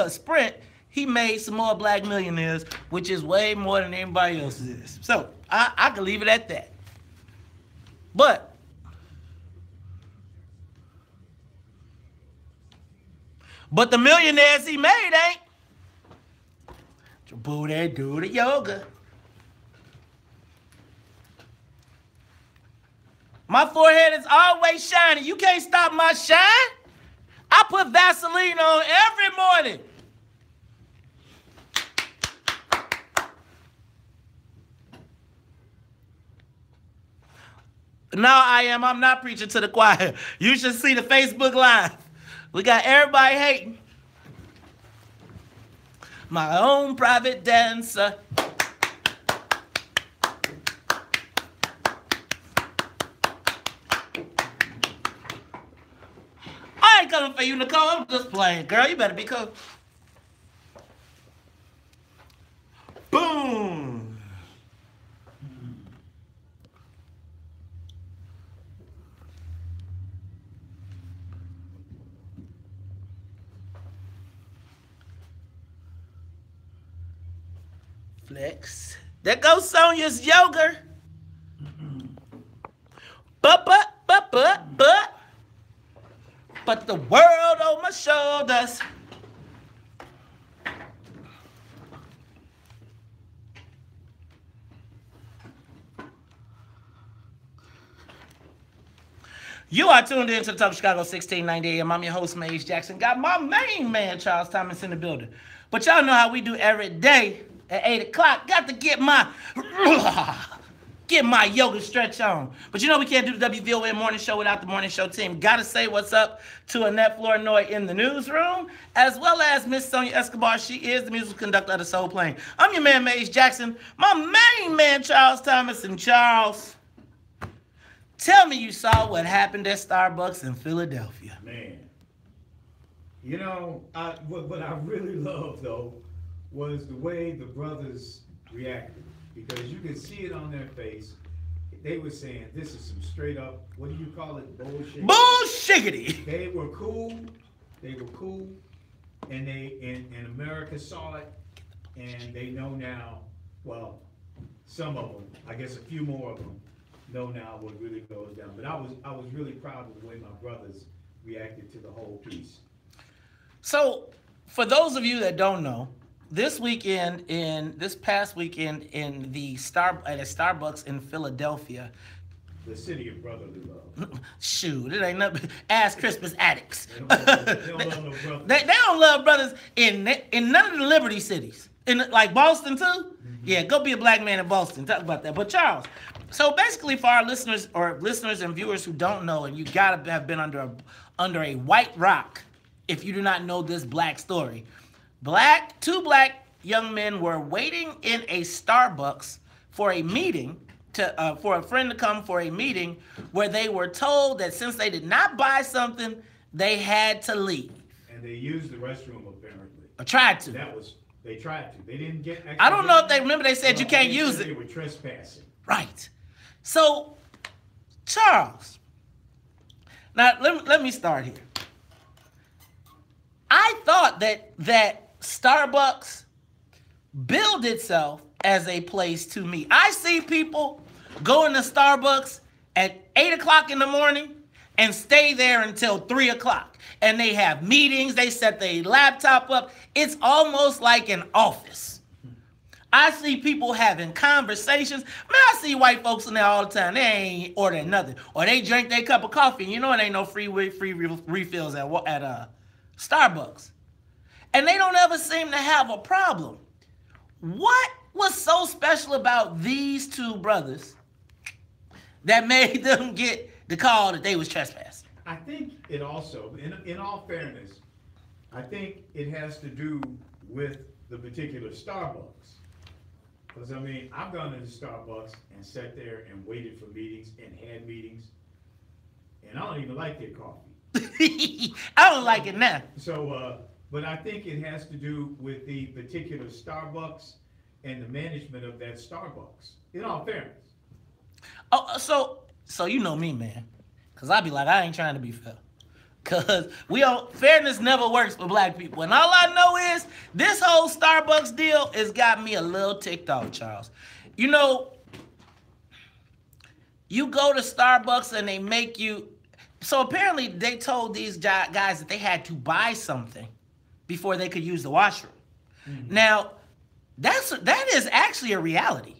Speaker 1: Sprint, he made some more black millionaires, which is way more than anybody else is. So I can leave it at that. But the millionaires he made ain't. Booty do the yoga. My forehead is always shining. You can't stop my shine. I put Vaseline on every morning. Now I'm not preaching to the choir. You should see the Facebook Live. We got everybody hating. My own private dancer. I ain't coming for you, Nicole. I'm just playing, girl. You better be cool. Boom. Flex. There goes Sonia's yoga. But the world on my shoulders. You are tuned in to the Talk of Chicago 1690 AM. I'm your host, Maze Jackson. Got my main man, Charles Thomas, in the building. But y'all know how we do every day at 8 o'clock. Got to get my yoga stretch on. But you know we can't do the WVON morning show without the morning show team. Got to say what's up to Annette Flournoy in the newsroom, as well as Miss Sonia Escobar. She is the musical conductor of the Soul Plane. I'm your man, Maze Jackson. My main man, Charles Thomas. And Charles, tell me you saw what happened at Starbucks in Philadelphia.
Speaker 3: Man, you know, what I really love, though, was the way the brothers reacted, because you could see it on their face. They were saying, this is some straight up, what do you call it, bullshit?
Speaker 1: Bullshiggity.
Speaker 3: They were cool, and and America saw it, and they know now, well, some of them, I guess a few more of them, know now what really goes down. But I was really proud of the way my brothers reacted to the whole piece.
Speaker 1: So, for those of you that don't know, this past weekend in the at a Starbucks in Philadelphia,
Speaker 3: the city of brotherly love.
Speaker 1: Shoot, it ain't nothing. Ask Christmas addicts.
Speaker 3: They don't love no brothers.
Speaker 1: They don't love brothers in none of the Liberty cities. In like Boston too. Mm-hmm. Yeah, go be a black man in Boston. Talk about that. But Charles, so basically for our listeners and viewers who don't know, and you gotta have been under a white rock if you do not know this black story. Two black young men were waiting in a Starbucks for a meeting for a friend to come for a meeting where they were told that since they did not buy something, they had to leave.
Speaker 3: And they used the restroom apparently.
Speaker 1: Or tried to.
Speaker 3: They tried to. They didn't get.
Speaker 1: I don't know if they remember. They said you can't use it.
Speaker 3: They were trespassing.
Speaker 1: Right. So, Charles. Now let me start here. I thought that Starbucks billed itself as a place to meet. I see people go into Starbucks at 8 o'clock in the morning and stay there until 3 o'clock. And they have meetings, they set their laptop up. It's almost like an office. I see people having conversations. Man, I see white folks in there all the time. They ain't ordering nothing. Or they drink their cup of coffee. And you know it ain't no free refills at Starbucks. And they don't ever seem to have a problem. What was so special about these two brothers that made them get the call that they was trespassing?
Speaker 3: I think it also, in all fairness, I think it has to do with the particular Starbucks. Because, I mean, I've gone into Starbucks and sat there and waited for meetings and had meetings, and I don't even like their coffee.
Speaker 1: I don't like it now.
Speaker 3: So, but I think it has to do with the particular Starbucks and the management of that Starbucks, in all fairness.
Speaker 1: Oh, so you know me, man. Because I be like, I ain't trying to be fair. Because fairness never works for black people. And all I know is this whole Starbucks deal has got me a little ticked off, Charles. You know, you go to Starbucks and they make you... So apparently they told these guys that they had to buy something before they could use the washroom. Mm-hmm. Now, that is actually a reality.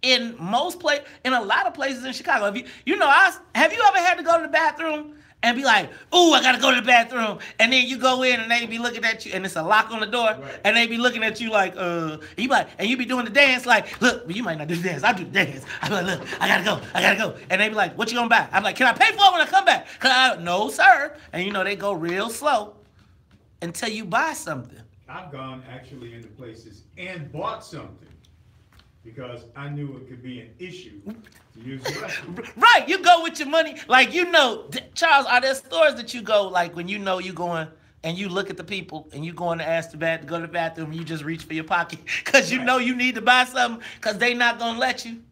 Speaker 1: In a lot of places in Chicago, have you ever had to go to the bathroom and be like, "Ooh, I gotta go to the bathroom," and then you go in and they be looking at you, and it's a lock on the door, right. And they be looking at you like, and you be doing the dance like, "Look, you might not do the dance. I do the dance." I be like, "Look, I gotta go," and they be like, "What you gonna buy?" I'm like, "Can I pay for it when I come back?" No, sir. And they go real slow until you buy something.
Speaker 3: I've gone actually into places and bought something because I knew it could be an issue to use the restroom.
Speaker 1: Right, you go with your money. Like, Charles, are there stores that you go, like, when you going and you look at the people and you going to ask to go to the bathroom and you just reach for your pocket because you know you need to buy something because they not going to let you?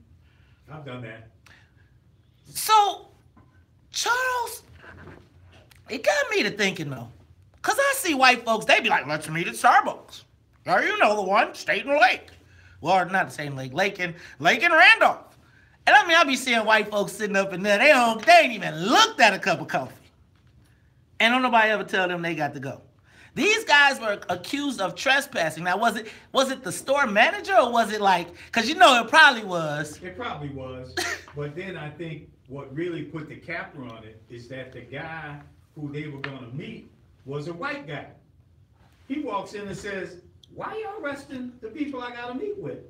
Speaker 3: I've done that.
Speaker 1: So, Charles, it got me to thinking, though. Because I see white folks, they be like, "Let's meet at Starbucks." Now, you know the one, State and Lake. Well, not the same Lake, Lake and Randolph. And I be seeing white folks sitting up in there, they ain't even looked at a cup of coffee. And don't nobody ever tell them they got to go. These guys were accused of trespassing. Now, was it the store manager or was it because it probably was.
Speaker 3: It probably was. But then I think what really put the capper on it is that the guy who they were going to meet was a white guy. He walks in and says, "Why y'all arresting the people I gotta meet with?"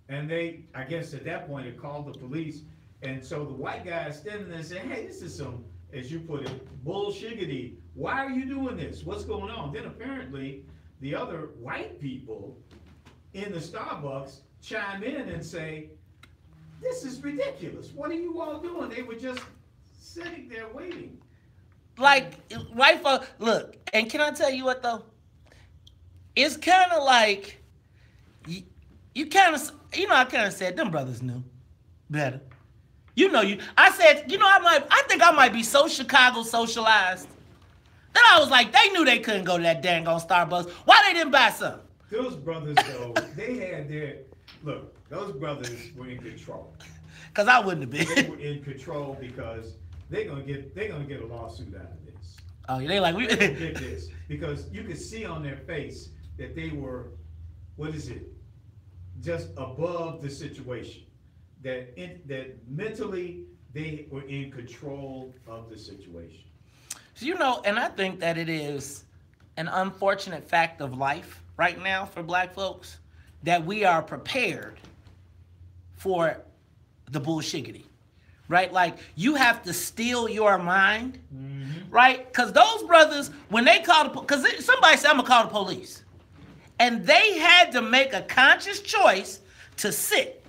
Speaker 3: And they, I guess at that point, it called the police. And so the white guy is standing there and saying, "Hey, this is some, as you put it, bullshiggity. Why are you doing this? What's going on?" Then apparently the other white people in the Starbucks chime in and say, "This is ridiculous. What are you all doing?" They were just sitting there waiting.
Speaker 1: Like, white folks, look, and can I tell you what, though? It's kind of like you kind of, I kind of said them brothers knew better. I said, I think I might be so Chicago socialized that I was like, they knew they couldn't go to that dang on Starbucks. Why they didn't buy some?
Speaker 3: Those brothers, though, they had those brothers were in control.
Speaker 1: Because I wouldn't have been.
Speaker 3: They were in control because they're gonna get a lawsuit out of this.
Speaker 1: Oh, they like, we
Speaker 3: get this. Because you could see on their face that they were, just above the situation. That mentally they were in control of the situation.
Speaker 1: And I think that it is an unfortunate fact of life right now for black folks that we are prepared for the bullshiggity, right? Like, you have to steal your mind, right? Because those brothers, when they called, because somebody said, I'm going to call the police. And they had to make a conscious choice to sit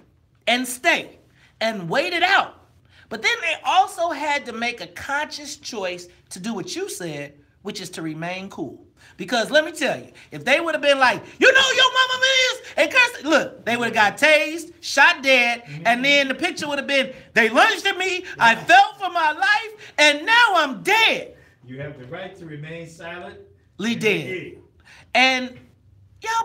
Speaker 1: and stay and wait it out. But then they also had to make a conscious choice to do what you said, which is to remain cool. Because let me tell you, if they would have been like, your mama is, and cursed, look, they would have got tased, shot dead, and then the picture would have been, they lunged at me, I fell for my life, and now I'm dead.
Speaker 3: You have the right to remain silent.
Speaker 1: Dead. And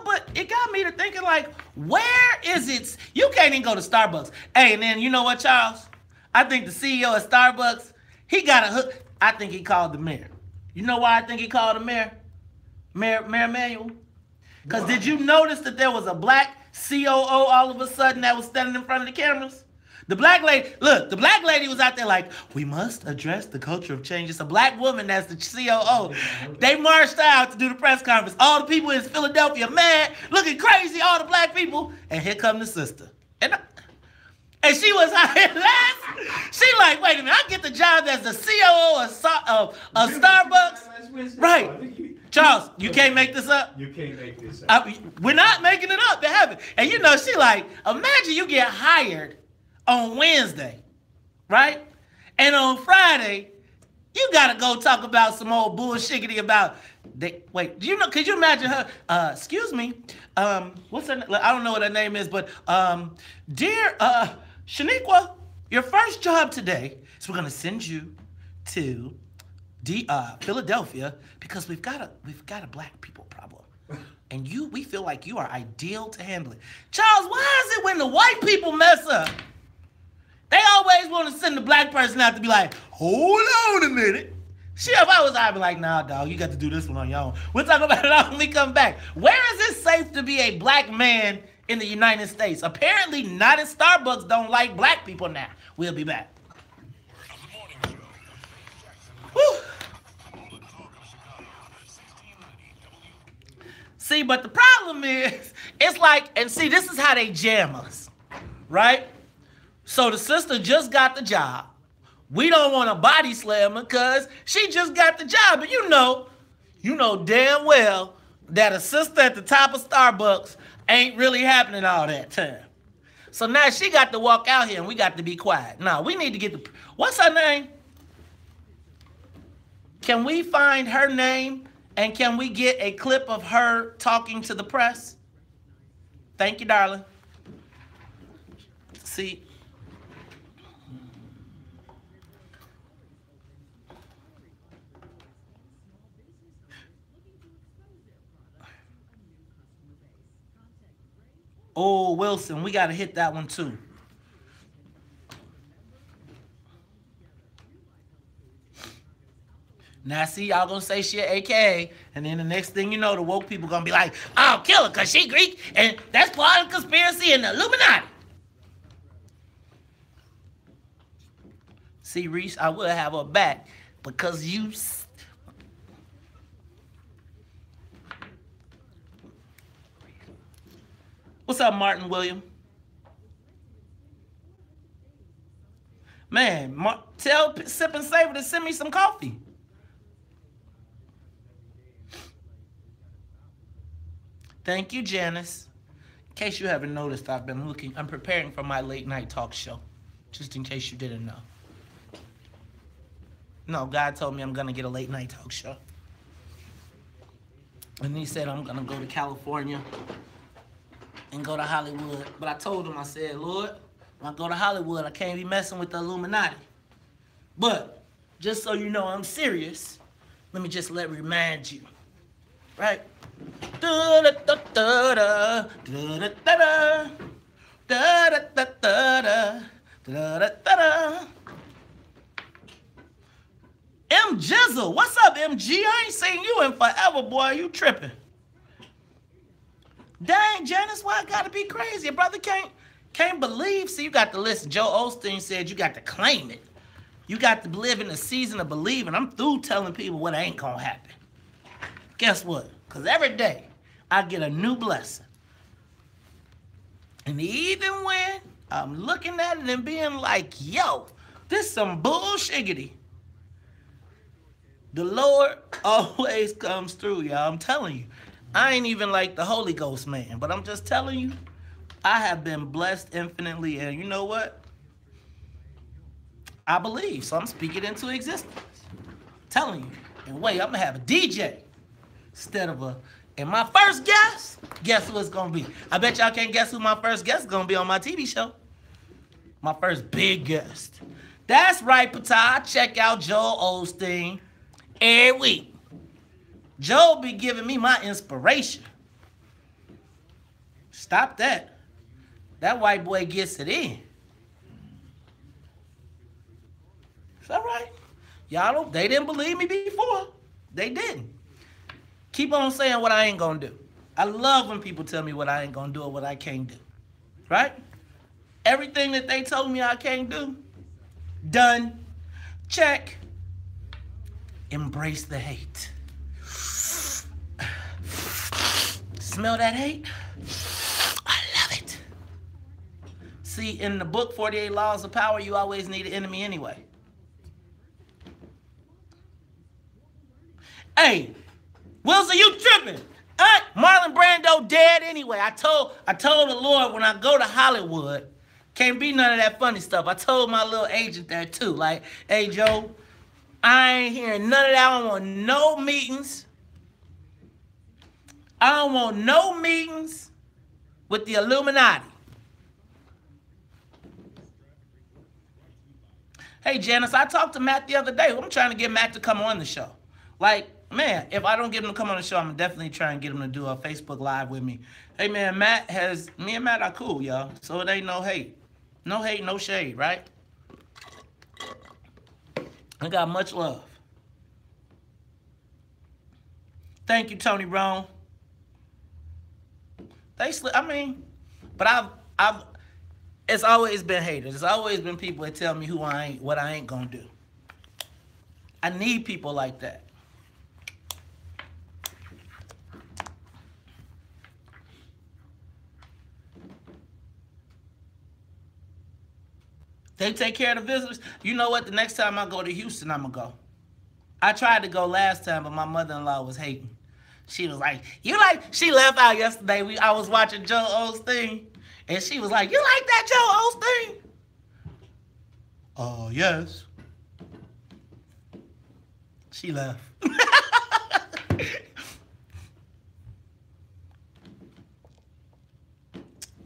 Speaker 1: but it got me to thinking, like, where is it? You can't even go to Starbucks. Hey, and then you know what, Charles? I think the CEO of Starbucks, he got a hook. I think he called the mayor. You know why I think he called the mayor? Mayor Emanuel? Because did you notice that there was a black COO all of a sudden that was standing in front of the cameras? The black lady was out there like, we must address the culture of change. It's a black woman that's the COO. They marched out to do the press conference. All the people in Philadelphia mad, looking crazy, all the black people. And here come the sister. And she was hired last. She like, wait a minute, I get the job as the COO of Starbucks. Right. Charles, you can't make this up.
Speaker 3: You can't make this up.
Speaker 1: We're not making it up. They haven't. And she like, imagine you get hired on Wednesday, right? And on Friday, you gotta go talk about some old bullshiggity about. Could you imagine her? Excuse me. What's her? I don't know what her name is, but dear Shaniqua, your first job today is we're gonna send you to Philadelphia because we've got a black people problem, and we feel like you are ideal to handle it. Charles, why is it when the white people mess up, they always want to send the black person out to be like, hold on a minute. Shit, if I was, I'd be like, nah, dog, you got to do this one on your own. We'll talk about it when we come back. Where is it safe to be a black man in the United States? Apparently not in Starbucks don't like black people now. We'll be back. Woo. See, but the problem is, it's like, and see, this is how they jam us, right? So the sister just got the job. We don't want to body slam her because she just got the job. And you know damn well that a sister at the top of Starbucks ain't really happening all that time. So now she got to walk out here and we got to be quiet. Now, we need to get what's her name? Can we find her name and can we get a clip of her talking to the press? Thank you, darling. See. Oh, Wilson, we got to hit that one too. Now, see, y'all going to say she an AKA, and then the next thing you know, the woke people going to be like, I'll kill her because she Greek, and that's part of the conspiracy and the Illuminati. See, Reese, I will have her back because you... What's up, Martin William? Man, tell Sip and Savor to send me some coffee. Thank you, Janice. In case you haven't noticed, I'm preparing for my late night talk show. Just in case you didn't know. No, God told me I'm gonna get a late night talk show. And he said I'm gonna go to California and go to Hollywood. But I told him, I said, Lord, when I go to Hollywood, I can't be messing with the Illuminati. But just so you know I'm serious, let me just remind you, right? M Jizzle, what's up, MG? I ain't seen you in forever, boy. You tripping? Dang, Janice, why I gotta be crazy? Your brother can't believe. See, you got to listen. Joe Osteen said you got to claim it. You got to live in the season of believing. I'm through telling people what ain't gonna happen. Guess what? Because every day I get a new blessing. And even when I'm looking at it and being like, yo, this some bullshiggity, the Lord always comes through, y'all. I'm telling you. I ain't even like the Holy Ghost man, but I'm just telling you, I have been blessed infinitely, and you know what? I believe, so I'm speaking into existence. I'm telling you. And wait, I'm gonna have a DJ instead of a. And my first guess who it's gonna be? I bet y'all can't guess who my first guest is gonna be on my TV show. My first big guest. That's right, Patah. Check out Joel Osteen every week. Joe be giving me my inspiration. Stop that. That white boy gets it in. Is that right? Y'all don't, they didn't believe me before. They didn't. Keep on saying what I ain't gonna do. I love when people tell me what I ain't gonna do or what I can't do. Right? Everything that they told me I can't do, done. Check. Embrace the hate. Smell that hate? I love it. See, in the book, 48 Laws of Power, you always need an enemy anyway. Hey, Wilson, you tripping? Marlon Brando dead anyway. I told the Lord when I go to Hollywood, can't be none of that funny stuff. I told my little agent there too, like, hey, Joe, I ain't hearing none of that. I don't want no meetings. I don't want no meetings with the Illuminati. Hey, Janice, I talked to Matt the other day. I'm trying to get Matt to come on the show. Like, man, if I don't get him to come on the show, I'm definitely trying to get him to do a Facebook Live with me. Hey, man, me and Matt are cool, y'all. So it ain't no hate. No hate, no shade, right? I got much love. Thank you, Tony Brown. But it's always been haters. It's always been people that tell me what I ain't gonna do. I need people like that. They take care of the visitors. You know what? The next time I go to Houston, I'm gonna go. I tried to go last time, but my mother-in-law was hating. She was like, she left out yesterday. I was watching Joel Osteen, and she was like, you like that Joel Osteen? Oh, yes. She left.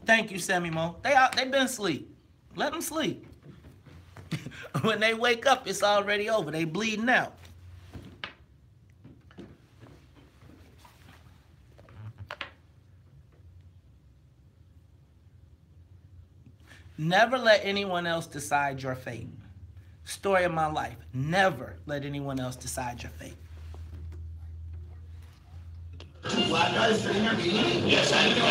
Speaker 1: Thank you, Sammy Mo. They been asleep. Let them sleep. When they wake up, it's already over. They bleeding out. Never let anyone else decide your fate. Story of my life. Never let anyone else decide your fate.
Speaker 20: Black guys sitting here eating? Yes, I know.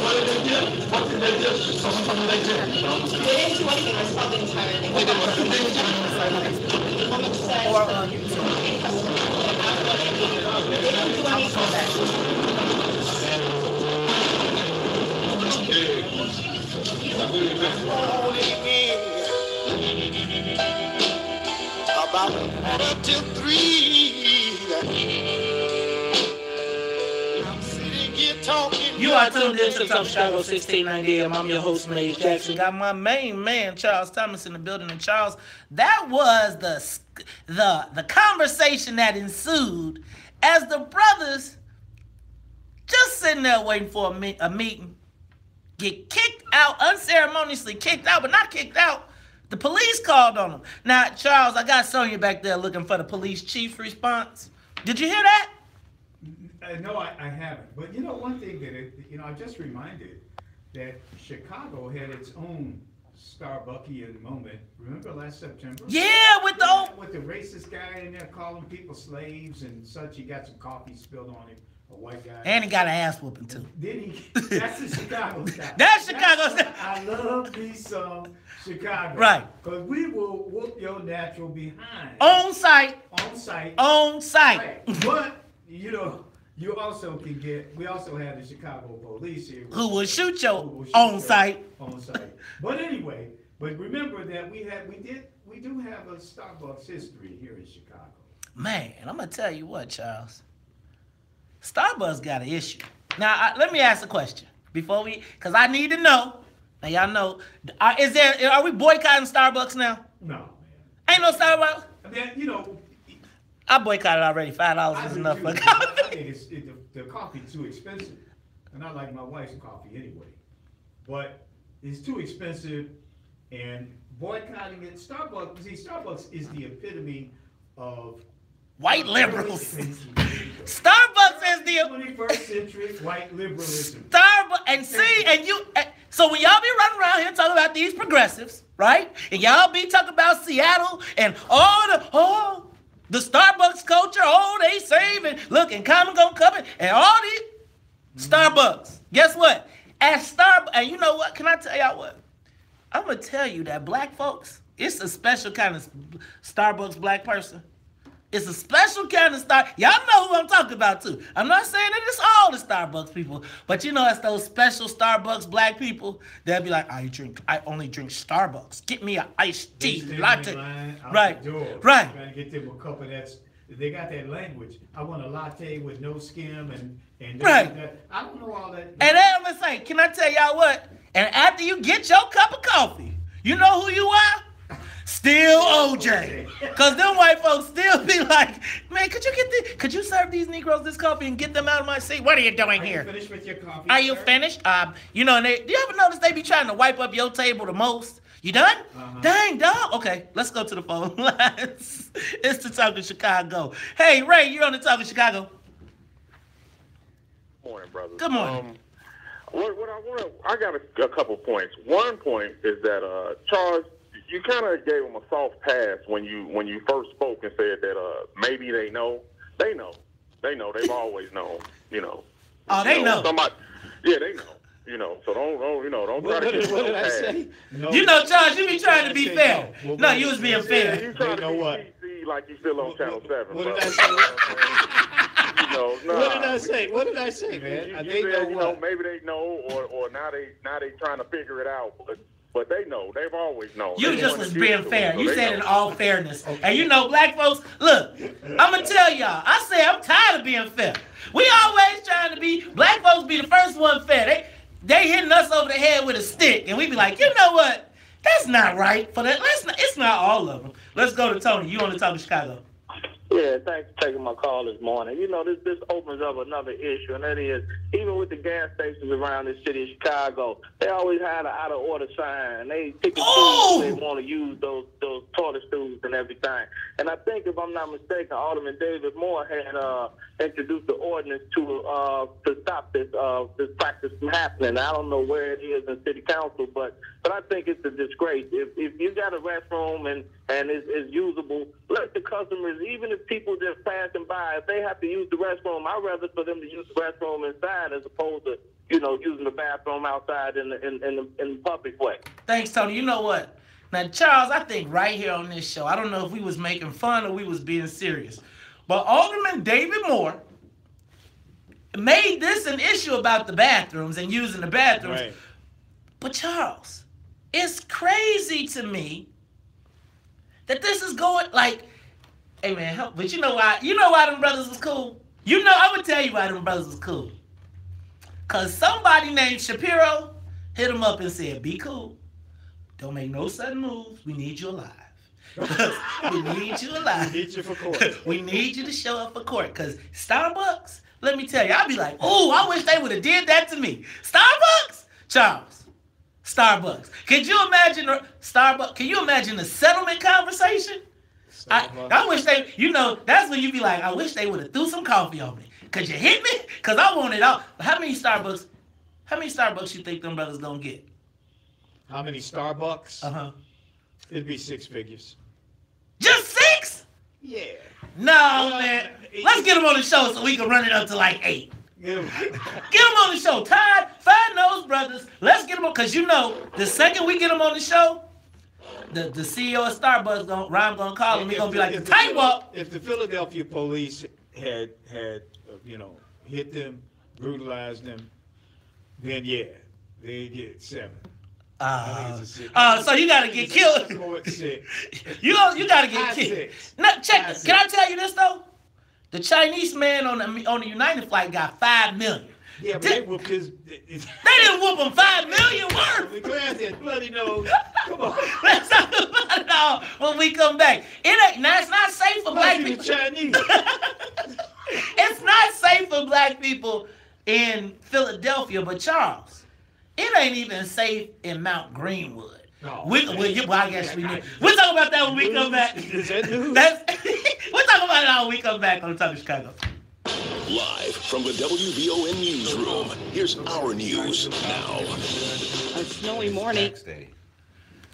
Speaker 20: What did they do? What did they do? Someone told me they did. They didn't do anything. I saw the entire thing. They did what? They didn't do anything. On the side. Or on YouTube. They didn't do anything.
Speaker 4: About 1 till 3. I'm sitting here talking.
Speaker 1: You are tuned in to Top Chicago 1690 AM. I'm your host, Maze Jackson. Got my main man, Charles Thomas, in the building. And Charles, that was the conversation that ensued as the brothers just sitting there waiting for a meeting. get kicked out, unceremoniously kicked out, but not kicked out. The police called on him. Now, Charles, I got Sonya back there looking for the police chief's response. Did you hear that?
Speaker 3: No, I haven't. But you know, one thing that, I just reminded that Chicago had its own Starbuckian moment. Remember last September?
Speaker 1: Yeah, with
Speaker 3: the racist guy in there calling people slaves and such. He got some coffee spilled on him. A white guy.
Speaker 1: And he got an ass whooping too.
Speaker 3: Did he? That's the Chicago style.
Speaker 1: That's Chicago style.
Speaker 3: I love me some Chicago.
Speaker 1: Right.
Speaker 3: Because we will whoop your natural behind.
Speaker 1: On site.
Speaker 3: On site.
Speaker 1: On site.
Speaker 3: Right. But, you also can we also have the Chicago police here.
Speaker 1: Who will shoot your on site.
Speaker 3: On site. But anyway, remember that we do have a Starbucks history here in Chicago.
Speaker 1: Man, I'm going to tell you what, Charles. Starbucks got an issue. Now, let me ask a question before because I need to know. Now, y'all know, are we boycotting Starbucks now?
Speaker 3: No, man.
Speaker 1: Ain't no Starbucks?
Speaker 3: I mean,
Speaker 1: I boycotted already. $5 is enough for coffee.
Speaker 3: I think the coffee's too expensive. And I like my wife's coffee anyway. But it's too expensive, and boycotting it, Starbucks is the epitome of
Speaker 1: white liberals. Starbucks is the
Speaker 3: 21st century white liberalism.
Speaker 1: So when y'all be running around here talking about these progressives, right? And y'all be talking about Seattle and the Starbucks culture, they save and look, and Comey gonna come in, and all these Starbucks. Guess what? At Starbucks, and you know what? Can I tell y'all what? I'm gonna tell you that black folks, it's a special kind of Starbucks black person. It's a special kind of Y'all know who I'm talking about too. I'm not saying that it's all the Starbucks people, but it's those special Starbucks black people. They'll be like, I only drink Starbucks. Get me an iced tea latte. Right.
Speaker 3: Trying to get them a cup of that. They got that language. I want a latte with no skim and
Speaker 1: right.
Speaker 3: I don't know all that.
Speaker 1: And then I'm gonna say, can I tell y'all what? And after you get your cup of coffee, you know who you are? Still OJ. Because them white folks still be like, man, could you serve these Negroes this coffee and get them out of my seat? What are you doing here?
Speaker 3: Are you finished with your coffee?
Speaker 1: Are you finished? And do you ever notice they be trying to wipe up your table the most? You done? Dang, dog. Okay, let's go to the phone lines. It's the Talk of Chicago. Hey, Ray, you're on the Talk of Chicago.
Speaker 21: Good morning, brother.
Speaker 1: Good morning.
Speaker 21: I got a couple points. One point is that Charles, you kind of gave them a soft pass when you first spoke and said that maybe they know. They know. They've always known.
Speaker 1: Oh, they know.
Speaker 21: Yeah, they know. So don't try to get
Speaker 6: what did I
Speaker 21: pass.
Speaker 6: say?
Speaker 1: No. Charles, you be trying to be fair. No, you was being fair.
Speaker 21: You trying to be PC like you still on Channel 7.
Speaker 6: What did I say?
Speaker 21: What
Speaker 6: did I say? What did I say, man?
Speaker 21: You said, maybe they know, or now they trying to figure it out, but they know. They've always known.
Speaker 1: You just was being fair. You said in all fairness. And black folks, look, I'm going to tell y'all, I say I'm tired of being fair. We always trying to be, black folks be the first one fair. They hitting us over the head with a stick, and we be like, you know what? That's not right. It's not all of them. Let's go to Tony. You on the Talk of Chicago.
Speaker 22: Yeah, thanks for taking my call this morning. This opens up another issue, and that is, even with the gas stations around the city of Chicago, they always had an out-of-order sign, and they pick and choose they want to use those toilet stools and everything. And I think, if I'm not mistaken, Alderman David Moore had introduced the ordinance to stop this practice from happening. I don't know where it is in city council, but I think it's a disgrace. If you got a restroom and it's usable, let the customers, even if people just passing by, if they have to use the restroom, I'd rather for them to use the restroom inside as opposed to, using the bathroom outside in the public way.
Speaker 1: Thanks, Tony. You know what? Now, Charles, I think right here on this show, I don't know if we was making fun or we was being serious, but Alderman David Moore made this an issue about the bathrooms and using the bathrooms. Right. But Charles, it's crazy to me that this is going hey man, help. But you know why them brothers was cool? I'm gonna tell you why them brothers was cool. Cause somebody named Shapiro hit him up and said, be cool. Don't make no sudden moves. We need you alive. We need you alive.
Speaker 6: We need you for court.
Speaker 1: We need you to show up for court. Cause Starbucks, let me tell you, I'll be like, oh, I wish they would have did that to me. Starbucks? Charles, Starbucks. Could you imagine Starbucks? Can you imagine the settlement conversation? I wish they, that's when you be like, I wish they would have threw some coffee on me. Cause you hit me? Cause I want it all. How many Starbucks you think them brothers gonna get?
Speaker 6: How many Starbucks?
Speaker 1: Uh-huh.
Speaker 6: It'd be 6 figures.
Speaker 1: Just 6?
Speaker 6: Yeah.
Speaker 1: No, man. Let's get them on the show so we can run it up to like 8. Get them on the show. Todd, find those brothers. Let's get them on. Because the second we get them on the show, the CEO of Starbucks, Ryan gonna call him. He's gonna be like, tight up.
Speaker 6: If the Philadelphia police had hit them, brutalized them, then yeah, they get 7.
Speaker 1: So you gotta get killed. you gotta get killed. Now, check. Can I tell you this though? The Chinese man on the United flight got $5 million.
Speaker 6: Yeah, but they whooped his.
Speaker 1: They didn't whoop him $5 million worth.
Speaker 6: The glass had bloody nose. Come on.
Speaker 1: Let's talk about it all when we come back. It's not safe for black people.
Speaker 6: Chinese.
Speaker 1: It's not safe for black people in Philadelphia, but Charles, it ain't even safe in Mount Greenwood.
Speaker 6: No.
Speaker 1: I guess we need. We'll talk about that when we come back.
Speaker 6: Is that news?
Speaker 1: We'll talk about it all when we come back on the Talk of Chicago.
Speaker 9: Live from the WVON newsroom, here's our news now.
Speaker 13: A snowy morning.
Speaker 2: Tax day.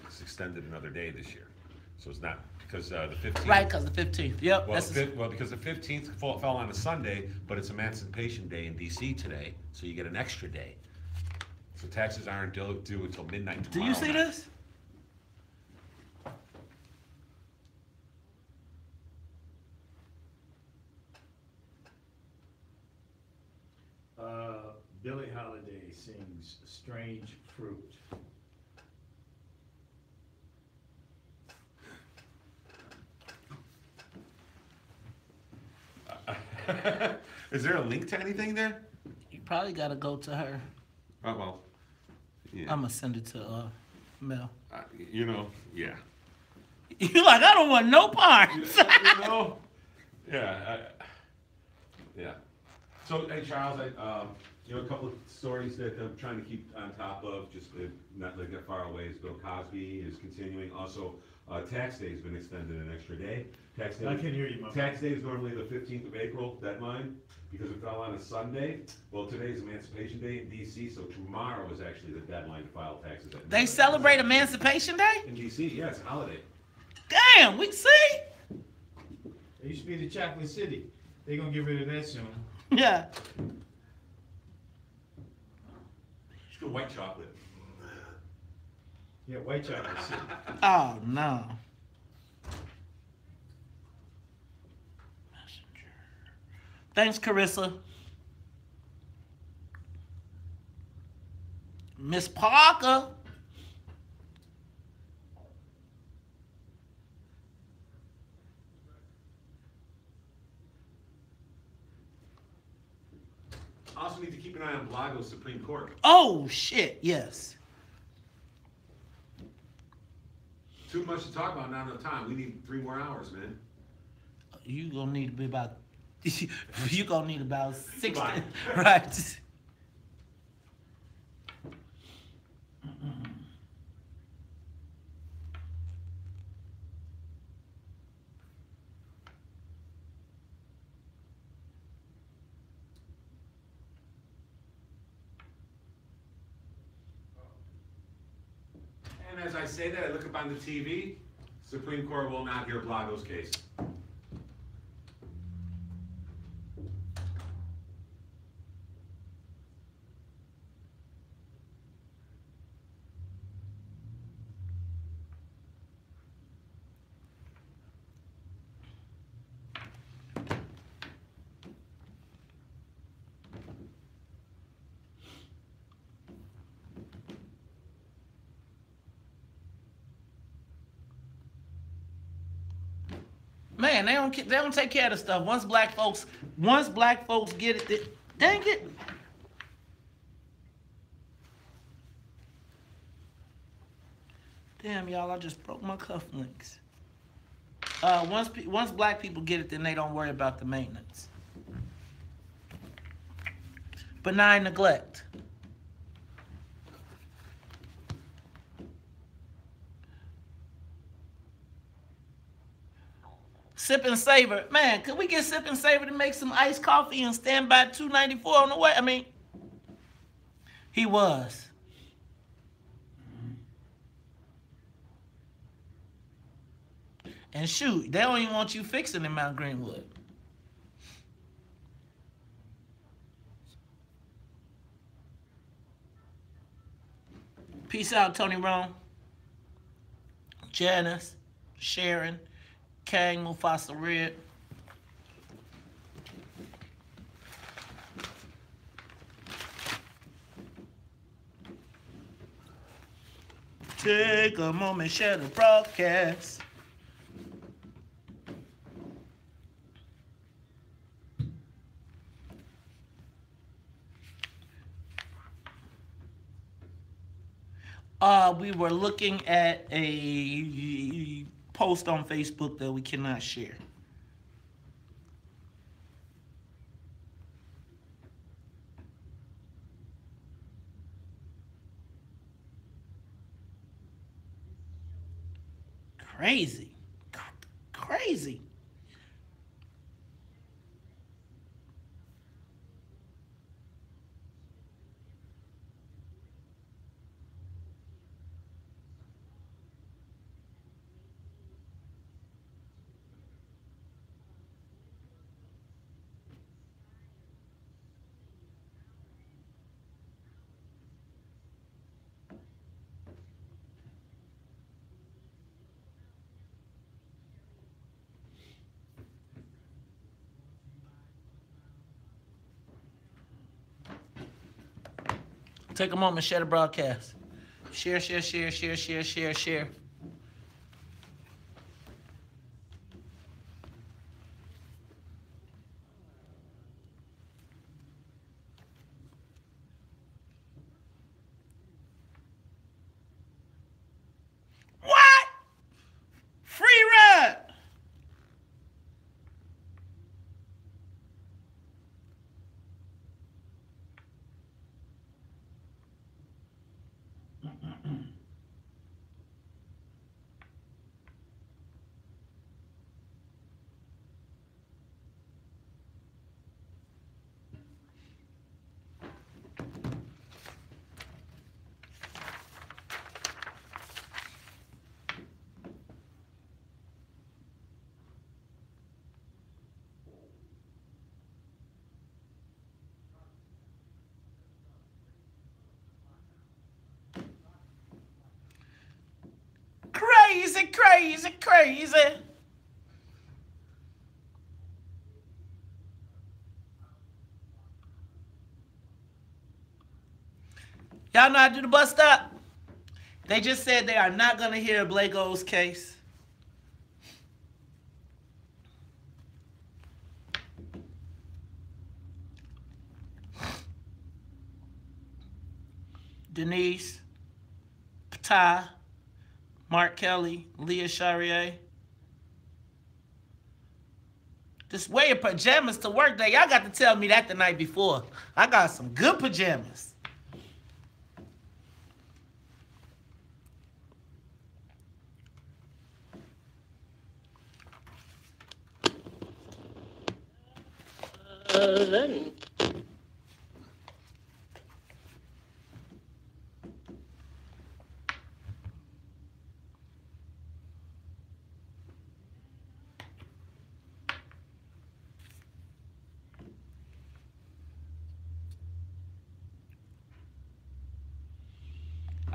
Speaker 2: It's extended another day this year, so it's not because the 15th.
Speaker 1: Right, because the 15th. Yep.
Speaker 2: Because the 15th fell on a Sunday, but it's Emancipation Day in D.C. today, so you get an extra day. So taxes aren't due until midnight tomorrow.
Speaker 1: Do you see this?
Speaker 3: Billie Holiday sings Strange Fruit.
Speaker 2: Is there a link to anything there?
Speaker 1: You probably got to go to her.
Speaker 2: Oh, well. Yeah.
Speaker 1: I'm going to send it to Mel.
Speaker 2: Yeah.
Speaker 1: You're like, I don't want no parts.
Speaker 2: Yeah. Yeah. So, hey, Charles, a couple of stories that I'm trying to keep on top of, just not like that far away. Is Bill Cosby is continuing. Also, tax day has been extended an extra day. Tax day.
Speaker 3: I can hear you, Mom.
Speaker 2: Tax day is normally the 15th of April deadline because it fell on a Sunday. Well, today's Emancipation Day in D.C., so tomorrow is actually the deadline to file taxes.
Speaker 1: They celebrate Emancipation Day?
Speaker 2: In D.C., yeah, it's a holiday.
Speaker 1: Damn, we see.
Speaker 3: It used to be the Chocolate City. They're going to get rid of that soon.
Speaker 1: Yeah.
Speaker 2: Just go white chocolate.
Speaker 3: Yeah, white chocolate city.
Speaker 1: Oh, no. Thanks, Carissa. Miss Parker.
Speaker 2: Also need to keep an eye on Blago's Supreme Court.
Speaker 1: Oh, shit, yes.
Speaker 2: Too much to talk about, not enough time. We need 3 more hours, man.
Speaker 1: You gonna need to be about. You gonna need about 60, right?
Speaker 2: And as I say that, I look up on the TV. Supreme Court will not hear Blago's case.
Speaker 1: Man, they don't take care of the stuff. Once black folks get it, dang it. Damn, y'all, I just broke my cufflinks. Once black people get it, then they don't worry about the maintenance. Benign neglect. Sip and Savor. Man, could we get Sip and Savor to make some iced coffee and stand by $2.94 on the way? I mean, he was. And shoot, they don't even want you fixing in Mount Greenwood. Peace out, Tony Rome, Janice, Sharon, Kang, Mufasa Red. Take a moment, share the broadcast. We were looking at a post on Facebook that we cannot share. Crazy. Crazy. Take a moment, share the broadcast. Share, share, share, share, share, share, share. What? Free ride. Crazy, crazy, crazy. Y'all know how to do the bus stop? They just said they are not going to hear Blake O's case. Denise, Pata, Mark Kelly, Leah Charrier. Just wear your pajamas to work day. Y'all got to tell me that the night before. I got some good pajamas.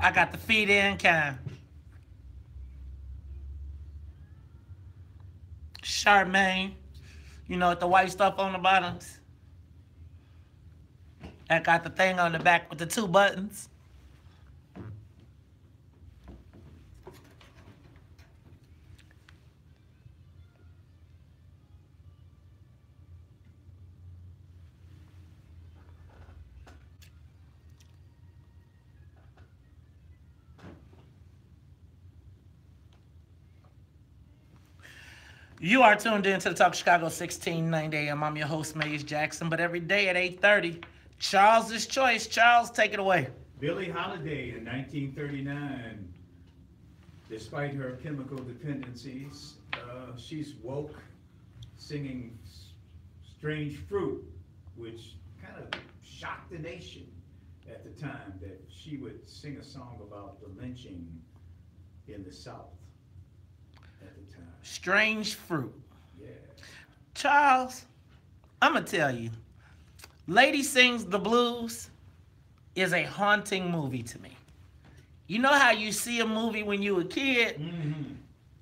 Speaker 1: I got the feet in kind. Charmaine, you know, with the white stuff on the bottoms. I got the thing on the back with the 2 buttons. You are tuned in to the Talk Chicago 1690 AM. I'm your host, Maze Jackson, but every day at 8:30, Charles's Choice. Charles, take it away.
Speaker 3: Billie Holiday in 1939, despite her chemical dependencies, she's woke, singing Strange Fruit, which kind of shocked the nation at the time, that she would sing a song about the lynching in the South at the time.
Speaker 1: Strange Fruit.
Speaker 3: Yeah.
Speaker 1: Charles, I'm going to tell you, Lady Sings the Blues is a haunting movie to me. You know how you see a movie when you were a kid,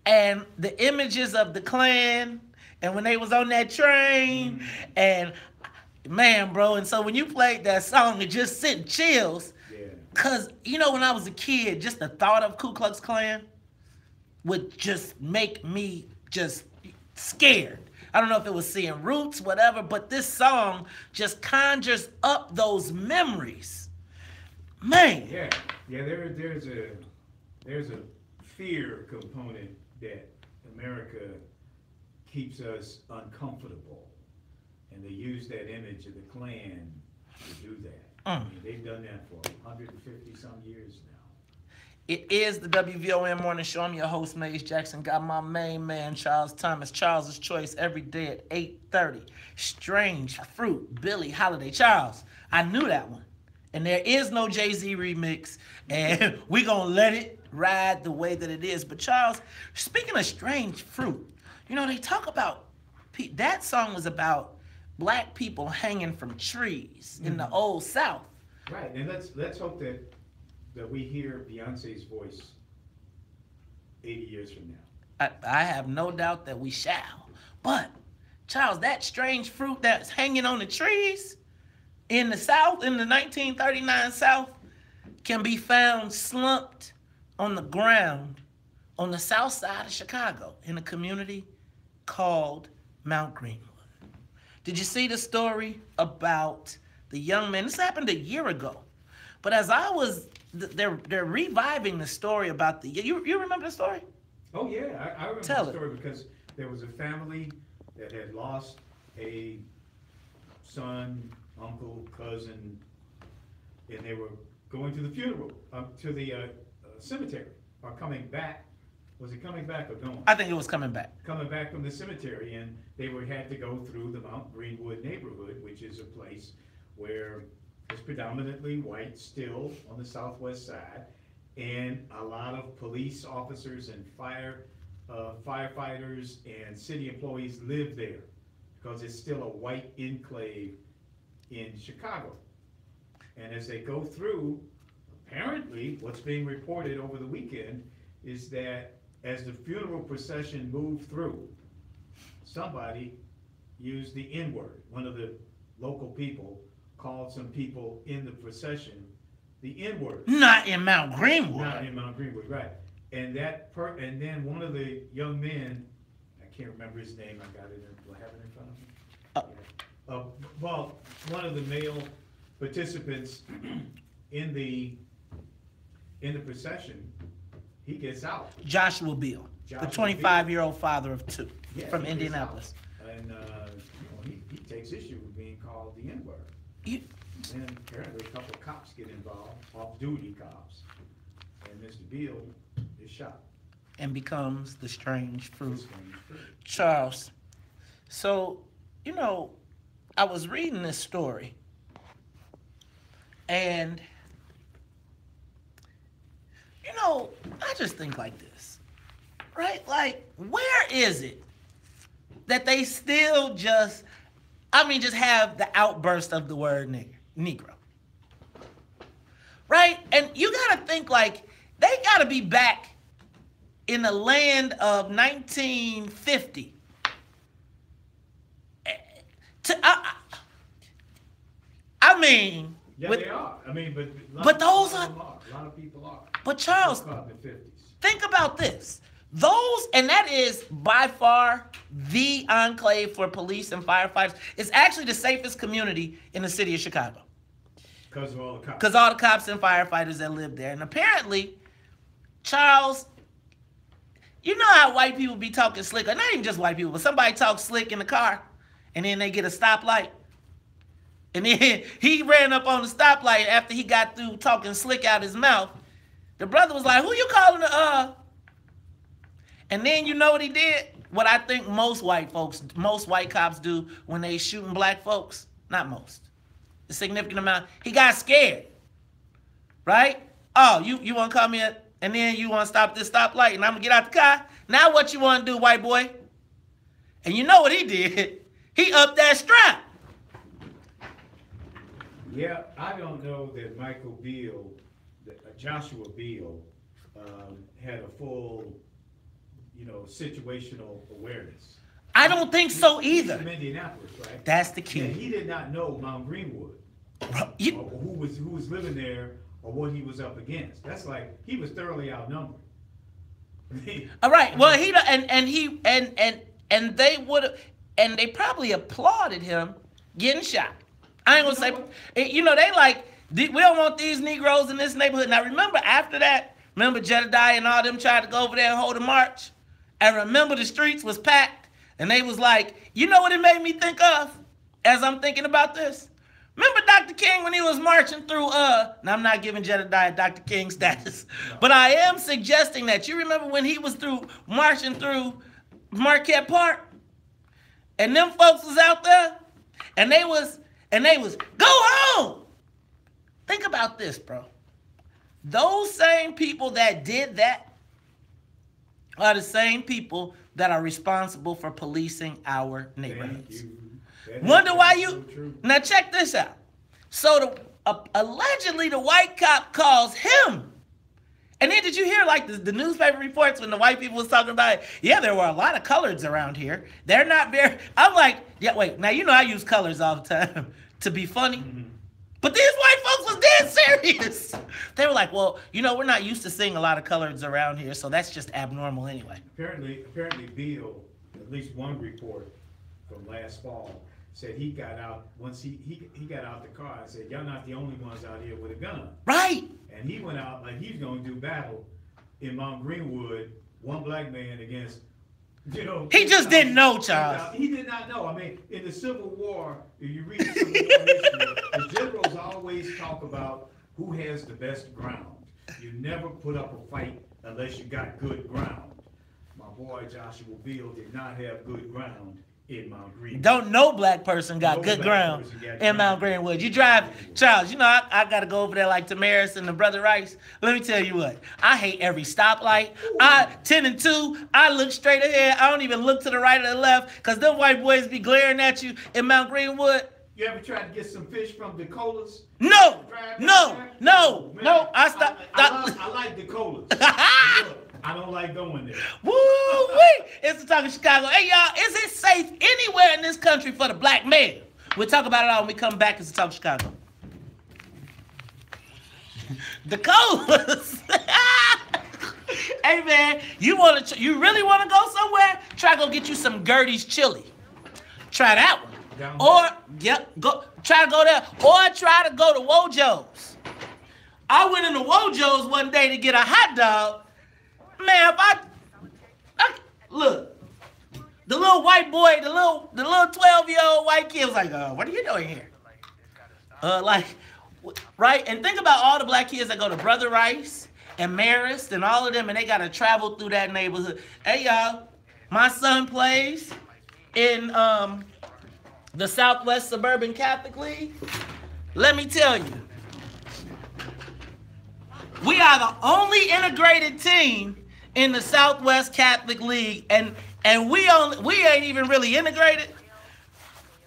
Speaker 1: and the images of the Klan, and when they was on that train, and man, bro, and so when you played that song, it just sent chills. Yeah. Cause you know, when I was a kid, just the thought of Ku Klux Klan would just make me just scared. I don't know if it was seeing Roots, whatever, but this song just conjures up those memories. Man.
Speaker 3: Yeah, there's a fear component that America keeps us uncomfortable, and they use that image of the Klan to do that. I mean, they've done that for 150 some years now.
Speaker 1: It is the WVON Morning Show. I'm your host, Maze Jackson. Got my main man, Charles Thomas. Charles's Choice every day at 8:30. Strange Fruit, Billie Holiday. Charles, I knew that one. And there is no Jay-Z remix. And we're going to let it ride the way that it is. But Charles, speaking of Strange Fruit, you know, they talk about, that song was about black people hanging from trees in the old South.
Speaker 3: Right, and let's hope that we hear Beyonce's voice 80 years from now.
Speaker 1: I have no doubt that we shall. But, Charles, that strange fruit that's hanging on the trees in the South, in the 1939 South, can be found slumped on the ground on the south side of Chicago in a community called Mount Greenwood. Did you see the story about the young man? This happened a year ago. But as I was, they're reviving the story about the, you remember the story?
Speaker 3: Oh yeah, I remember the story because there was a family that had lost a son, uncle, cousin, and they were going to the funeral, to the cemetery, or coming back. Was it coming back or going?
Speaker 1: I think it was coming back.
Speaker 3: Coming back from the cemetery, and they had to go through the Mount Greenwood neighborhood, which is a place where it's predominantly white still on the southwest side, and a lot of police officers and firefighters and city employees live there because it's still a white enclave in Chicago. And as they go through, apparently what's being reported over the weekend is that as the funeral procession moved through, somebody used the N-word. One of the local people called some people in the procession the N-word.
Speaker 1: Not in Mount Greenwood.
Speaker 3: Not in Mount Greenwood, right. And and then one of the young men, I can't remember his name, I got it, do I have it in front of me? Well, one of the male participants in the procession, he gets out.
Speaker 1: Joshua Beal, the 25-year-old father of two, from Indianapolis.
Speaker 3: And he takes issue with being called the N-word. And apparently a couple of cops get involved, off-duty cops, and Mr. Beal is shot.
Speaker 1: And becomes the strange fruit. Charles, so, you know, I was reading this story, and, you know, I just think like this, right? Like, where is it that they still just have the outburst of the word Negro? Right? And you gotta think like, they gotta be back in the land of 1950. I mean,
Speaker 3: yeah, they are. I mean,
Speaker 1: but those are
Speaker 3: a lot of people are.
Speaker 1: But Charles, think about this. Those, and that is by far the enclave for police and firefighters. It's actually the safest community in the city of Chicago.
Speaker 3: Because of all the cops.
Speaker 1: Because all the cops and firefighters that live there. And apparently, Charles, you know how white people be talking slick, or not even just white people, but somebody talks slick in the car, and then they get a stoplight. And then he ran up on the stoplight after he got through talking slick out his mouth. The brother was like, who you calling the, And then you know what he did? what I think most white cops do when they shooting black folks? Not most. A significant amount. He got scared. Right? Oh, you want to come in and then you want to stop this stoplight and I'm going to get out the car? Now what you want to do, white boy? And you know what he did? He upped that strap.
Speaker 3: Yeah, I don't know that Joshua Beal, had a full, situational awareness.
Speaker 1: I don't think so either.
Speaker 3: He's from Indianapolis, right?
Speaker 1: That's the key.
Speaker 3: Yeah, he did not know Mount Greenwood, or who was living there, or what he was up against. That's like he was thoroughly outnumbered.
Speaker 1: All right. Well, they probably applauded him getting shot. I ain't gonna say, they like, we don't want these Negroes in this neighborhood. Now remember after that, Jedediah and all them tried to go over there and hold a march, and remember the streets was packed, and they was like, you know what it made me think of as I'm thinking about this? Remember Dr. King when he was marching through, now I'm not giving Jedediah Dr. King status, but I am suggesting that you remember when he was marching through Marquette Park, and them folks was out there, and they was, go home. Think about this, bro. Those same people that did that are the same people that are responsible for policing our neighborhoods. Wonder why you... Now check this out. So allegedly the white cop calls him. And then did you hear like the newspaper reports when the white people was talking about it? Yeah, there were a lot of coloreds around here. They're not very... I'm like, yeah, wait. Now, I use colors all the time to be funny. Mm-hmm. But these white folks was dead serious. They were like, well, we're not used to seeing a lot of coloreds around here, so that's just abnormal anyway.
Speaker 3: Apparently Beal, at least one report from last fall, said he got out, once he got out the car and said, y'all not the only ones out here with a gun.
Speaker 1: Right.
Speaker 3: And he went out like he's going to do battle in Mount Greenwood, one black man against,
Speaker 1: He just didn't know, Charles.
Speaker 3: He did not know. I mean, in the Civil War, if you read Civil War history, the generals always talk about who has the best ground. You never put up a fight unless you got good ground. My boy Joshua Beal did not have good ground in Mount Greenwood.
Speaker 1: Don't no black person got good ground in Mount Greenwood. You drive, Charles, I got to go over there like Tamaris and the Brother Rice. Let me tell you what. I hate every stoplight. 10 and 2, I look straight ahead. I don't even look to the right or the left because them white boys be glaring at you in Mount Greenwood.
Speaker 3: You ever tried to get some fish from DeCola's?
Speaker 1: No. I stopped.
Speaker 3: I like DeCola's. I don't like going there.
Speaker 1: Woo-wee! It's the Talk of Chicago. Hey, y'all, is it safe anywhere in this country for the black man? We'll talk about it all when we come back. It's the Talk of Chicago. The colas. Hey, man, you really want to go somewhere? Try to go get you some Gertie's chili. Try that one. Try to go there. Or try to go to Wojo's. I went into Wojo's one day to get a hot dog. Man, look, the little white boy, the little 12-year-old white kid was like, what are you doing here? Right? And think about all the black kids that go to Brother Rice and Marist and all of them, and they got to travel through that neighborhood. Hey, y'all, my son plays in the Southwest Suburban Catholic League. Let me tell you, we are the only integrated team in the Southwest Catholic League, and we ain't even really integrated,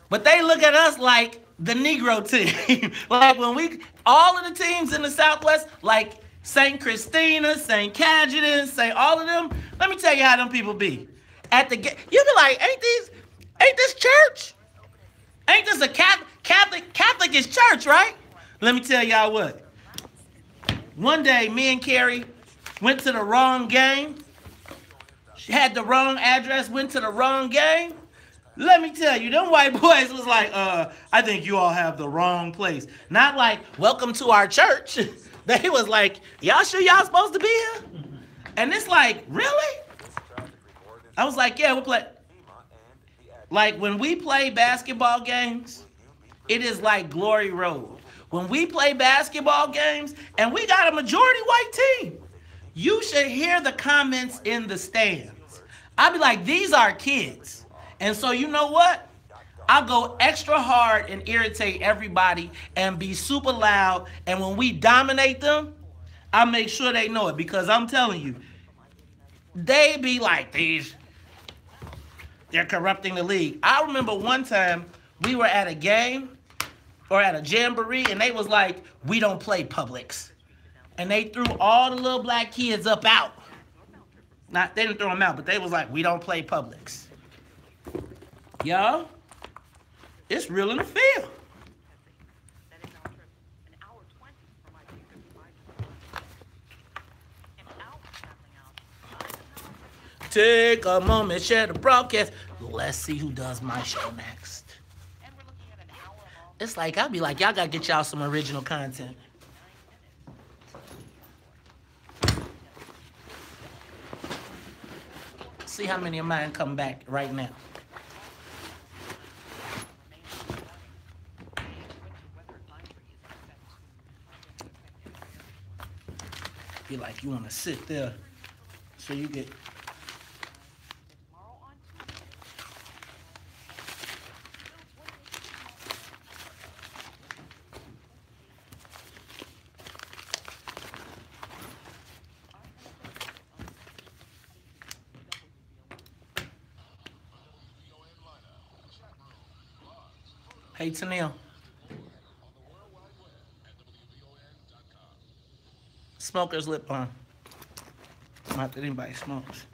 Speaker 1: but they look at us like the Negro team. Like when all of the teams in the Southwest, like St. Christina, St. Cajetan, all of them, let me tell you how them people be. You be like, ain't this church? Ain't this a Catholic is church, right? Let me tell y'all what. One day, me and Carrie went to the wrong game. She had the wrong address, went to the wrong game. Let me tell you, them white boys was like, I think you all have the wrong place. Not like, welcome to our church. They was like, y'all sure y'all supposed to be here? And it's like, really? I was like, yeah, we'll play. Like when we play basketball games, it is like Glory Road. When we play basketball games and we got a majority white team, you should hear the comments in the stands. I'll be like, these are kids. And so you know what? I'll go extra hard and irritate everybody and be super loud. And when we dominate them, I make sure they know it, because I'm telling you, they be like, they're corrupting the league. I remember one time we were at a game or at a jamboree, and they was like, we don't play Publix. And they threw all the little black kids up out. They didn't throw them out, but they was like, we don't play Publix. Yo, it's real in the field. Take a moment, share the broadcast. Let's see who does my show next. It's like, I'll be like, y'all gotta get y'all some original content. See how many of mine come back right now. Be like, you wanna sit there so you get. Hey, Tanil. Smoker's lip balm. Not that anybody smokes.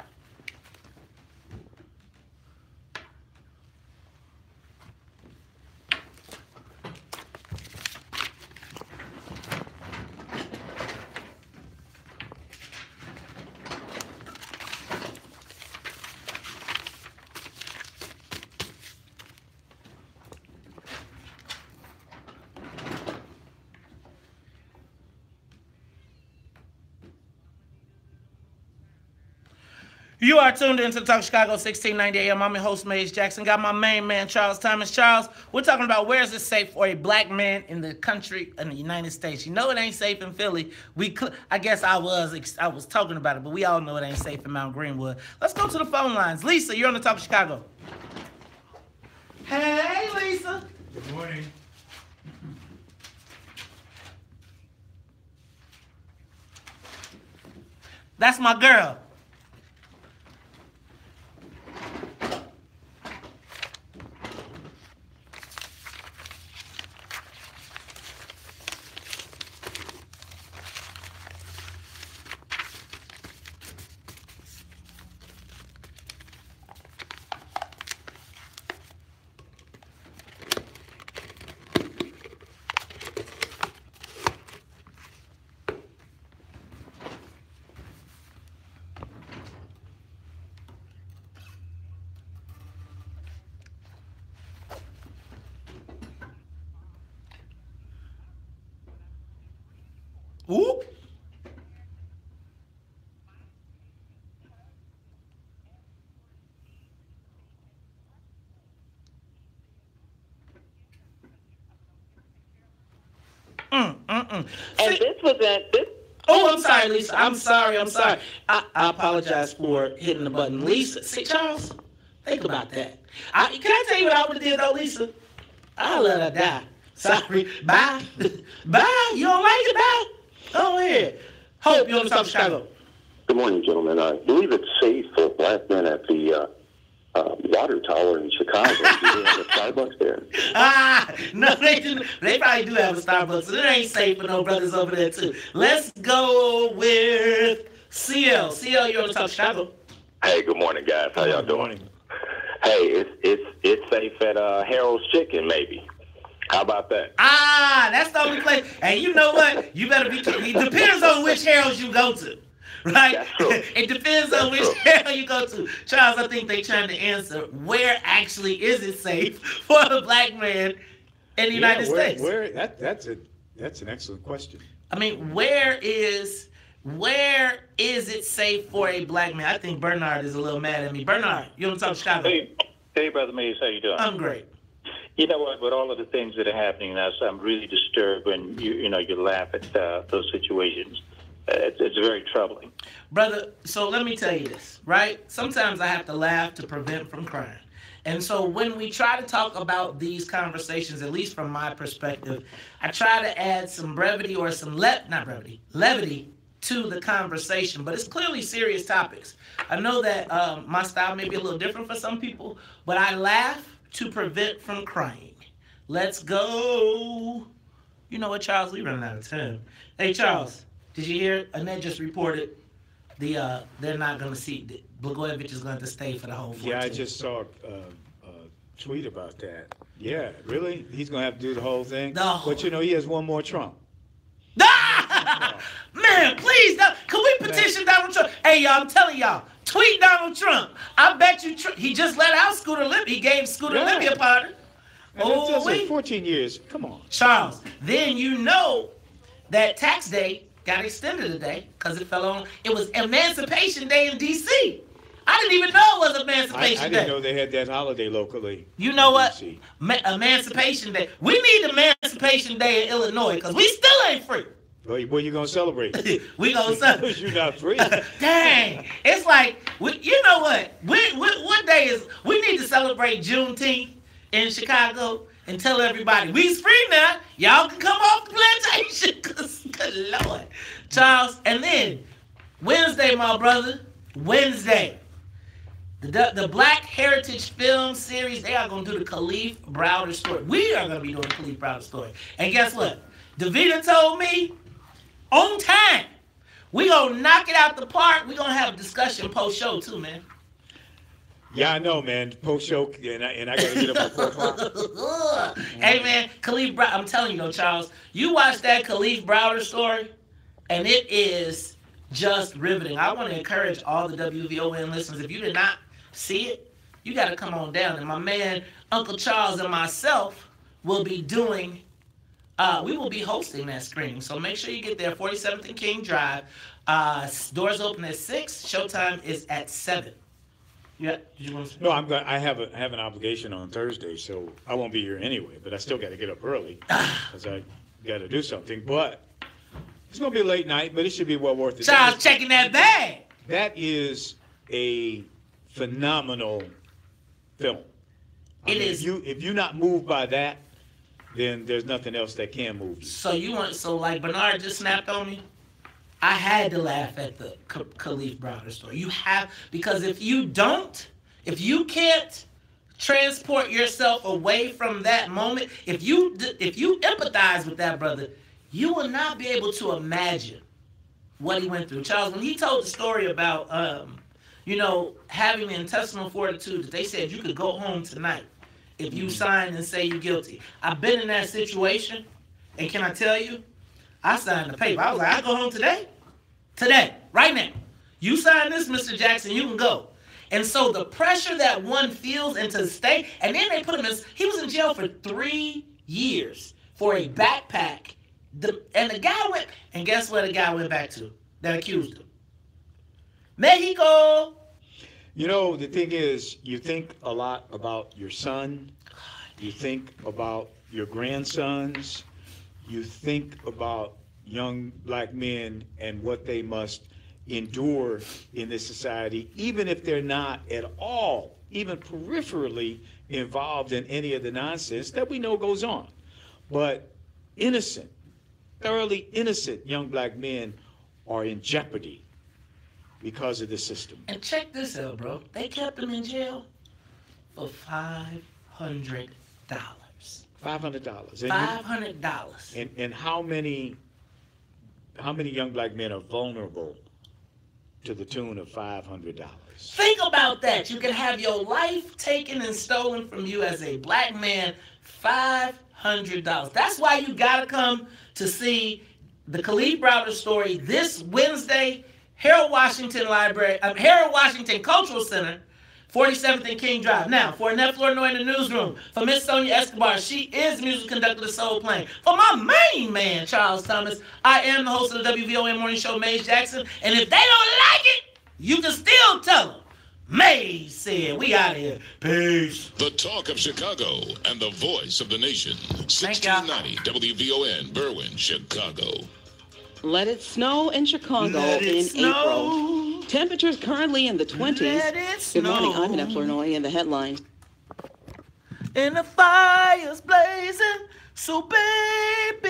Speaker 1: You are tuned into the Talk Chicago 1690 AM. I'm your host, Maze Jackson. Got my main man, Charles Thomas. Charles, we're talking about where is it safe for a black man in the country, in the United States. You know it ain't safe in Philly. I guess I was talking about it, but we all know it ain't safe in Mount Greenwood. Let's go to the phone lines. Lisa, you're on the Talk Chicago. Hey, Lisa.
Speaker 3: Good morning.
Speaker 1: That's my girl. Ooh.
Speaker 13: And this was this.
Speaker 1: Oh, I'm sorry, Lisa. I'm sorry. I apologize for hitting the button. Lisa, see, Charles, think about that. Can I tell you what I would have did, though, Lisa? I'll let her die. Sorry. Bye. Bye. You don't like it? Bye. Go ahead. Hope you're on the South Chicago.
Speaker 7: Good morning, gentlemen. I believe it's safe for black men at the water tower in Chicago. Do they have a Starbucks there?
Speaker 1: No, they do. They probably do have a Starbucks. It ain't safe for no brothers over there, too. Let's go with CL. CL, you're on the South Chicago.
Speaker 21: Hey, good morning, guys. How y'all doing? Hey, it's safe at Harold's Chicken, maybe. How about that?
Speaker 1: That's the only place. And you know what? You better be. It depends on which Harold's you go to, right?
Speaker 21: That's true.
Speaker 1: It depends on which Harold you go to. Charles, I think they're trying to answer where actually is it safe for a black man in the United States?
Speaker 6: That's an excellent question.
Speaker 1: I mean, where is it safe for a black man? I think Bernard is a little mad at me. Bernard, you want to talk Chicago?
Speaker 11: Hey, Brother Mays, how you doing?
Speaker 1: I'm great.
Speaker 11: You know what? With all of the things that are happening now, so I'm really disturbed when you laugh at those situations. it's very troubling.
Speaker 1: Brother, so let me tell you this, right? Sometimes I have to laugh to prevent from crying. And so when we try to talk about these conversations, at least from my perspective, I try to add some brevity or some levity to the conversation, but it's clearly serious topics. I know that my style may be a little different for some people, but I laugh to prevent from crying. Let's go. You know what, Charles? We running out of time. Hey, Charles, did you hear? Annette just reported they're not going to see, Blagojevich is going to stay for the whole 14.
Speaker 6: Yeah, I just saw a tweet about that. Yeah, really? He's going to have to do the whole thing?
Speaker 1: No.
Speaker 6: But, you know, he has one more Trump.
Speaker 1: Man, please, can we petition Donald Trump? Hey, y'all, I'm telling y'all, tweet Donald Trump. I bet you, he just let out Scooter Libby. He gave Scooter Libby a pardon.
Speaker 6: Oh, wait. 14 years. Come on.
Speaker 1: Charles, then you know that tax day got extended today because it fell on, it was Emancipation Day in D.C. I didn't even know it was Emancipation Day.
Speaker 6: I didn't know they had that holiday locally.
Speaker 1: You know what? Emancipation Day. We need Emancipation Day in Illinois because we still ain't free.
Speaker 6: Well, where you going to celebrate?
Speaker 1: We going to celebrate.
Speaker 6: You're not free.
Speaker 1: Dang. It's like, you know what? What day is, we need to celebrate Juneteenth in Chicago and tell everybody, we's free now. Y'all can come off the plantation. Good Lord. Charles, and then Wednesday, my brother, Wednesday, the Black Heritage Film Series, they are going to do the Khalif Browder story. We are going to be doing the Khalif Browder story. And guess what? Davida told me, on time, we going to knock it out the park. We going to have a discussion post-show too, man.
Speaker 6: Yeah, I know, man. Post-show, and I got to get up at 4 o'clock.
Speaker 1: Hey, man, Khalif Browder, I'm telling you, though, Charles, you watch that Khalif Browder story, and it is just riveting. I want to encourage all the WVON listeners, if you did not see it, you got to come on down. And my man, Uncle Charles, and myself will be doing, we will be hosting that screening. So make sure you get there, 47th and King Drive. Doors open at 6. Showtime is at 7. Yeah, did you want to say?
Speaker 6: No, I have an obligation on Thursday, so I won't be here anyway. But I still got to get up early because I got to do something. But it's gonna be a late night, but it should be well worth it.
Speaker 1: Charles checking that bag.
Speaker 6: That is a phenomenal film.
Speaker 1: It is.
Speaker 6: If you're not moved by that, then there's nothing else that can move you.
Speaker 1: So like Bernard just snapped on me. I had to laugh at the Khalif Browder story. You have, because if you can't transport yourself away from that moment, if you empathize with that brother, you will not be able to imagine what he went through. Charles, when he told the story about, having the intestinal fortitude that they said you could go home tonight if you sign and say you're guilty. I've been in that situation, and can I tell you, I signed the paper. I was like, I go home today. Today, right now. You sign this, Mr. Jackson, you can go. And so the pressure that one feels and to stay, and then they put him in, he was in jail for 3 years for a backpack. And the guy went, and guess where the guy went back to that accused him? Mexico.
Speaker 6: You know, the thing is, you think a lot about your son. You think about your grandsons. You think about young black men and what they must endure in this society, even if they're not at all, even peripherally involved in any of the nonsense that we know goes on. But innocent, thoroughly innocent young black men are in jeopardy because of the system.
Speaker 1: And check this out, bro. They kept him in jail for $500.
Speaker 6: $500.
Speaker 1: $500.
Speaker 6: And how many young black men are vulnerable to the tune of $500?
Speaker 1: Think about that. You can have your life taken and stolen from you as a black man. $500. That's why you gotta come to see the Khalif Browder story this Wednesday, Harold Washington Cultural Center, 47th and King Drive. Now, for Annette Flournoy in the newsroom, for Miss Sonia Escobar, she is music conductor of the Soul Plane. For my main man, Charles Thomas, I am the host of the WVON Morning Show, Maze Jackson. And if they don't like it, you can still tell them. Maze said, we out of here. Peace.
Speaker 9: The talk of Chicago and the voice of the nation. 1690 WVON, Berwyn, Chicago.
Speaker 8: Let it snow in Chicago in April. Temperatures currently in the 20s. Good morning, I'm Annette Flournoy in the headlines.
Speaker 1: And the fire's blazing, so baby,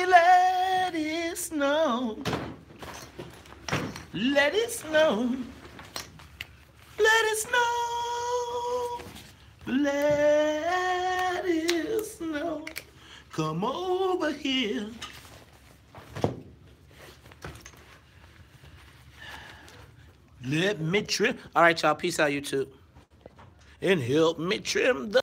Speaker 1: let it snow. Let it snow. Let it snow. Let it snow. Come over here. Let me trim. All right, y'all. Peace out, YouTube. And help me trim the